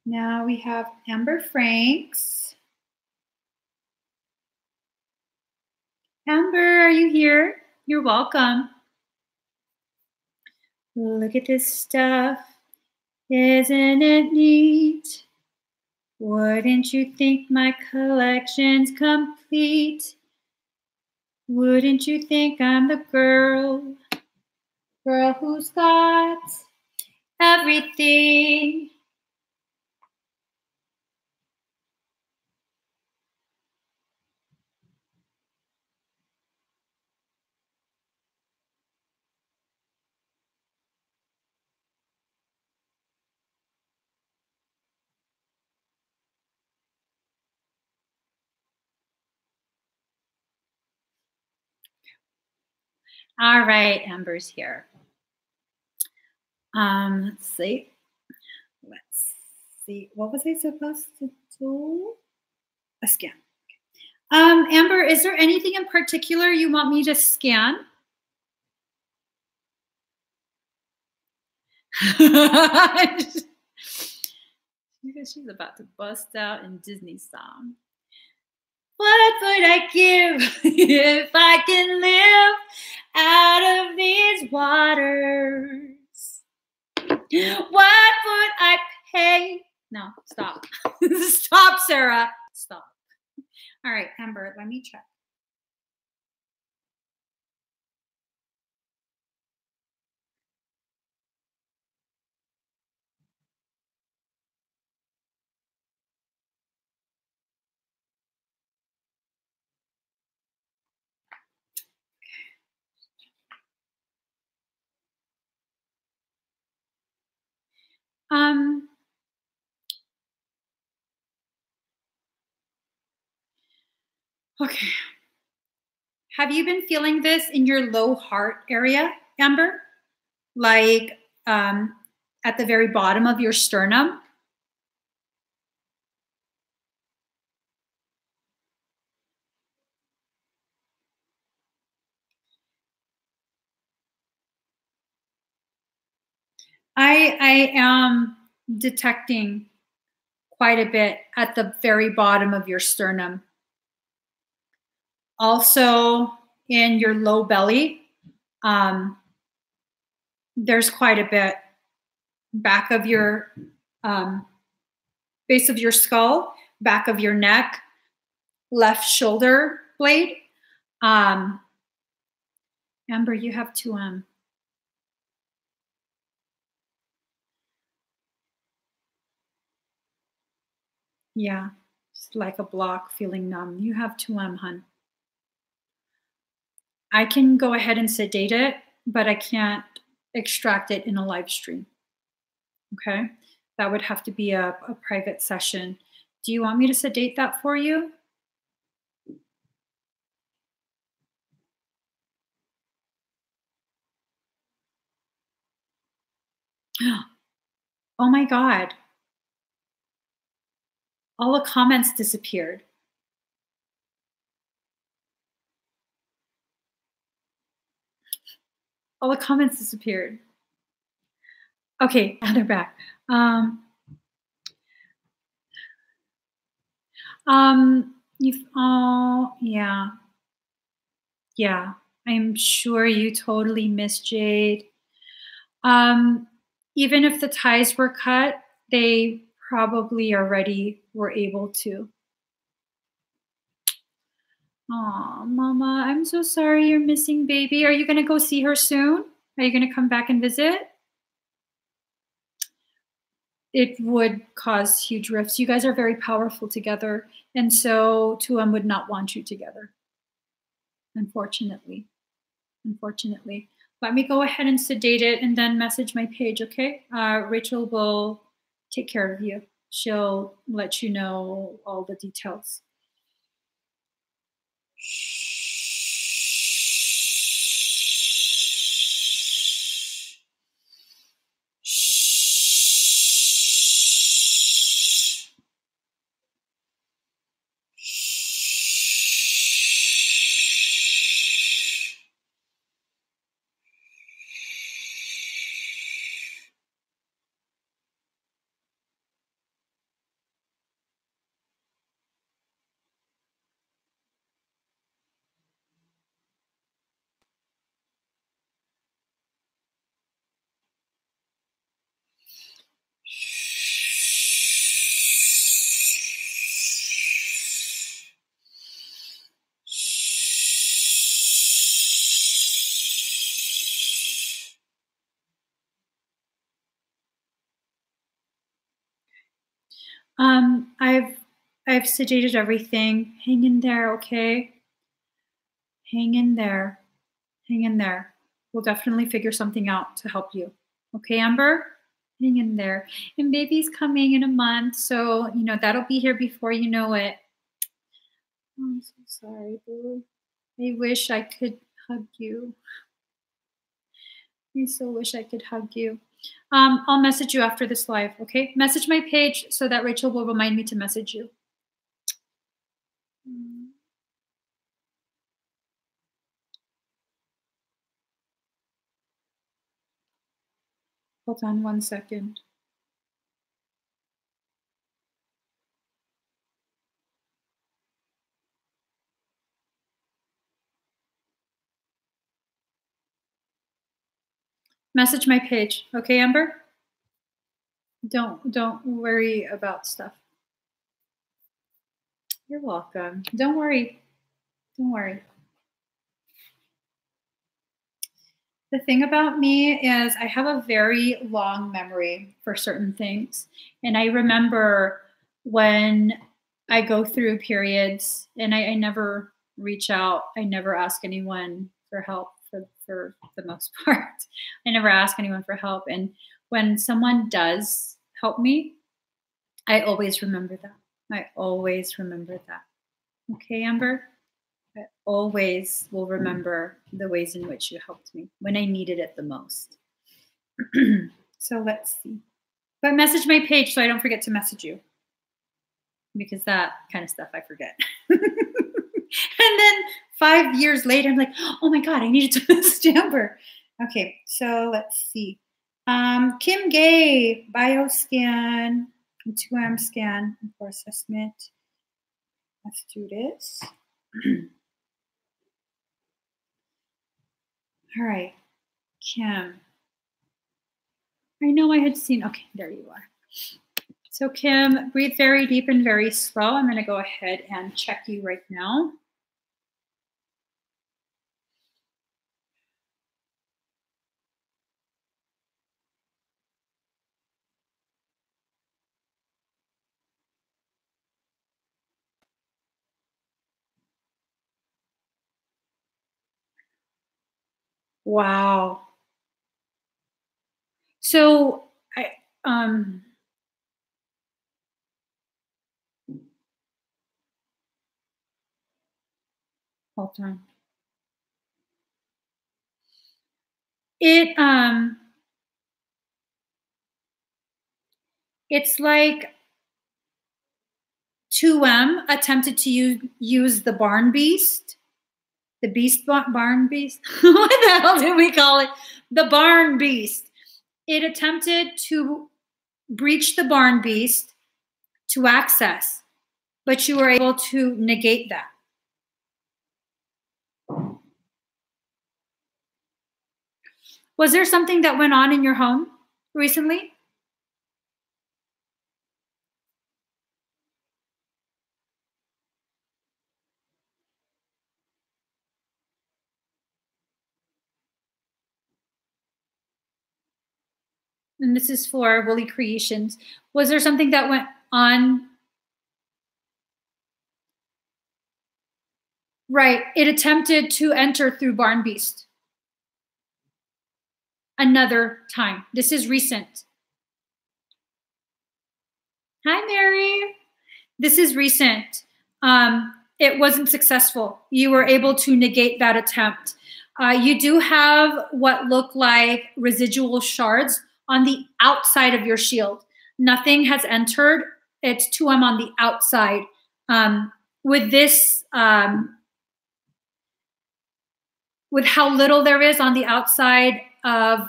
now we have Amber Franks. Amber, are you here? You're welcome. Look at this stuff. Isn't it neat? Wouldn't you think my collection's complete? Wouldn't you think I'm the girl who's got everything? All right, Amber's here. Let's see. What was I supposed to do? A scan. Amber, is there anything in particular you want me to scan? She's about to bust out in Disney song. What would I give if I can live out of these waters? What would I pay? No, stop. Stop, Sarah. Stop. All right, Amber, let me check. Okay. Have you been feeling this in your low heart area, Amber? Like at the very bottom of your sternum? I am detecting quite a bit at the very bottom of your sternum. Also in your low belly, um, there's quite a bit. Back of your um, base of your skull, back of your neck, left shoulder blade. Um, Amber, you have to yeah, it's like a block, feeling numb. You have to hun. I can go ahead and sedate it, but I can't extract it in a live stream. Okay, that would have to be a private session. Do you want me to sedate that for you? Oh my God. All the comments disappeared. All the comments disappeared. Okay, now they're back. You've, oh, yeah. Yeah, I'm sure you totally miss Jade. Um, Even if the ties were cut, they probably already were able to. Aw, Mama, I'm so sorry you're missing baby. Are you going to go see her soon? Are you going to come back and visit? It would cause huge rifts. You guys are very powerful together, and so Tuam would not want you together, unfortunately. Unfortunately. Let me go ahead and sedate it and then message my page, okay? Rachel will take care of you. She'll let you know all the details. I've sedated everything. Hang in there, okay? Hang in there. Hang in there. We'll definitely figure something out to help you. Okay, Amber? Hang in there. And baby's coming in a month, so that'll be here before you know it. Oh, I'm so sorry, boo. I wish I could hug you. I so wish I could hug you. I'll message you after this live, okay? Message my page so that Rachel will remind me to message you. Hold on 1 second. Message my page, okay, Amber? Don't worry about stuff. You're welcome. Don't worry. Don't worry. The thing about me is I have a very long memory for certain things. And I remember when I go through periods and I never reach out. I never ask anyone for help for the most part. I never ask anyone for help. And when someone does help me, I always remember that. I always remember that. Okay, Amber? I always will remember the ways in which you helped me when I needed it the most. So let's see. But message my page so I don't forget to message you, because that kind of stuff I forget. And then 5 years later, I'm like, oh my God, I needed to message Amber. Okay, so let's see. Kim Gay, bioscan, 2M scan for assessment. Let's do this. All right, Kim. I know I had seen, okay, there you are. So Kim, breathe very deep and very slow. I'm gonna go ahead and check you right now. Wow. So hold on. It's like 2M attempted to use the barn beast, barn beast. What the hell did we call it? The barn beast. It attempted to breach the barn beast to access, but you were able to negate that. Was there something that went on in your home recently? And this is for Woolly Creations. Was there something that went on? Right. It attempted to enter through Barn Beast. Another time. This is recent. Hi, Mary. This is recent. It wasn't successful. You were able to negate that attempt. You do have what look like residual shards on the outside of your shield. Nothing has entered. It's 2M on the outside. With this, with how little there is on the outside of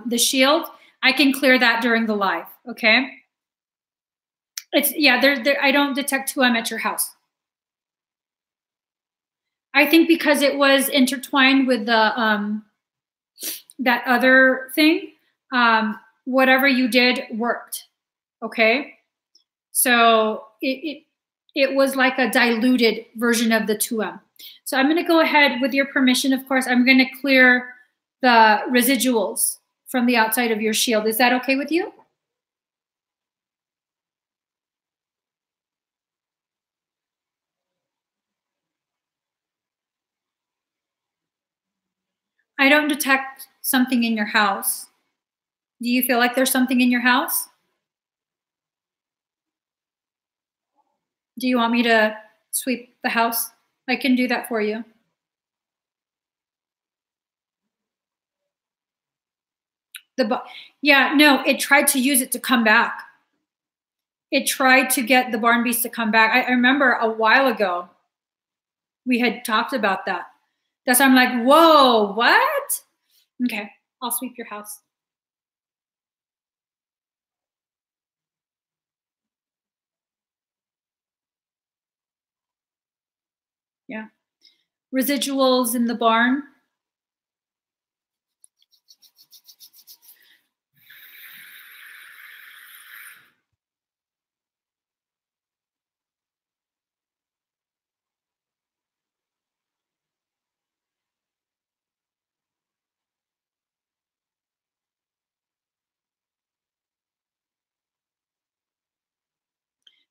the shield, I can clear that during the live, okay? It's, yeah, I don't detect 2M at your house. I think because it was intertwined with the that other thing, whatever you did worked, okay? So it was like a diluted version of the 2M. So I'm gonna go ahead, with your permission, of course, I'm gonna clear the residuals from the outside of your shield. Is that okay with you? I don't detect something in your house. Do you feel like there's something in your house? Do you want me to sweep the house? I can do that for you. Yeah, no, it tried to use it to come back. It tried to get the barn beast to come back. I remember a while ago, we had talked about that. That's why I'm like, whoa, what? Okay, I'll sweep your house. Yeah. Residuals in the barn.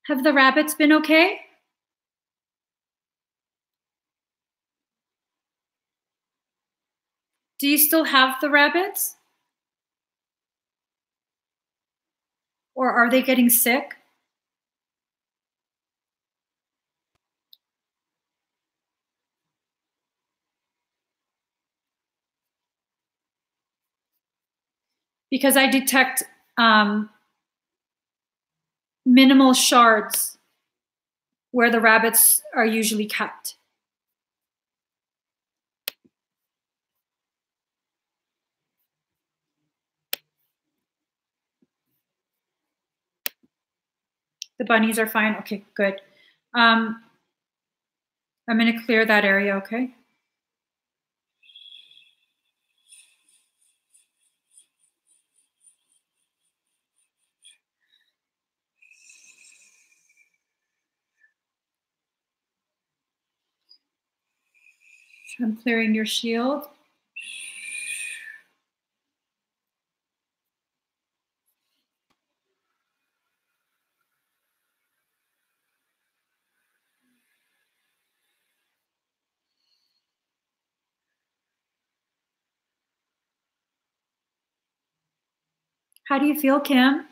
Have the rabbits been okay? Do you still have the rabbits? Or are they getting sick? Because I detect minimal shards where the rabbits are usually kept. The bunnies are fine. Okay, good. I'm going to clear that area, okay? I'm clearing your shield. How do you feel, Kim?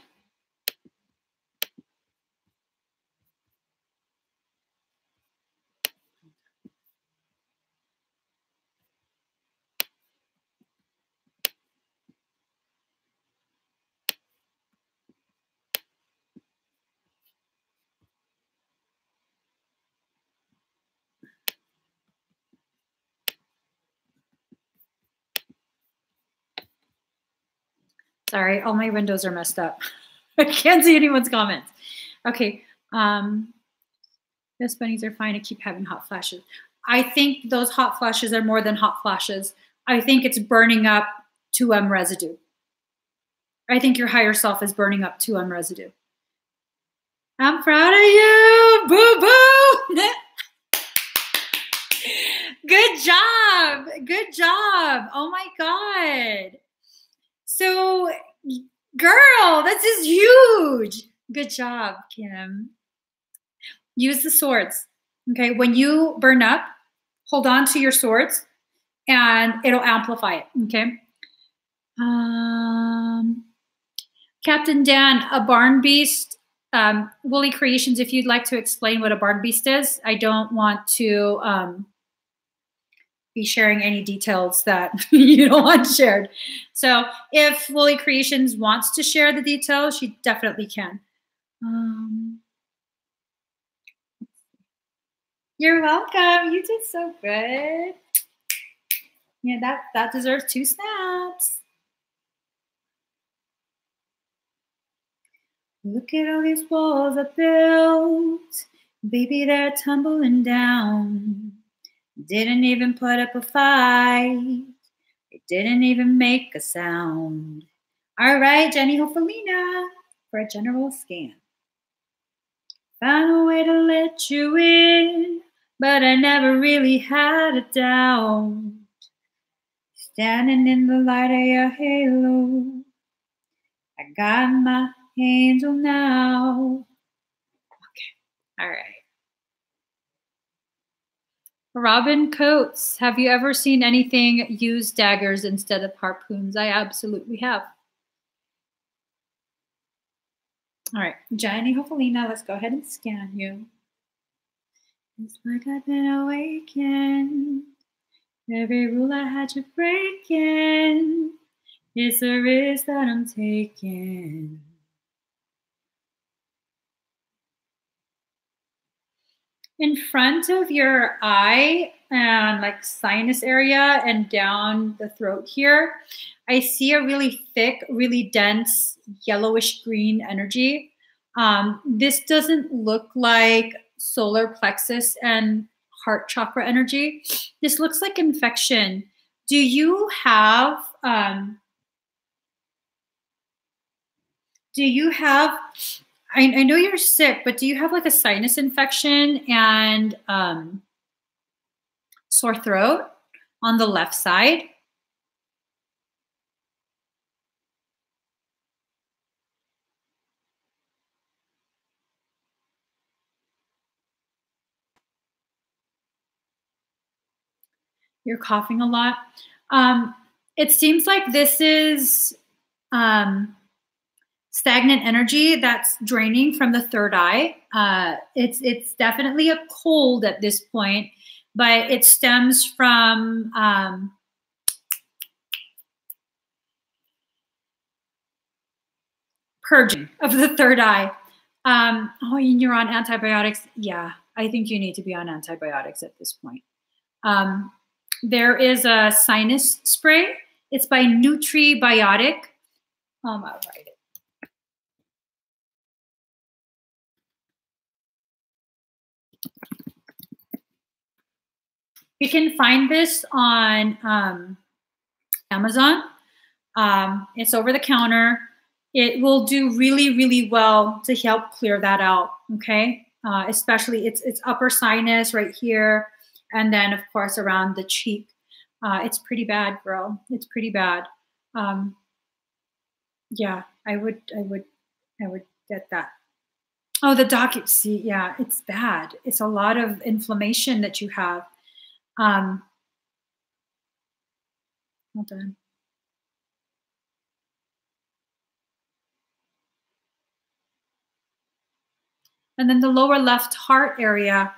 Sorry, all my windows are messed up. I can't see anyone's comments. Okay. Yes, bunnies are fine. I keep having hot flashes. I think those hot flashes are more than hot flashes. I think it's burning up 2M residue. I think your higher self is burning up 2M residue. I'm proud of you. Boo boo. Good job. Good job. Oh my God. So, girl, this is huge. Good job, Kim. Use the swords. Okay. When you burn up, hold on to your swords and it'll amplify it. Okay. Captain Dan, a barn beast. Woolly Creations, if you'd like to explain what a barn beast is, I don't want to be sharing any details that you don't want shared. So if Woolly Creations wants to share the details, she definitely can. You're welcome. You did so good. Yeah, that deserves 2 snaps. Look at all these walls I built. Baby, they're tumbling down. Didn't even put up a fight. It didn't even make a sound. All right, Jenny Hofalina for a general scan. Found a way to let you in, but I never really had a doubt. Standing in the light of your halo, I got my angel now. Okay, all right. Robin Coates, have you ever seen anything use daggers instead of harpoons? I absolutely have. All right, Jenny Hofalina, let's go ahead and scan you. It's like I've been awakened. Every rule I had you breaking. It's a risk that I'm taking. In front of your eye and like sinus area and down the throat here, I see a really thick, really dense yellowish green energy. This doesn't look like solar plexus and heart chakra energy. This looks like infection. Do you have I know you're sick, but do you have like a sinus infection and sore throat on the left side? You're coughing a lot. It seems like this is stagnant energy that's draining from the third eye. It's definitely a cold at this point, but it stems from purging of the third eye. Oh, and you're on antibiotics. Yeah, I think you need to be on antibiotics at this point. There is a sinus spray. It's by Nutribiotic. I'll write it. You can find this on Amazon. It's over the counter. It will do really, really well to help clear that out. Okay, especially it's upper sinus right here, and then of course around the cheek. It's pretty bad, girl. It's pretty bad. Yeah, I would get that. Oh, the docu. See, yeah, it's bad. It's a lot of inflammation that you have. Hold on. And then the lower left heart area.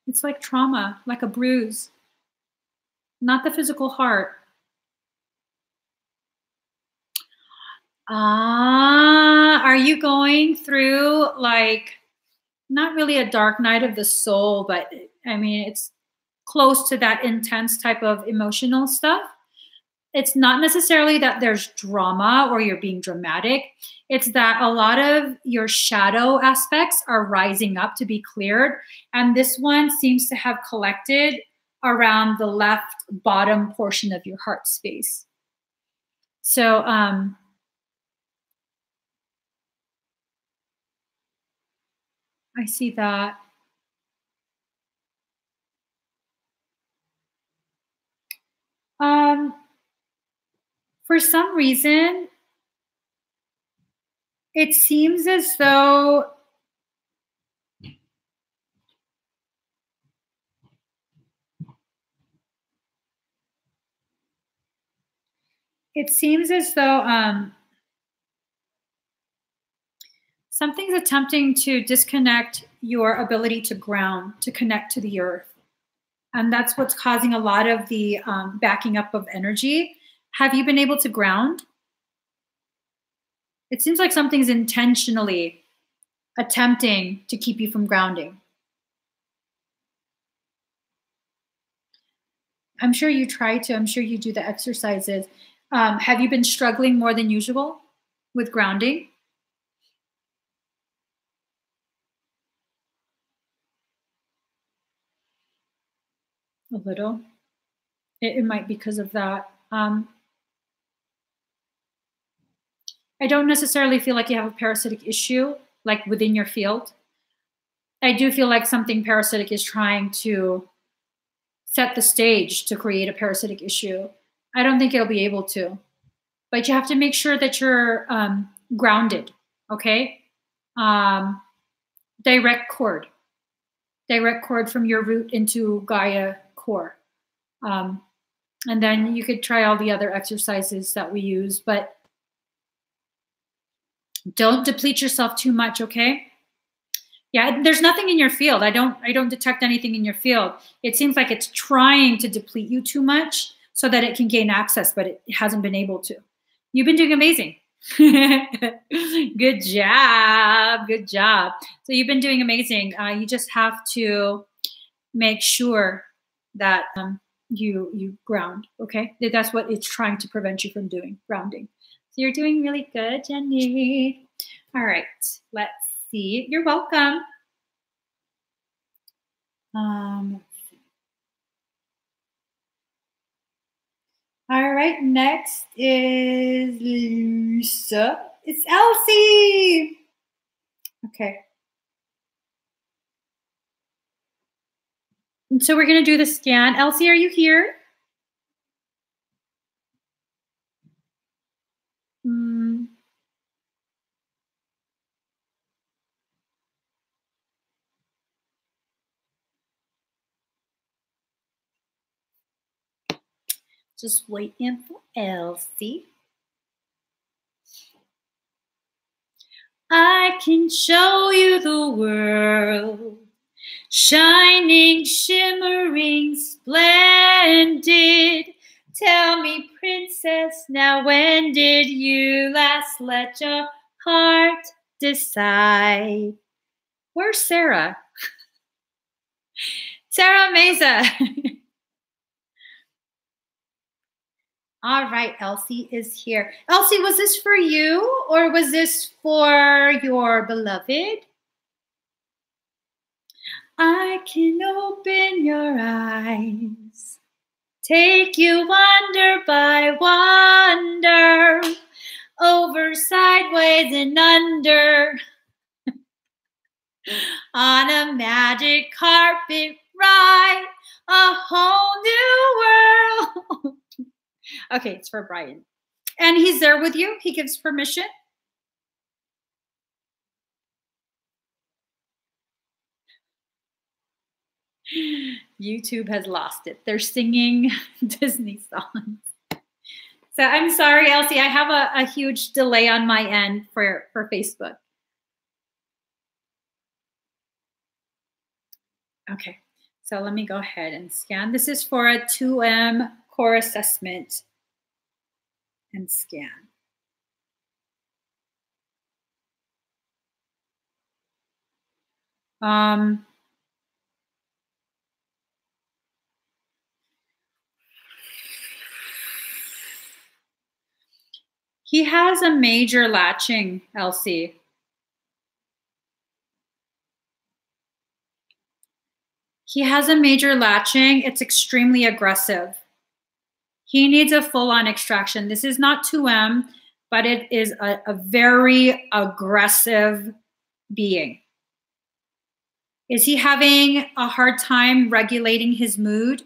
It's like trauma, like a bruise, not the physical heart. Are you going through like not really a dark night of the soul, but I mean, it's close to that intense type of emotional stuff? It's not necessarily that there's drama or you're being dramatic. It's that a lot of your shadow aspects are rising up to be cleared. And this one seems to have collected around the left bottom portion of your heart space. So, I see that. For some reason, it seems as though something's attempting to disconnect your ability to ground, to connect to the earth. And that's what's causing a lot of the backing up of energy. Have you been able to ground? It seems like something's intentionally attempting to keep you from grounding. I'm sure you try to. I'm sure you do the exercises. Have you been struggling more than usual with grounding? A little. It might be because of that. I don't necessarily feel like you have a parasitic issue, like within your field. I do feel like something parasitic is trying to set the stage to create a parasitic issue. I don't think it'll be able to, but you have to make sure that you're grounded. Okay, direct cord from your root into Gaia core, and then you could try all the other exercises that we use, but don't deplete yourself too much. Okay. Yeah, there's nothing in your field. I don't detect anything in your field. It seems like it's trying to deplete you too much so that it can gain access, but it hasn't been able to. You've been doing amazing. Good job. Good job. So you've been doing amazing. You just have to make sure that you ground. Okay, that's what it's trying to prevent you from doing, grounding. So you're doing really good, Jenny. All right, let's see. You're welcome. All right, next is Lisa. It's Elsie. Okay. And so we're going to do the scan. Elsie, are you here? Just waiting for Elsie. I can show you the world, shining, shimmering, splendid. Tell me, princess, now when did you last let your heart decide? Where's Sarah? Sarah Mesa. All right, Elsie is here. Elsie, was this for you or was this for your beloved? I can open your eyes, take you wonder by wonder, over, sideways, and under, on a magic carpet ride, a whole new world. Okay, it's for Brian. And he's there with you? He gives permission? YouTube has lost it. They're singing Disney songs. So I'm sorry, Elsie. I have a huge delay on my end for Facebook. Okay, so let me go ahead and scan. This is for a 2M core assessment and scan. He has a major latching, Elsie. He has a major latching. It's extremely aggressive. He needs a full-on extraction. This is not 2M, but it is a very aggressive being. Is he having a hard time regulating his mood?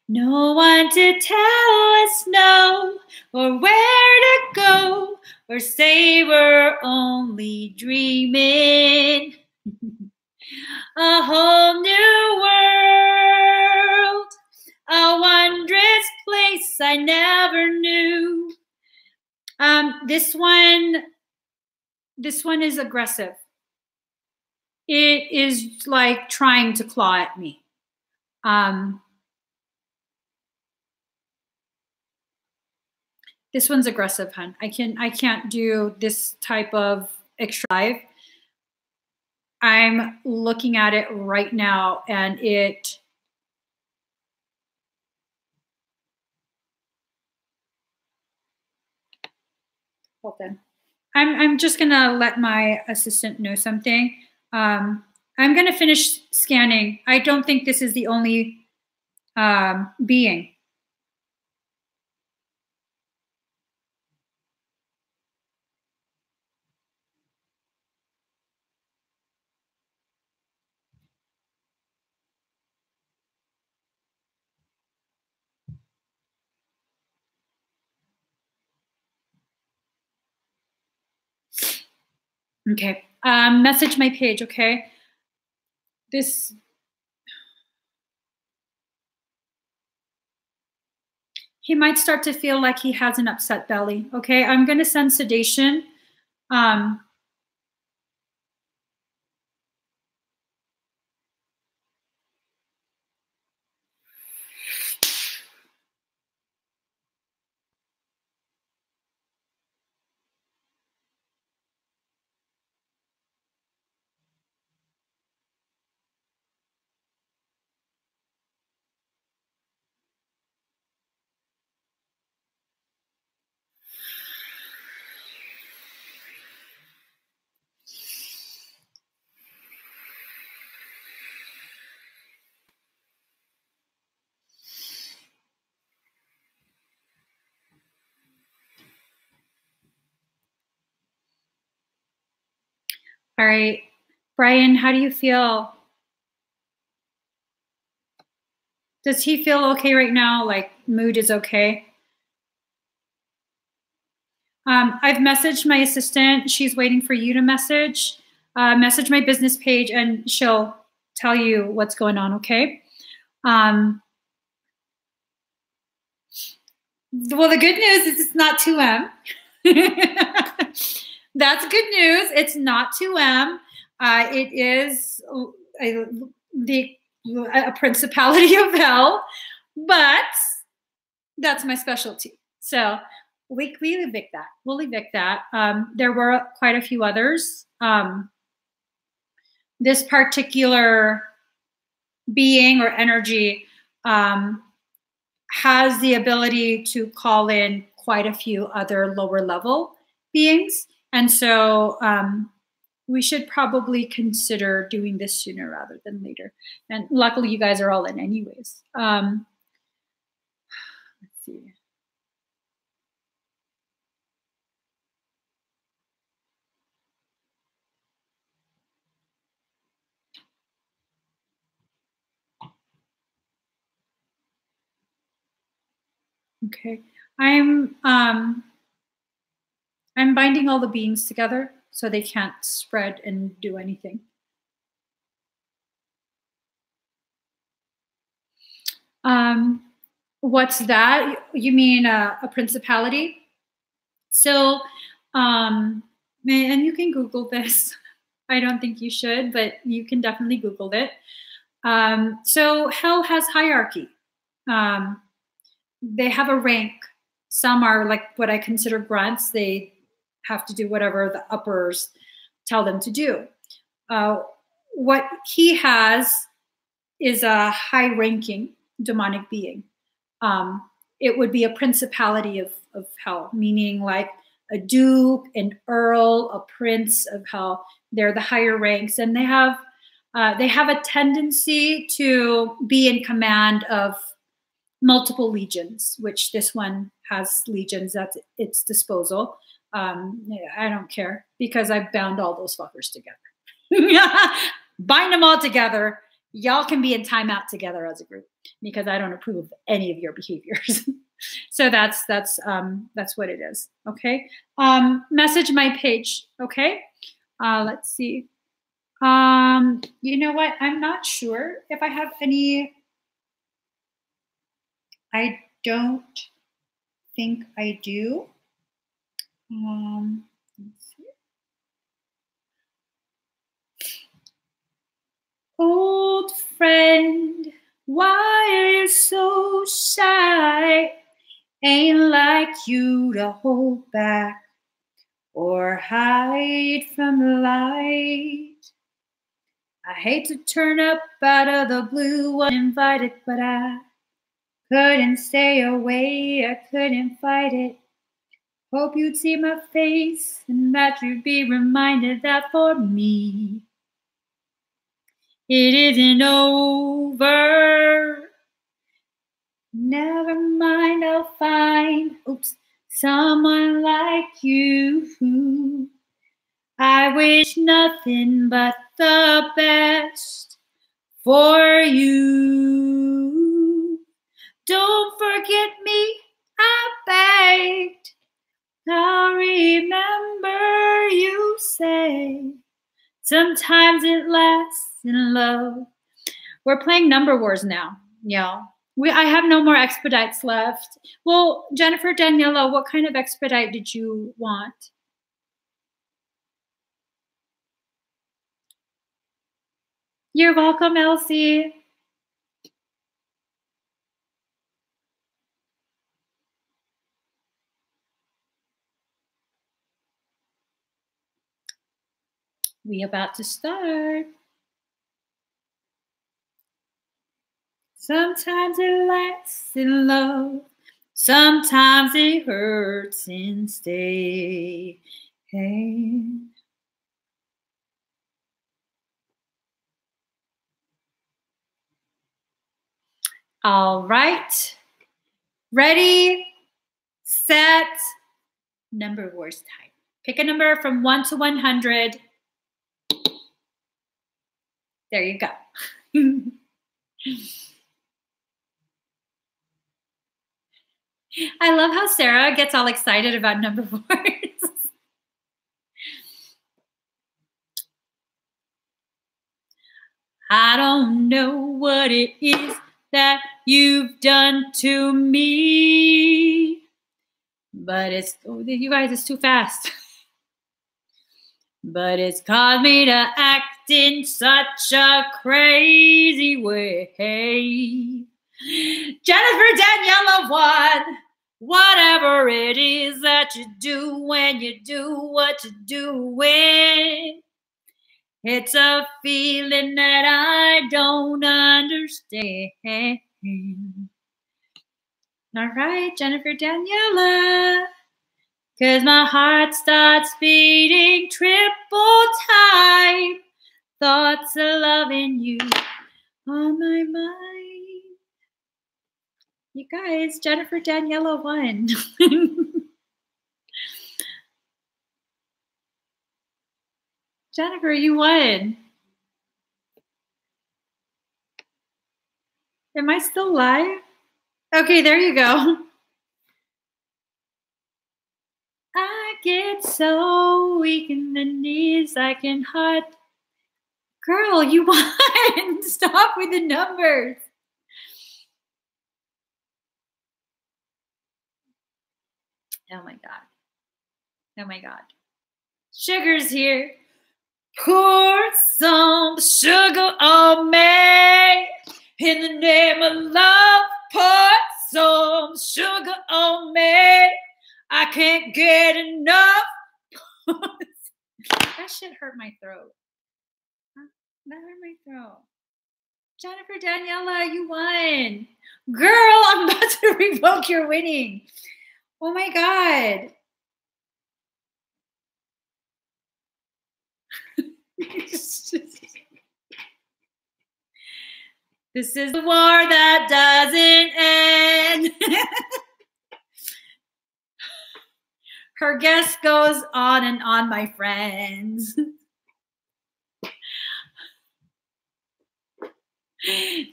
No one to tell us no, or where to go, or say we're only dreaming. A whole new world, a wondrous place I never knew. This one is aggressive. It is like trying to claw at me. This one's aggressive, hun. I can't do this type of extra live. I'm looking at it right now and it hold on. I'm just gonna let my assistant know something. I'm gonna finish scanning. I don't think this is the only being. Okay, message my page, okay? He might start to feel like he has an upset belly, okay? I'm gonna send sedation. All right, Brian, how do you feel? Does he feel okay right now? Like mood is okay? I've messaged my assistant. She's waiting for you to message. Message my business page and she'll tell you what's going on, okay? Well, the good news is it's not 2M. That's good news. It's not 2M. It is a principality of hell, but that's my specialty. So we evict that. We'll evict that. There were quite a few others, this particular being or energy has the ability to call in quite a few other lower level beings. And so we should probably consider doing this sooner rather than later. And luckily you guys are all in anyways. Let's see. Okay, I'm binding all the beings together so they can't spread and do anything. What's that? You mean a principality? So, and you can Google this. I don't think you should, but you can definitely Google it. So hell has hierarchy. They have a rank. Some are like what I consider grunts. They have to do whatever the uppers tell them to do. What he has is a high-ranking demonic being. It would be a principality of hell, meaning like a duke, an earl, a prince of hell. They're the higher ranks, and they have a tendency to be in command of multiple legions, which this one has legions at its disposal. I don't care because I bound all those fuckers together. Bind them all together. Y'all can be in timeout together as a group because I don't approve of any of your behaviors. So that's what it is. Okay. Message my page. Okay. Let's see. You know what? I'm not sure if I have any. I don't think I do. Let's see. Old friend, why are you so shy? Ain't like you to hold back or hide from the light. I hate to turn up out of the blue uninvited, but I couldn't stay away, I couldn't fight it. Hope you'd see my face and that you'd be reminded that for me, it isn't over. Never mind, I'll find, someone like you. I wish nothing but the best for you. Don't forget me, I begged. I'll remember you say, sometimes it lasts in love. We're playing Number Wars now, y'all. I have no more expedites left. Well, Jennifer, Daniela, what kind of expedite did you want? You're welcome, Elsie. We about to start. Sometimes it lasts in love. Sometimes it hurts and stays. All right. Ready, set, Number Wars time. Pick a number from 1 to 100. There you go. I love how Sarah gets all excited about Number Wars. I don't know what it is that you've done to me, but you guys, it's too fast. But it's caused me to act in such a crazy way. Jennifer Daniela won. Whatever it is that you do when you do what you do when. It's a feeling that I don't understand. All right, Jennifer Daniela. Cause my heart starts beating triple time. Thoughts of loving you on my mind. You guys, Jennifer Daniela won. Jennifer, you won. Am I still live? Okay, there you go. I get so weak in the knees, I can hard. Girl, you won. Stop with the numbers. Oh my God. Oh my God. Sugar's here. Pour some sugar on me. In the name of love, pour some sugar on me. I can't get enough. That shit hurt my throat. That hurt my throat. Jennifer Daniela, you won. Girl, I'm about to revoke your winning. Oh my God. This is the war that doesn't end. Her guest goes on and on, my friends.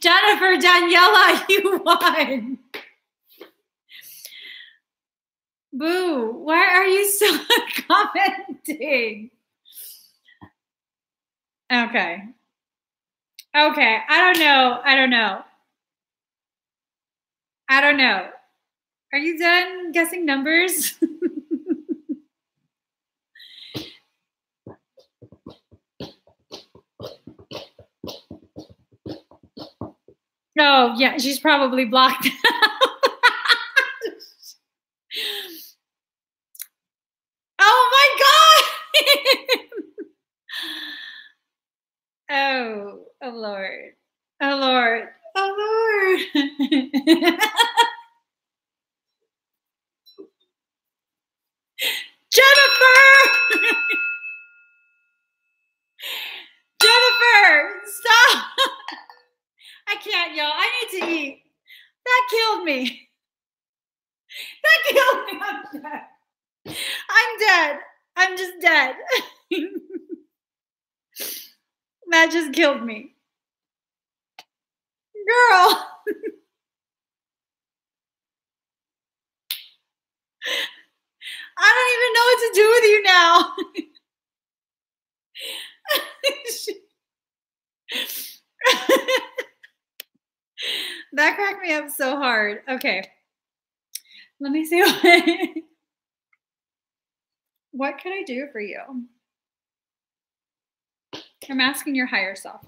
Jennifer Daniela, you won. Boo, why are you still commenting? Okay. Okay, I don't know. Are you done guessing numbers? Oh, yeah, she's probably blocked. Oh my God! Oh Lord. Oh Lord. Oh Lord. Jennifer! Jennifer, stop! I can't, y'all. I need to eat. That killed me. That killed me. I'm dead. I'm dead. I'm just dead. That just killed me. Girl. I don't even know what to do with you now. That cracked me up so hard. Okay. Let me see what can I do for you? I'm asking your higher self.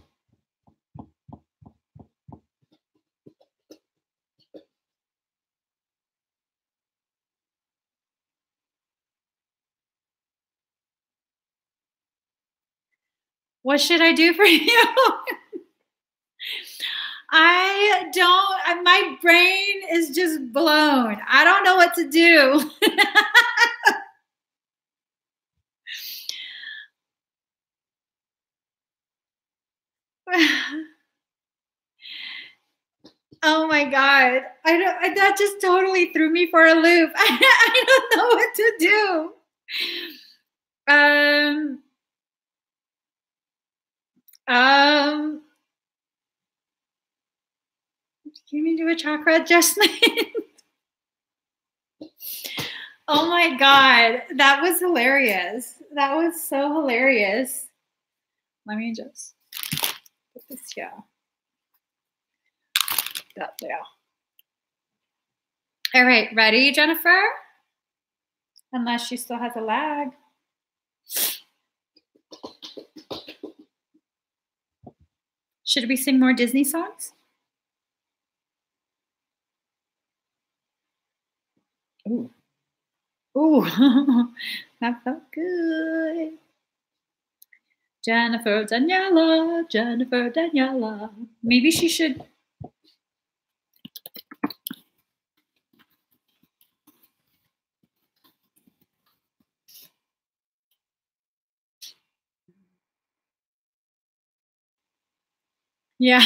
What should I do for you? My brain is just blown. I don't know what to do. Oh my God. That just totally threw me for a loop. I don't know what to do. Can we do a chakra adjustment? Oh my God. That was hilarious. That was so hilarious. Let me just put this here. That there. All right, ready, Jennifer? Unless she still has a lag. Should we sing more Disney songs? Ooh. Ooh, that felt good. Jennifer Daniela, Jennifer Daniela. Maybe she should. Yeah.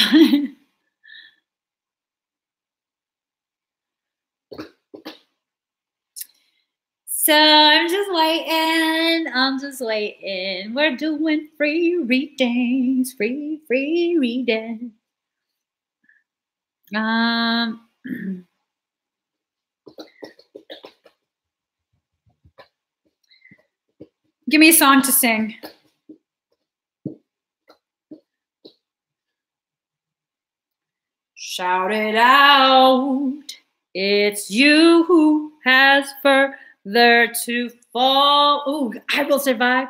So I'm just waiting. I'm just waiting. We're doing free readings, free reading. Give me a song to sing. Shout it out. It's you who has further to fall. Ooh, I will survive.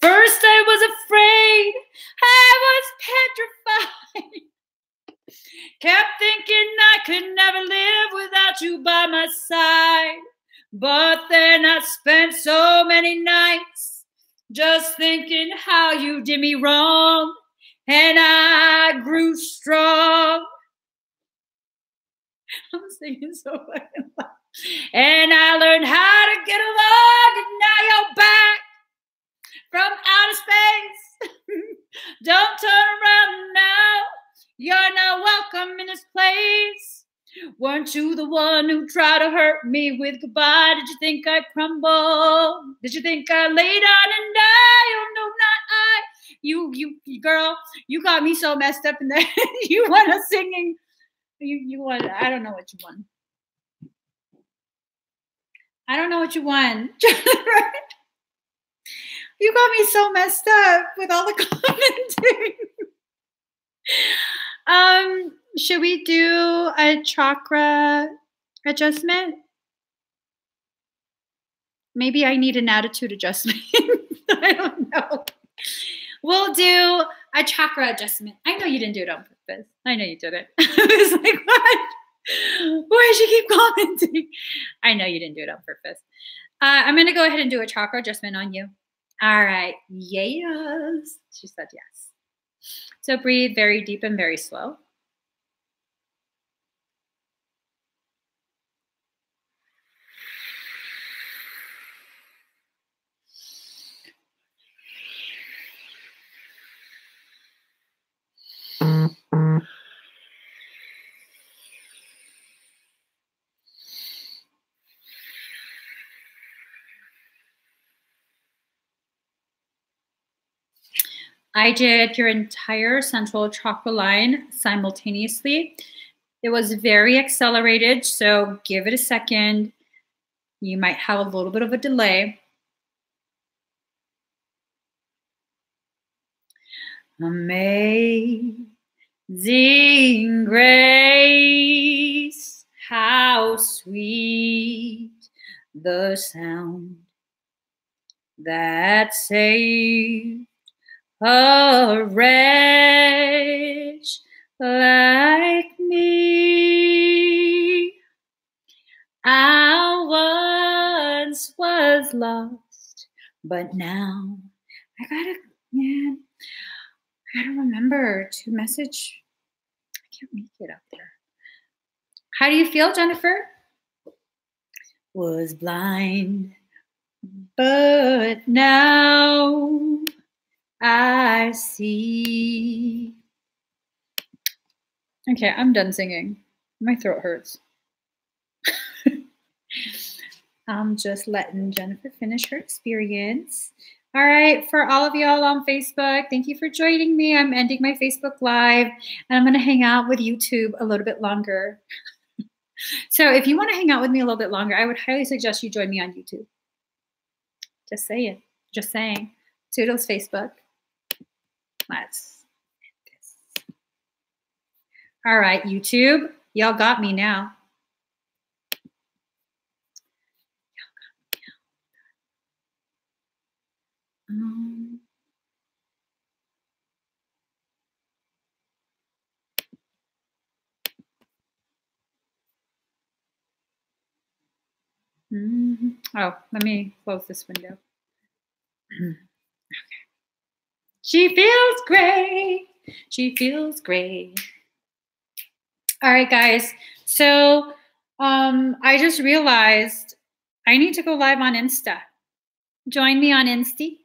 First I was afraid. I was petrified. Kept thinking I could never live without you by my side. But then I spent so many nights just thinking how you did me wrong. And I grew strong. I'm singing so fucking loud. And I learned how to get along, and now you're back from outer space. Don't turn around now. You're not welcome in this place. Weren't you the one who tried to hurt me with goodbye? Did you think I'd crumble? Did you think I'd lay down and die? Oh no, not I. You girl, you got me so messed up in there. You want us singing. You want, I don't know what you want. I don't know what you want. You got me so messed up with all the commenting. Should we do a chakra adjustment? Maybe I need an attitude adjustment. I don't know. We'll do a chakra adjustment. I know you didn't do it on purpose. I know you didn't. I was like, what? Why does she keep commenting? I know you didn't do it on purpose. I'm going to go ahead and do a chakra adjustment on you. All right. Yes. She said yes. So breathe very deep and very slow. I did your entire central chakra line simultaneously. It was very accelerated, so give it a second. You might have a little bit of a delay. Amazing grace, how sweet the sound that saved a wretch like me. I once was lost, but now I gotta remember to message. I can't make it up there. How do you feel, Jennifer? Was blind, but now I see. Okay, I'm done singing. My throat hurts. I'm just letting Jennifer finish her experience. All right, for all of y'all on Facebook, thank you for joining me. I'm ending my Facebook Live, and I'm going to hang out with YouTube a little bit longer. So if you want to hang out with me a little bit longer, I would highly suggest you join me on YouTube. Just saying. Just saying. Toodles Facebook. Let's end this. All right, YouTube, y'all got me now. Oh, let me close this window. Okay. She feels great. She feels great. All right, guys. So I just realized I need to go live on Insta. Join me on Instagram.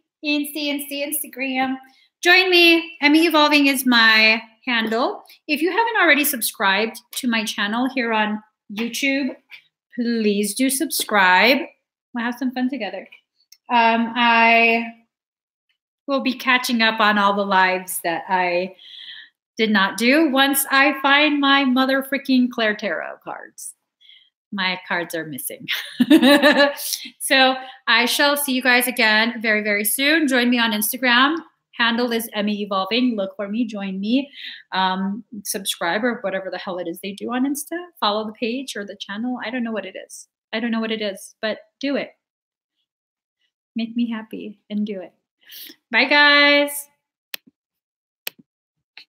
Join me. Emmy Evolving is my handle. If you haven't already subscribed to my channel here on YouTube, please do subscribe. We'll have some fun together. I will be catching up on all the lives that I did not do once I find my mother freaking Claire Tarot cards. My cards are missing. So I shall see you guys again very, very soon. Join me on Instagram. Handle is Emmy Evolving. Look for me, join me, subscribe or whatever the hell it is they do on Insta. Follow the page or the channel. I don't know what it is. I don't know what it is, but do it. Make me happy and do it. Bye, guys.